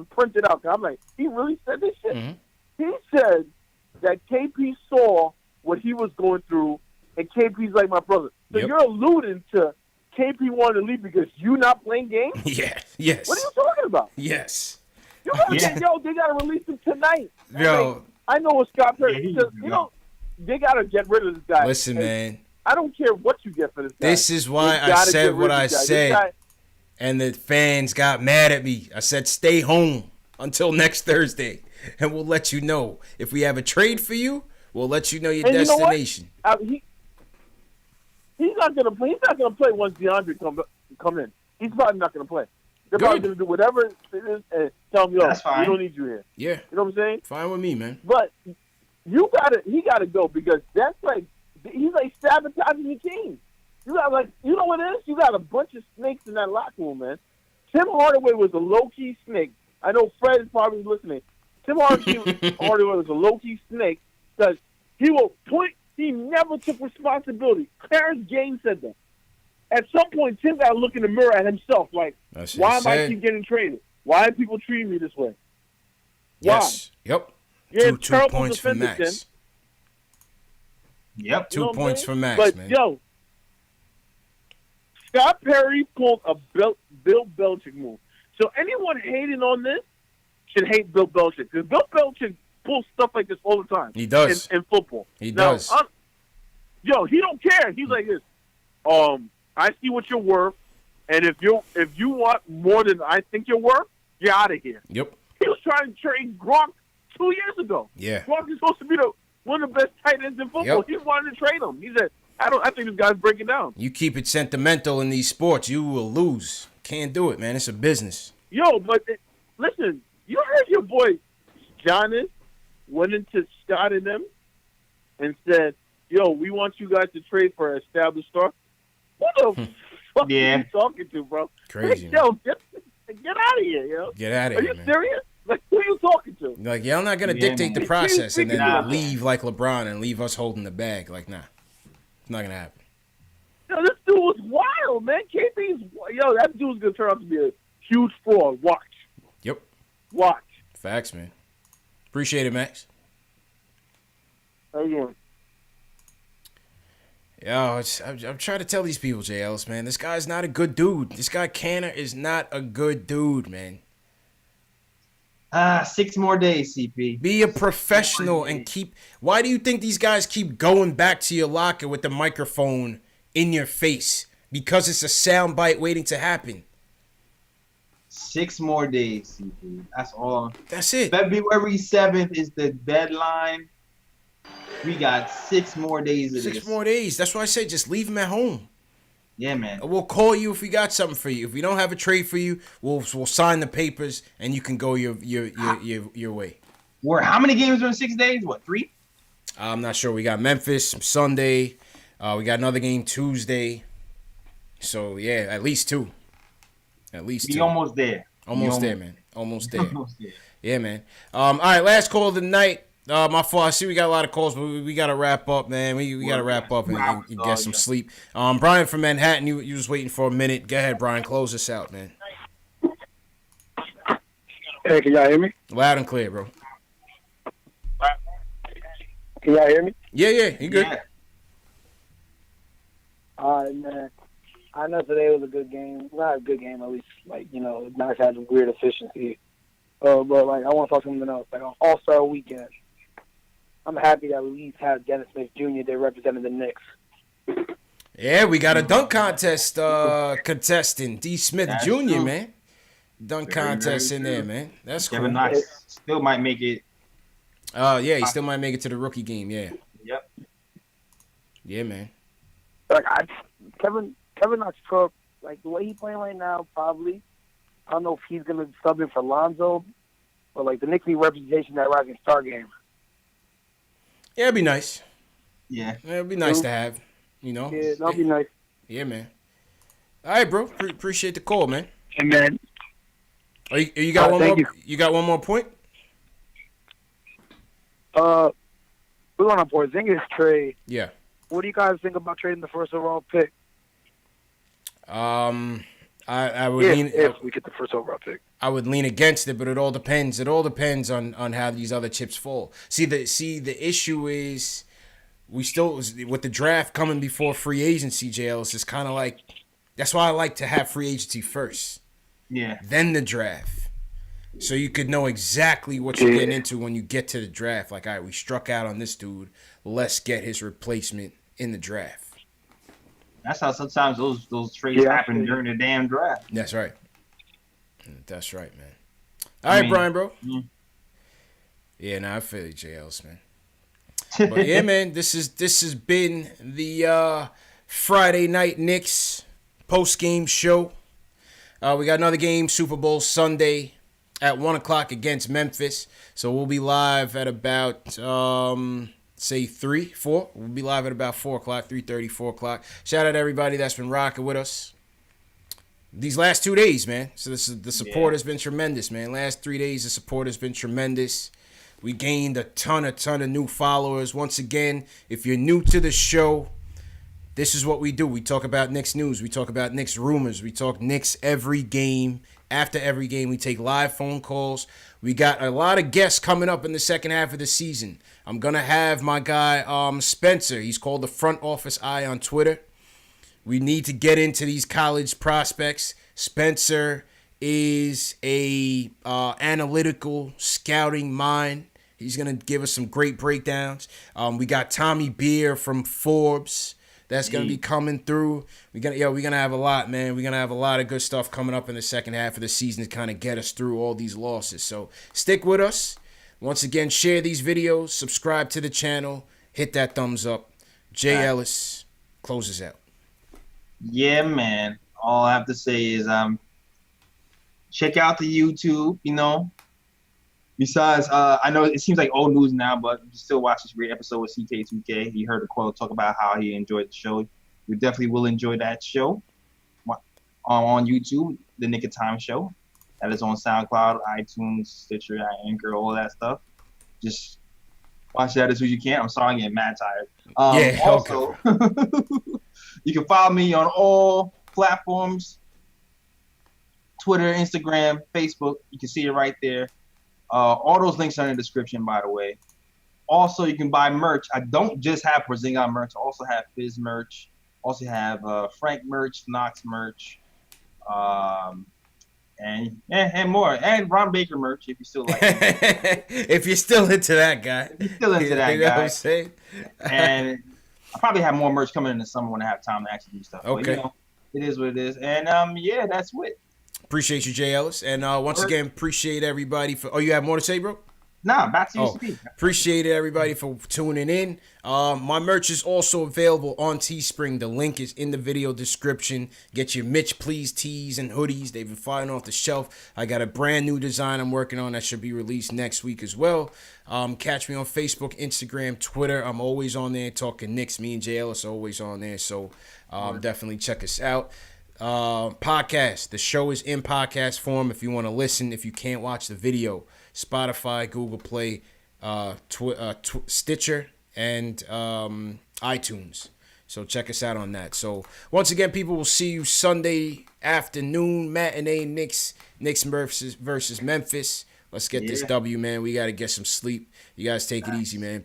printed out. I'm like, he really said this shit? Mm-hmm. He said that KP saw what he was going through, and KP's like my brother. So you're alluding to KP wanted to leave because you not playing games? Yes. What are you talking about? Yes. You gotta say, yo, they gotta release him tonight. Yo. Like, I know what Scott Perry says. You know, they gotta get rid of this guy. Listen, man. I don't care what you get for this guy. This is why I said what I said. And the fans got mad at me. I said, stay home until next Thursday. And we'll let you know. If we have a trade for you, we'll let you know your destination. You know he's not gonna play. He's not gonna play once DeAndre come in. He's probably not gonna play. They're probably gonna do whatever it is and tell him, yo, we don't need you here. Yeah. You know what I'm saying? Fine with me, man. But he gotta go because that's like he's like sabotaging the team. You got you know what it is? You got a bunch of snakes in that locker room, man. Tim Hardaway was a low-key snake. I know Fred is probably listening. Tim Hardaway was a low-key snake because he will point. He never took responsibility. Clarence Gaines said that. At some point, Tim got to look in the mirror at himself, like, why am I keep getting traded? Why are people treating me this way? Yes. Why? Yep. You're two points for Max. Tim. Yep. 2 points for Max, but, man. Yo, Scott Perry pulled a Bill Belichick move. So anyone hating on this should hate Bill Belichick. Because Bill Belichick pulls stuff like this all the time. He does. In football. He does. Yo, he don't care. He's like this. I see what you're worth, and if you want more than I think you're worth, you're out of here. Yep. He was trying to trade Gronk 2 years ago. Yeah. Gronk is supposed to be one of the best tight ends in football. Yep. He wanted to trade him. He said, I think this guy's breaking down. You keep it sentimental in these sports, you will lose. Can't do it, man. It's a business. Yo, but listen, you heard your boy Giannis went into Scott and them and said, "Yo, we want you guys to trade for an established star." Who the fuck are you talking to, bro? Crazy. Like, yo, get out of here, yo. Get out of Are here, you man. serious? Like, who are you talking to? Like, yeah, I'm not gonna dictate the process and then leave like LeBron and leave us holding the bag. Like, nah, it's not gonna happen. Yo, this dude was wild, man. KP's that dude's gonna turn out to be a huge fraud. Watch. Yep. Watch. Facts, man. Appreciate it, Max. How you doing? Yo, I'm trying to tell these people, J. Ellis, man, this guy's not a good dude. This guy Canner is not a good dude, man. 6 more days, CP. Be a professional and keep. Why do you think these guys keep going back to your locker with the microphone in your face? Because it's a soundbite waiting to happen. 6 more days, CP. That's all. That's it. February 7th is the deadline. We got 6 more days of 6 more days. That's why I said just leave him at home. Yeah, man. We'll call you if we got something for you. If we don't have a trade for you, we'll sign the papers and you can go your way. How many games are in 6 days? What, 3? I'm not sure. We got Memphis Sunday. We got another game Tuesday. So yeah, at least 2. At least 2. Be almost there. Almost there, man. Almost there. Almost there. Yeah, man. All right, last call of the night. My fault. I see we got a lot of calls, but we got to wrap up, man. We got to wrap up and get some sleep. Brian from Manhattan, you was waiting for a minute. Go ahead, Brian. Close us out, man. Hey, can y'all hear me? Loud and clear, bro. Can y'all hear me? Yeah, you good. Yeah. All right, man. I know today was a good game. Not a good game, at least. Nice had some weird efficiency. But, I want to talk something else. On All-Star Weekend, I'm happy that we at least had Dennis Smith Jr. there representing the Knicks. Yeah, we got a dunk contest contestant, D. Smith That's Jr., true. man. Dunk contest in there, man. That's cool. Kevin Knox still might make it. Yeah, he still might make it to the rookie game, yeah. Yep. Yeah, man. Kevin Knox took, the way he's playing right now, probably. I don't know if he's going to sub in for Lonzo, but, the Knicks need representation that Rising Star game. Yeah, it'd be nice. Yeah. It'd be nice to have, Yeah, that'd be nice. Yeah, man. All right, bro. Appreciate the call, man. And then, You got one more? You got one more point? We're going on Porzingis trade. Yeah. What do you guys think about trading the first overall pick? I would if we get the first overall pick. I would lean against it, but it all depends. It all depends on how these other chips fall. See the issue is we still with the draft coming before free agency, JLs, is kind of like that's why I like to have free agency first. Yeah. Then the draft. So you could know exactly what you're getting into when you get to the draft. Like, all right, we struck out on this dude. Let's get his replacement in the draft. That's how sometimes those trades happen during the damn draft. That's right. That's right, man. All right, Brian, bro. Yeah. Yeah, I feel you, JLs, man. But yeah, man, this has been the Friday Night Knicks post-game show. We got another game, Super Bowl Sunday at 1 o'clock against Memphis. So we'll be live at about, say 3, 4. We'll be live at about 4 o'clock, 3:30, 4 o'clock. Shout out to everybody that's been rocking with us these last 2 days, man. So the support has been tremendous, man. Last 3 days, the support has been tremendous. We gained a ton of new followers. Once again, if you're new to the show, this is what we do. We talk about Knicks news. We talk about Knicks rumors. We talk Knicks every game. After every game, we take live phone calls. We got a lot of guests coming up in the second half of the season. I'm going to have my guy, Spencer. He's called the Front Office Eye on Twitter. We need to get into these college prospects. Spencer is a analytical scouting mind. He's going to give us some great breakdowns. We got Tommy Beer from Forbes. That's going to be coming through. We're gonna have a lot, man. We're going to have a lot of good stuff coming up in the second half of the season to kind of get us through all these losses. So stick with us. Once again, share these videos. Subscribe to the channel. Hit that thumbs up. Jay Ellis closes out. Yeah, man. All I have to say is check out the YouTube, Besides, I know it seems like old news now, but you still watch this great episode with CK2K. He heard the quote talk about how he enjoyed the show. We definitely will enjoy that show on YouTube, The Nick of Time Show. That is on SoundCloud, iTunes, Stitcher, Anchor, all that stuff. Just watch that as soon as you can. I'm sorry, I'm getting mad tired. Also, you can follow me on all platforms, Twitter, Instagram, Facebook. You can see it right there. All those links are in the description, by the way. Also, you can buy merch. I don't just have Porzingis merch. I also have Fizz merch. Also have Frank merch, Knox merch, and more. And Ron Baker merch if you still like it. If you're still into that guy. If you're still into that you know guy. what I'm saying? And I probably have more merch coming in the summer when I have time to actually do stuff. Okay. But, it is what it is. And, yeah, that's it. Appreciate you, Jay Ellis. And once again, appreciate everybody for... Oh, you have more to say, bro? Nah, back to you, Steve. Appreciate everybody for tuning in. My merch is also available on Teespring. The link is in the video description. Get your Mitch Please tees and hoodies. They've been flying off the shelf. I got a brand new design I'm working on that should be released next week as well. Catch me on Facebook, Instagram, Twitter. I'm always on there talking Knicks. Me and Jay Ellis are always on there. So definitely check us out. Podcast. The show is in podcast form if you want to listen. If you can't watch the video, Spotify, Google Play, Stitcher, and iTunes. So check us out on that. So once again, people, will see you Sunday afternoon matinee. Knicks versus Memphis. Let's get this W, man. We got to get some sleep. You guys take it easy, man.